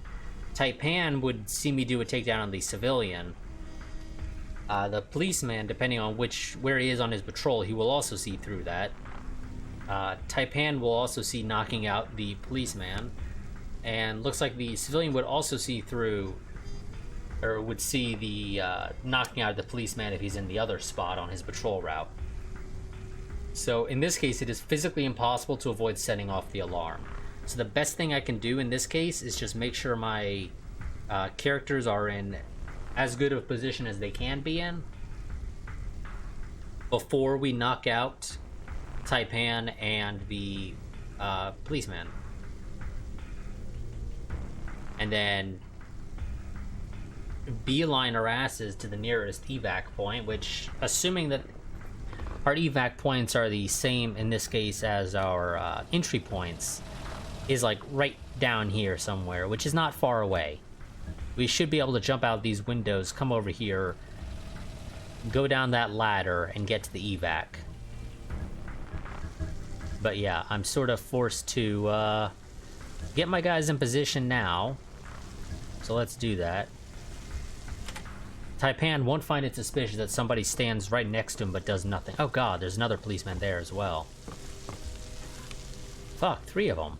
Taipan would see me do a takedown on the civilian. The policeman, depending on where he is on his patrol, he will also see through that. Taipan will also see knocking out the policeman, and looks like the civilian would also see through, or would see the knocking out of the policeman if he's in the other spot on his patrol route. So in this case, it is physically impossible to avoid setting off the alarm. So the best thing I can do in this case is just make sure my characters are in as good of a position as they can be in before we knock out Taipan and the policeman. And then beeline our asses to the nearest evac point, which, assuming that our evac points are the same in this case as our entry points, is like right down here somewhere, which is not far away. We should be able to jump out these windows, come over here, go down that ladder, and get to the evac. But yeah, I'm sort of forced to get my guys in position now. So let's do that. Taipan won't find it suspicious that somebody stands right next to him but does nothing. Oh god, there's another policeman there as well. Fuck, 3 of them.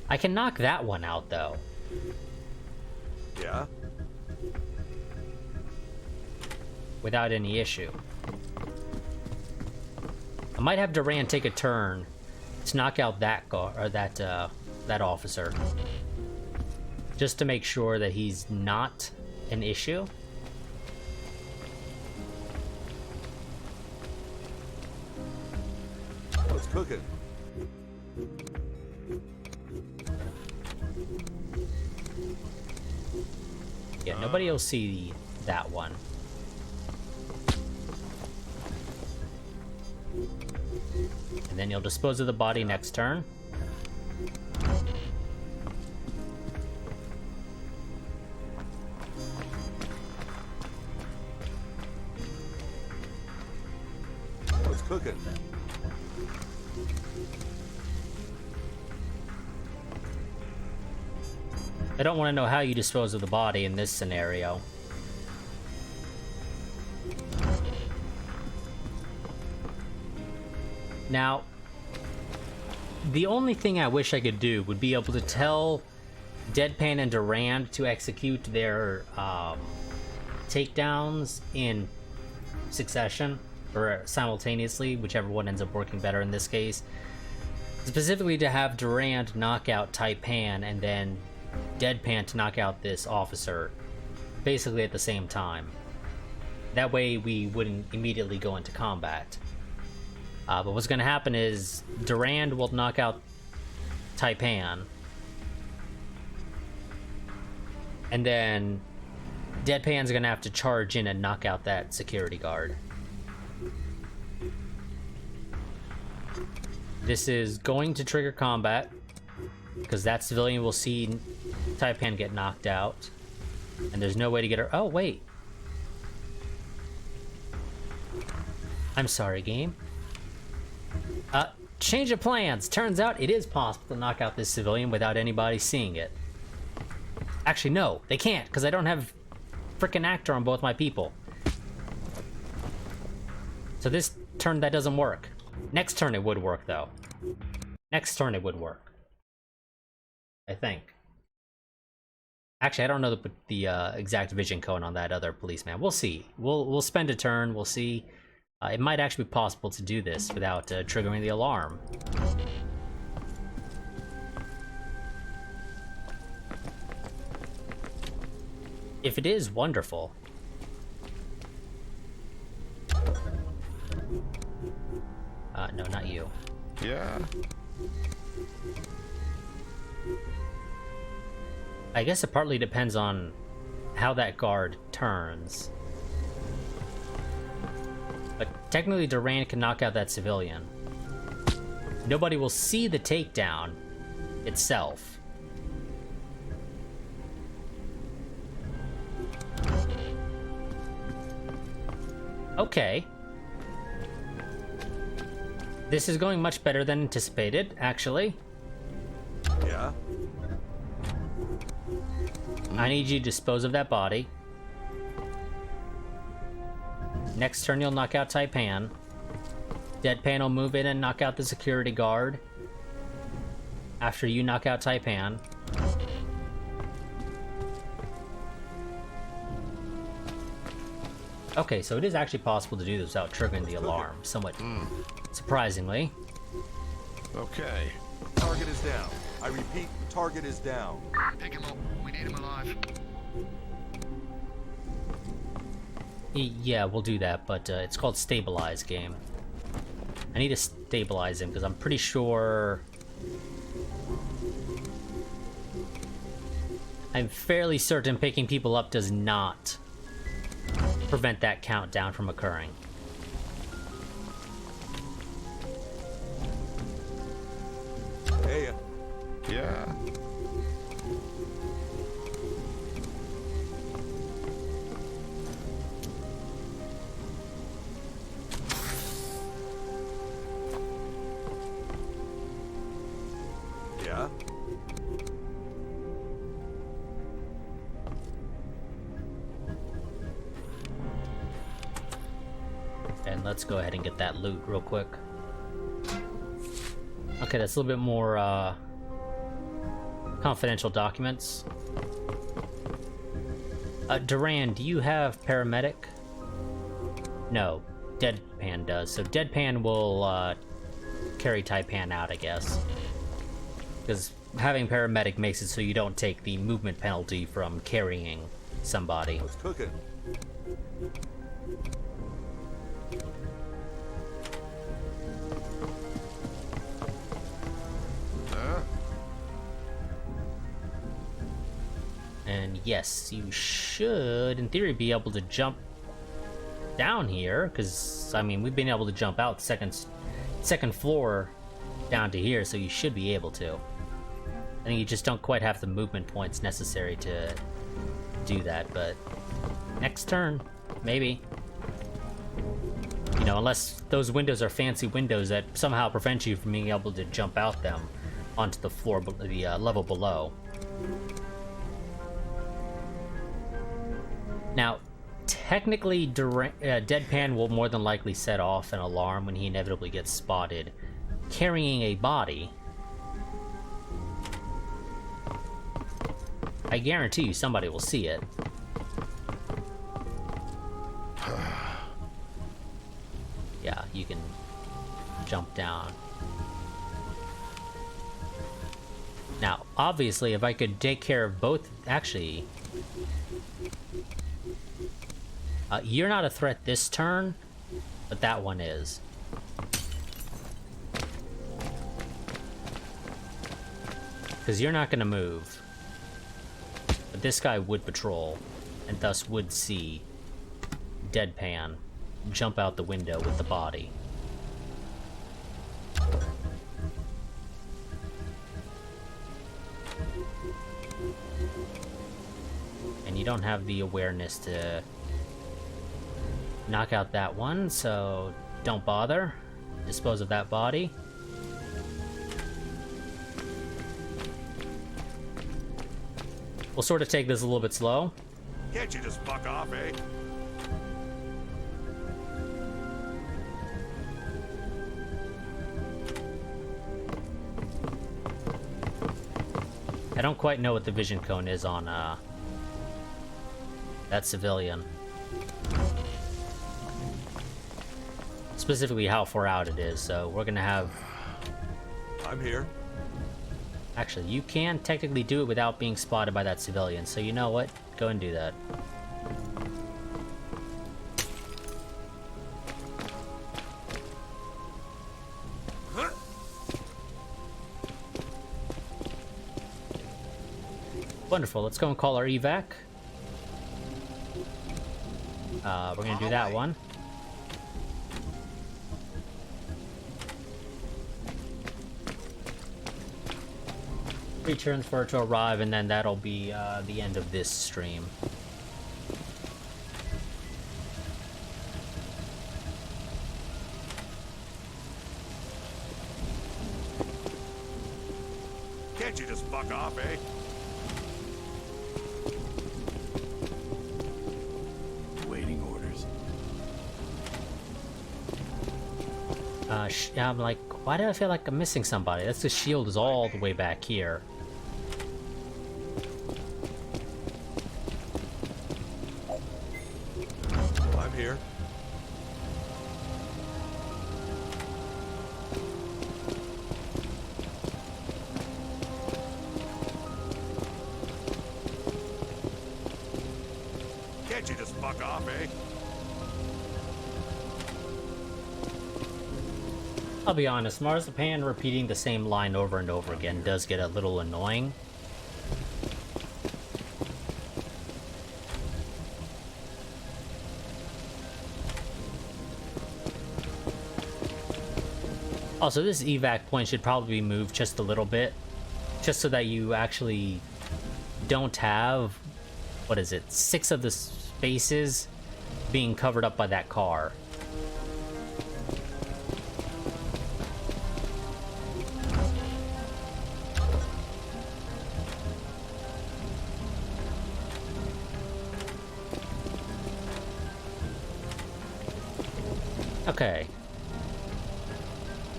I can knock that one out, though. Yeah? Without any issue. I might have Duran take a turn to knock out that that officer, just to make sure that he's not an issue. What's cooking? Yeah, nobody will see that one. And then you'll dispose of the body next turn. What's cooking? I don't want to know how you dispose of the body in this scenario. Now, the only thing I wish I could do would be able to tell Deadpan and Durand to execute their takedowns in succession, or simultaneously, whichever one ends up working better in this case. Specifically to have Durand knock out Taipan and then Deadpan to knock out this officer, basically at the same time. That way we wouldn't immediately go into combat. But what's going to happen is Durand will knock out Taipan, and then Deadpan's going to have to charge in and knock out that security guard. This is going to trigger combat, because that civilian will see Taipan get knocked out, and there's no way to get her... Oh, wait. I'm sorry, game. Change of plans. Turns out it is possible to knock out this civilian without anybody seeing it. Actually, no, they can't, because I don't have frickin' actor on both my people. So this turn, that doesn't work. Next turn it would work, though. Next turn it would work. I think. Actually, I don't know the exact vision code on that other policeman. We'll see. We'll spend a turn. We'll see. It might actually be possible to do this without triggering the alarm. If it is, wonderful. No, not you. Yeah. I guess it partly depends on how that guard turns. But technically Duran can knock out that civilian. Nobody will see the takedown itself. Okay. This is going much better than anticipated, actually. Yeah? I need you to dispose of that body. Next turn, you'll knock out Taipan. Deadpan will move in and knock out the security guard. After you knock out Taipan. Okay, so it is actually possible to do this without triggering the alarm, somewhat surprisingly. Okay. Target is down. I repeat, target is down. Pick him up. We need him alive. Yeah, we'll do that, but it's called Stabilize game. I need to stabilize him because I'm pretty sure... I'm fairly certain picking people up does not prevent that countdown from occurring. Hey, Yeah. yeah? And let's go ahead and get that loot real quick. Okay, that's a little bit more confidential documents. Duran, do you have paramedic? No, Deadpan does. So Deadpan will carry Taipan out, I guess. Because having paramedic makes it so you don't take the movement penalty from carrying somebody. I was cooking. And yes, you should, in theory, be able to jump down here, because, I mean, we've been able to jump out the second floor down to here, so you should be able to. I think you just don't quite have the movement points necessary to do that, but next turn, maybe. You know, unless those windows are fancy windows that somehow prevent you from being able to jump out them onto the floor, the level below. Now, technically, Deadpan will more than likely set off an alarm when he inevitably gets spotted carrying a body. I guarantee you somebody will see it. Yeah, you can jump down. Now, obviously, if I could take care of both... Actually... you're not a threat this turn, but that one is. Because you're not going to move. But this guy would patrol, and thus would see Deadpan jump out the window with the body. And you don't have the awareness to knock out that one, so don't bother. Dispose of that body. We'll sort of take this a little bit slow. Can't you just fuck off, eh? I don't quite know what the vision cone is on that civilian. Specifically how far out it is, so we're gonna have... I'm here. Actually, you can technically do it without being spotted by that civilian, so you know what? Go and do that. Wonderful, let's go and call our evac. We're gonna do that one. Three turns for it to arrive, and then that'll be the end of this stream. Can't you just fuck off, eh? Waiting orders. I'm like, why do I feel like I'm missing somebody? That's the shield is all the way back here. I'm here. Can't you just fuck off, eh? I'll be honest, Marzipan repeating the same line over and over again does get a little annoying. Also, this evac point should probably be moved just a little bit, just so that you actually don't have, what is it, 6 of the spaces being covered up by that car. Okay.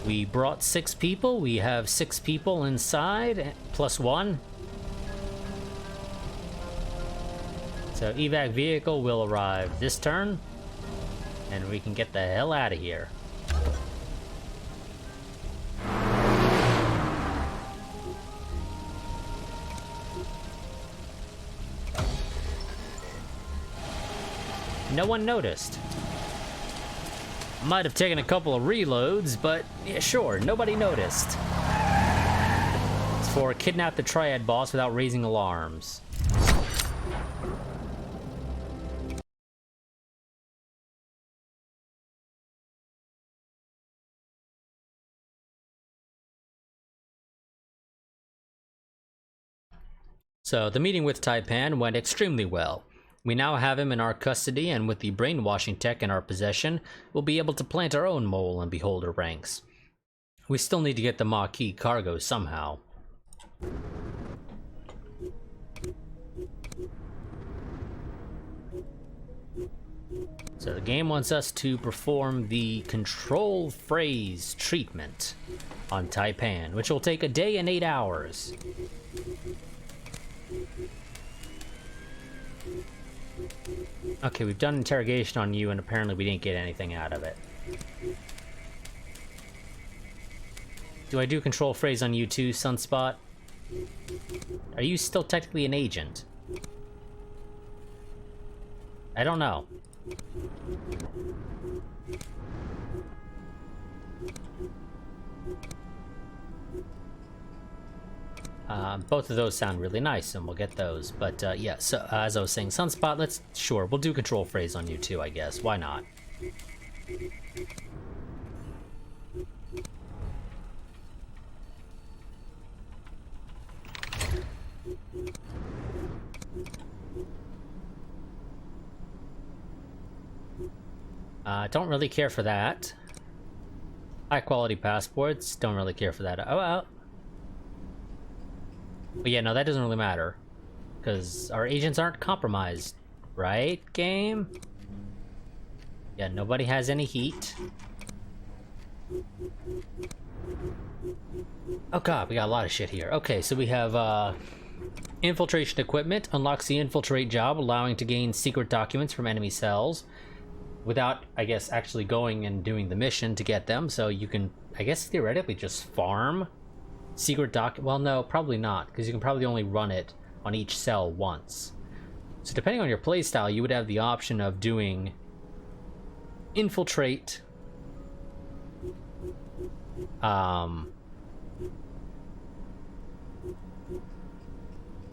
We brought 6 people. We have 6 people inside, plus 1. So evac vehicle will arrive this turn, and we can get the hell out of here. No one noticed. Might have taken a couple of reloads, but yeah, sure, nobody noticed. It's for kidnap the Triad boss without raising alarms. So, the meeting with Taipan went extremely well. We now have him in our custody, and with the brainwashing tech in our possession, we'll be able to plant our own mole in Beholder ranks. We still need to get the Maquis cargo somehow. So the game wants us to perform the control phrase treatment on Taipan, which will take a day and 8 hours. Okay, we've done interrogation on you, and apparently we didn't get anything out of it. Do I do control phrase on you too, Sunspot? Are you still technically an agent? I don't know. Both of those sound really nice, and we'll get those. But yeah, so as I was saying, Sunspot, we'll do control phrase on you too, I guess. Why not? Don't really care for that. High quality passports, don't really care for that. Oh well. But yeah, no, that doesn't really matter. Because our agents aren't compromised. Right, game? Yeah, nobody has any heat. Oh god, we got a lot of shit here. Okay, so we have, infiltration equipment. Unlocks the infiltrate job, allowing to gain secret documents from enemy cells. Without, I guess, actually going and doing the mission to get them. So you can, I guess, theoretically just farm secret well, no, probably not, because you can probably only run it on each cell once. So depending on your playstyle, you would have the option of doing infiltrate, and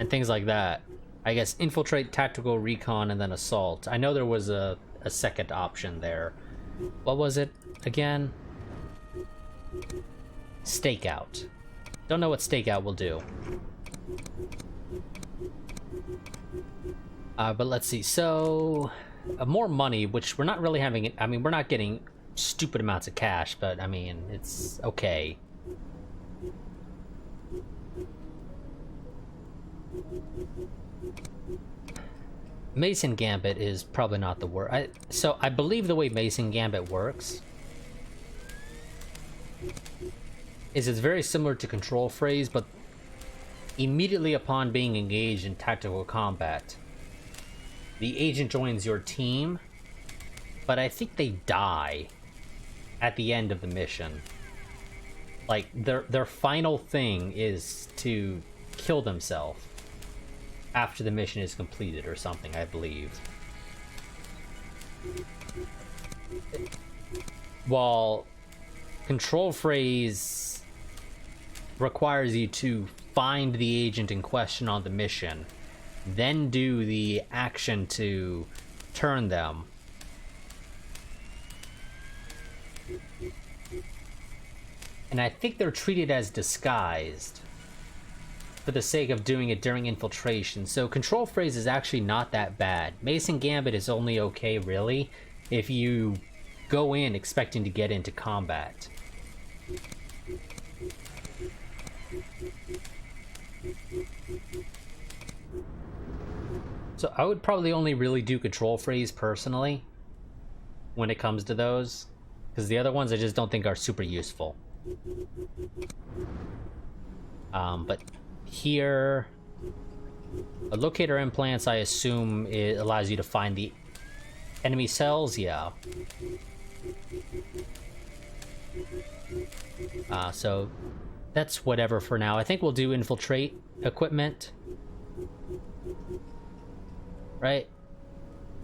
things like that. I guess infiltrate, tactical, recon, and then assault. I know there was a a second option there. What was it again? Stakeout. Don't know what stakeout will do. But let's see. So, more money, which we're not really having. I mean, we're not getting stupid amounts of cash, but I mean, it's okay. Mason Gambit is probably not the word. So I believe the way Mason Gambit works is it's very similar to Control Phrase, but immediately upon being engaged in tactical combat, the agent joins your team, but I think they die at the end of the mission. Like, their final thing is to kill themselves after the mission is completed or something, I believe. While Control Phrase requires you to find the agent in question on the mission, then do the action to turn them. And I think they're treated as disguised for the sake of doing it during infiltration. So Control Phrase is actually not that bad. Mason Gambit is only okay, really, if you go in expecting to get into combat. So I would probably only really do Control Phrase personally when it comes to those, because the other ones I just don't think are super useful. But here, a locator implants, I assume it allows you to find the enemy cells. Yeah. So that's whatever for now. I think we'll do infiltrate equipment. Right?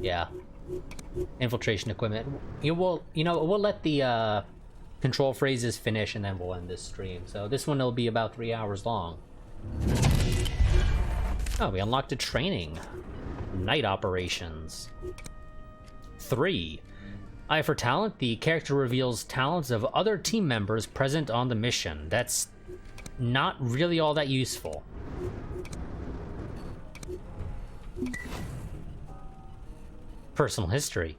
Yeah. Infiltration equipment. We'll let the Control Phrases finish and then we'll end this stream. So this one will be about 3 hours long. Oh, we unlocked a training. Night operations. 3. Eye for talent. The character reveals talents of other team members present on the mission. That's not really all that useful. Personal history.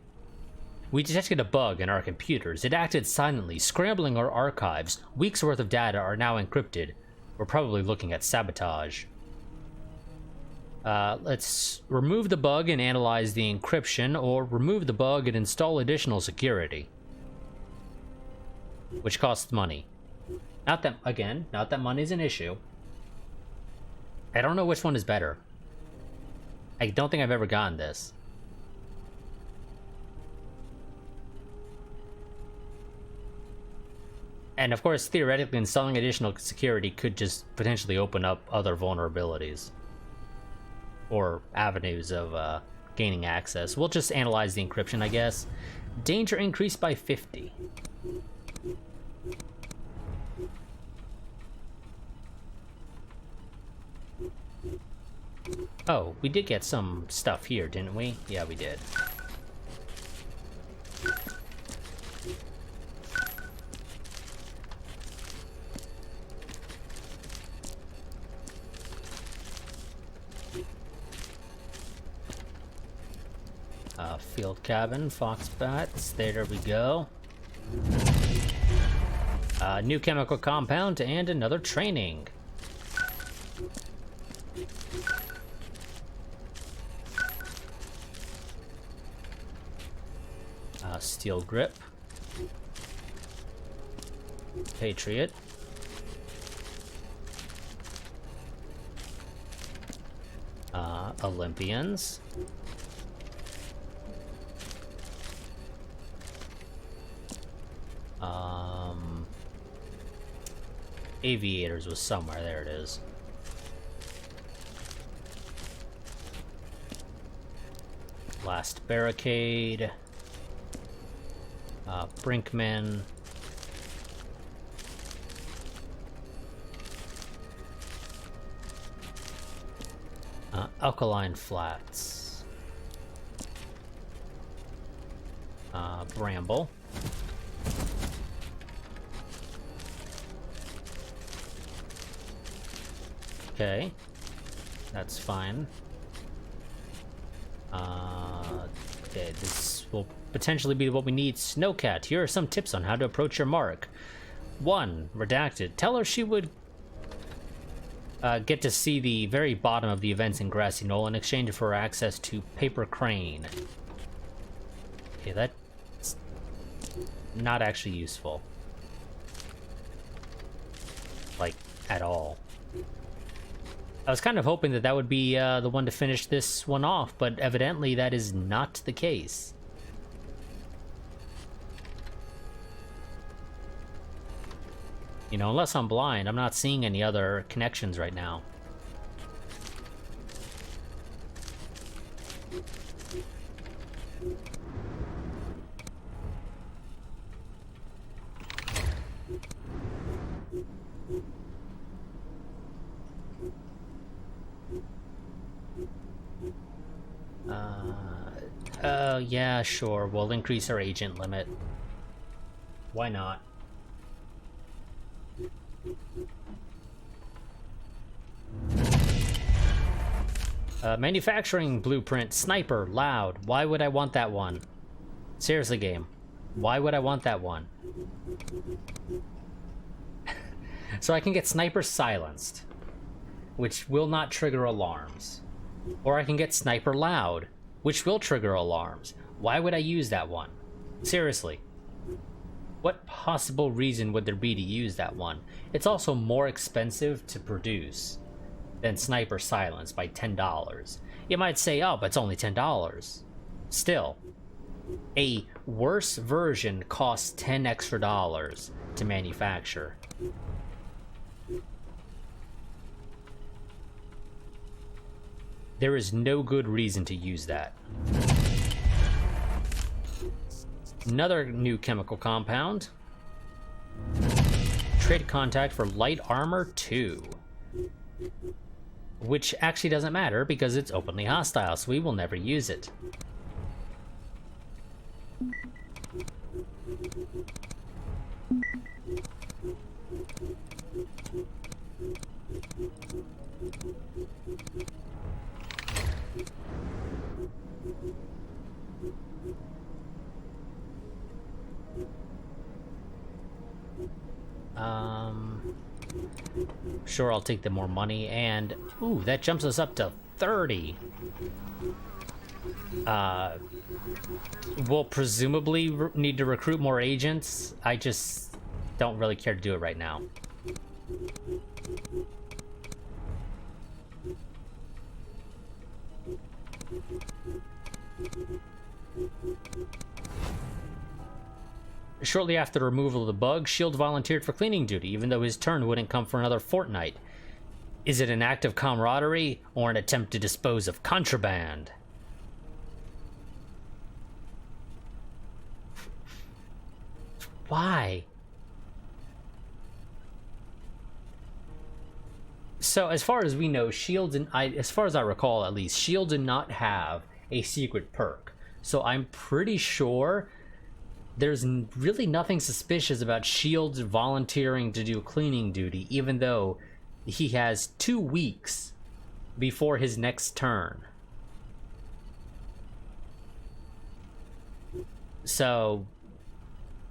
We detected a bug in our computers. It acted silently, scrambling our archives. Weeks worth of data are now encrypted. We're probably looking at sabotage. Let's remove the bug and analyze the encryption, or remove the bug and install additional security. Which costs money. Not that money's an issue. I don't know which one is better. I don't think I've ever gotten this. And of course, theoretically, installing additional security could just potentially open up other vulnerabilities or avenues of gaining access. We'll just analyze the encryption, I guess. Danger increased by 50. Oh, we did get some stuff here, didn't we? Yeah, we did. Field cabin, fox bats, there we go. New chemical compound and another training. Steel grip. Patriot. Olympians. Aviators was somewhere. There it is. Last barricade. Brinkman. Alkaline flats. Bramble. Okay, that's fine. Okay, this will potentially be what we need. Snowcat, here are some tips on how to approach your mark. 1. Redacted. Tell her she would get to see the very bottom of the events in Grassy Knoll in exchange for access to Paper Crane. Okay, that's not actually useful. Like, at all. I was kind of hoping that that would be the one to finish this one off, but evidently that is not the case. You know, unless I'm blind, I'm not seeing any other connections right now. Yeah, sure. We'll increase our agent limit. Why not? Manufacturing blueprint. Sniper. Loud. Why would I want that one? Seriously, game. Why would I want that one? So I can get sniper silenced, which will not trigger alarms. Or I can get sniper loud, which will trigger alarms. Why would I use that one? Seriously. What possible reason would there be to use that one? It's also more expensive to produce than Sniper Silence by $10. You might say, oh, but it's only $10. Still, a worse version costs $10 extra to manufacture. There is no good reason to use that. Another new chemical compound. Trade contact for light armor 2. Which actually doesn't matter because it's openly hostile, so we will never use it. Sure, I'll take the more money, and ooh, that jumps us up to 30. We'll presumably need to recruit more agents. I just don't really care to do it right now. Shortly after the removal of the bug, Shield volunteered for cleaning duty, even though his turn wouldn't come for another fortnight. Is it an act of camaraderie, or an attempt to dispose of contraband? Why? So, as far as we know, Shield, as far as I recall at least, Shield did not have a secret perk. So I'm pretty sure there's really nothing suspicious about Shield volunteering to do cleaning duty, even though he has 2 weeks before his next turn. So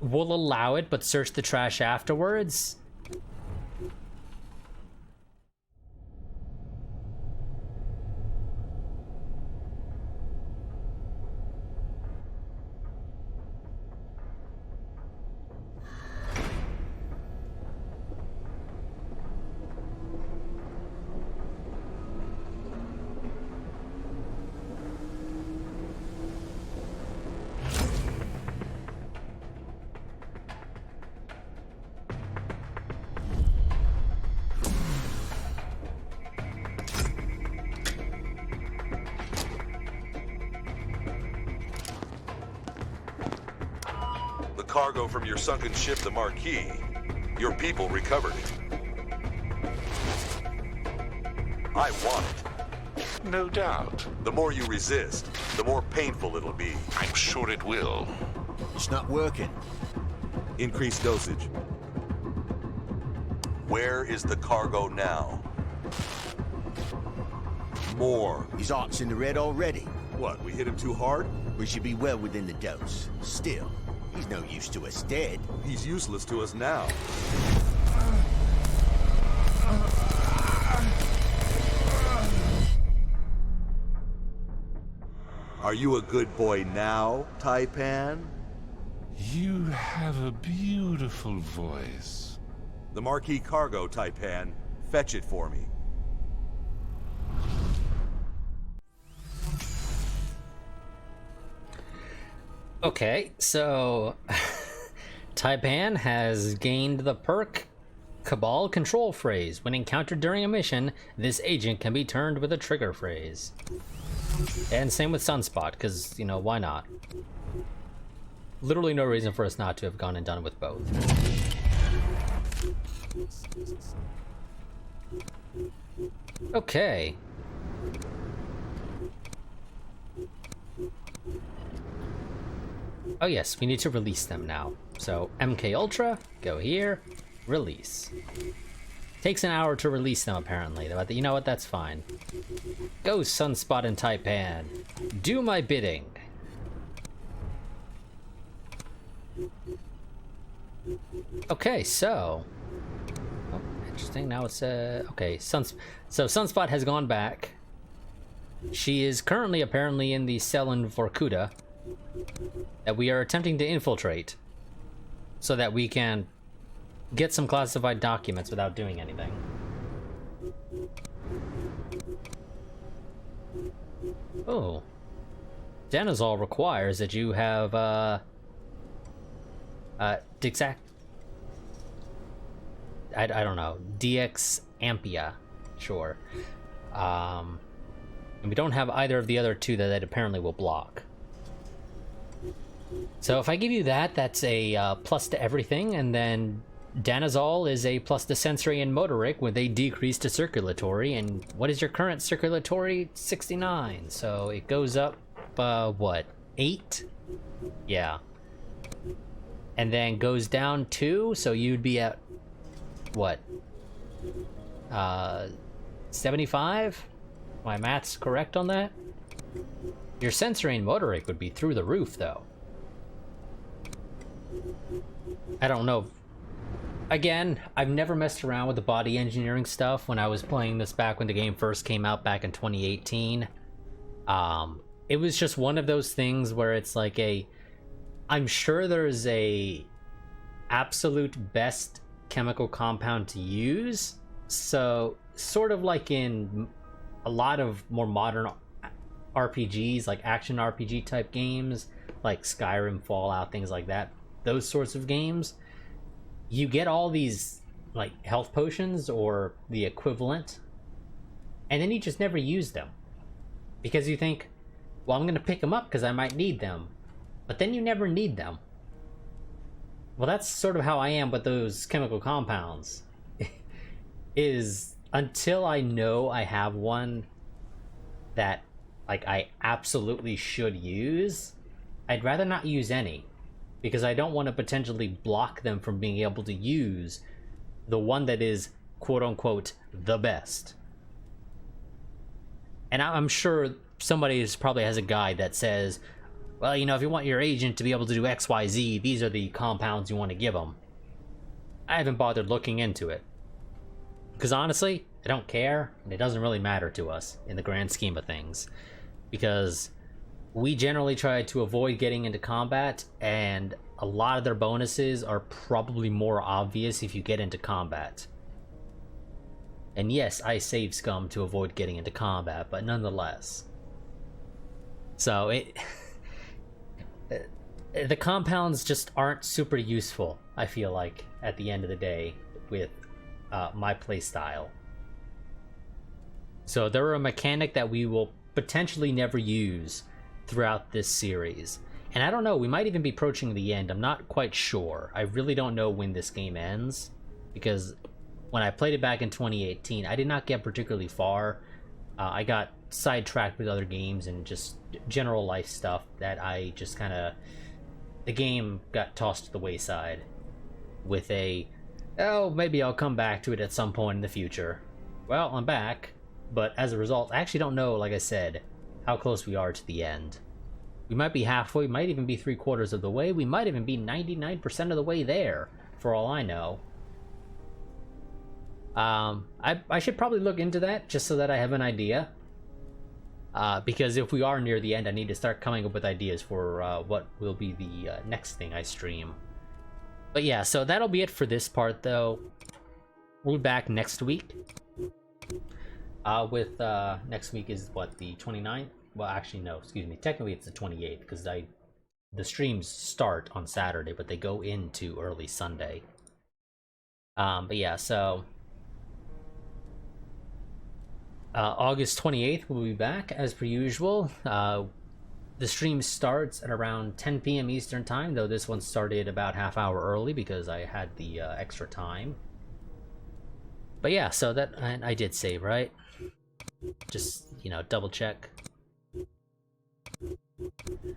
we'll allow it, but search the trash afterwards. Cargo from your sunken ship, the Marquis. Your people recovered it. I want it. No doubt. The more you resist, the more painful it'll be. I'm sure it will. It's not working. Increased dosage. Where is the cargo now? More. His heart's in the red already. What, we hit him too hard? We should be well within the dose. Still, he's no use to us dead. He's useless to us now. Are you a good boy now, Taipan? You have a beautiful voice. The marquee cargo, Taipan. Fetch it for me. Okay, so Taipan has gained the perk Cabal Control Phrase. When encountered during a mission, this agent can be turned with a trigger phrase. And same with Sunspot, because, you know, why not? Literally no reason for us not to have gone and done with both. Okay. Oh yes, we need to release them now. So MK Ultra, go here, release. Takes an hour to release them apparently, but you know what, that's fine. Go Sunspot and Taipan, do my bidding. Okay, so... Oh, interesting, now it's okay, so Sunspot has gone back. She is currently apparently in the cell in Vorkuta that we are attempting to infiltrate so that we can get some classified documents without doing anything. Oh. Danazol requires that you have, Dixac... I don't know. DX Ampia. Sure. And we don't have either of the other two that apparently will block. So if I give you that, that's a plus to everything, and then Danazol is a plus to sensory and motoric with a decrease to circulatory. And what is your current circulatory? 69. So it goes up, what, 8? Yeah. And then goes down 2, so you'd be at, what, 75? My math's correct on that? Your sensory and motoric would be through the roof, though. I don't know. Again, I've never messed around with the body engineering stuff when I was playing this back when the game first came out back in 2018. It was just one of those things where it's like I'm sure there's a absolute best chemical compound to use. So sort of like in a lot of more modern RPGs, like action RPG type games, like Skyrim, Fallout, things like that, those sorts of games, you get all these like health potions or the equivalent, and then you just never use them because you think, well, I'm gonna pick them up because I might need them, but then you never need them. Well, that's sort of how I am with those chemical compounds. Is until I know I have one that like I absolutely should use, I'd rather not use any, because I don't want to potentially block them from being able to use the one that is quote-unquote the best. And I'm sure somebody probably has a guide that says, well, you know, if you want your agent to be able to do XYZ, these are the compounds you want to give them. I haven't bothered looking into it, because honestly, I don't care, and it doesn't really matter to us in the grand scheme of things, because we generally try to avoid getting into combat, and a lot of their bonuses are probably more obvious if you get into combat. And yes, I save scum to avoid getting into combat, but nonetheless. So the compounds just aren't super useful, I feel like, at the end of the day, with my playstyle. So they're a mechanic that we will potentially never use throughout this series. And I don't know, we might even be approaching the end. I'm not quite sure. I really don't know when this game ends, because when I played it back in 2018, I did not get particularly far. I got sidetracked with other games and just general life stuff that I just kind of the game got tossed to the wayside with a, oh, maybe I'll come back to it at some point in the future. Well, I'm back, but as a result, I actually don't know, like I said, how close we are to the end. We might be halfway, we might even be 3/4 of the way, we might even be 99% of the way there, for all I know. I should probably look into that, just so that I have an idea. Because if we are near the end, I need to start coming up with ideas for what will be the next thing I stream. But yeah, so that'll be it for this part, though. We'll be back next week. Next week is what, the 29th? Well, actually, no, excuse me. Technically, it's the 28th, because the streams start on Saturday, but they go into early Sunday. But yeah, so August 28th, we'll be back as per usual. The stream starts at around 10 p.m. Eastern time, though this one started about half hour early because I had the extra time. But yeah, so that I did save, right? Just, you know, double check.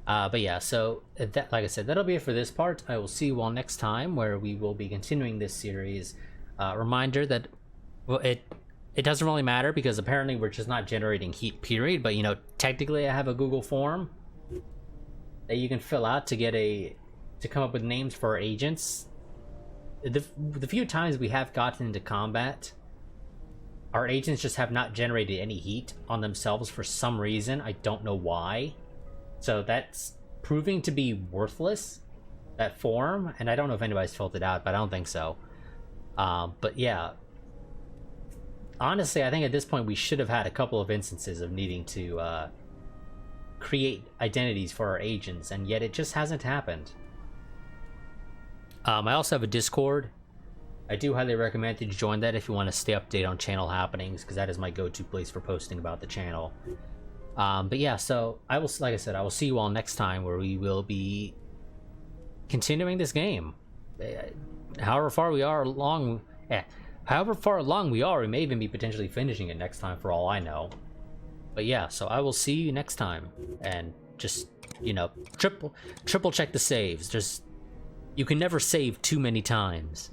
But yeah, so that, like I said, that'll be it for this part. I will see you all next time, where we will be continuing this series. Reminder that, well, it doesn't really matter because apparently we're just not generating heat, period. But you know, technically I have a Google form that you can fill out to come up with names for our agents. The few times we have gotten into combat, our agents just have not generated any heat on themselves for some reason. I don't know why. So that's proving to be worthless, that form, and I don't know if anybody's filled it out, but I don't think so. But yeah, honestly, I think at this point we should have had a couple of instances of needing to create identities for our agents, and yet it just hasn't happened. I also have a Discord. I do highly recommend that you join that if you want to stay updated on channel happenings, because that is my go-to place for posting about the channel. But yeah, so I will, like I said, I will see you all next time, where we will be continuing this game. However far along we are, we may even be potentially finishing it next time for all I know. But yeah, so I will see you next time, and just, you know, triple check the saves. Just, you can never save too many times.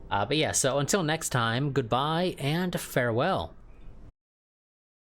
But yeah, so until next time, goodbye and farewell.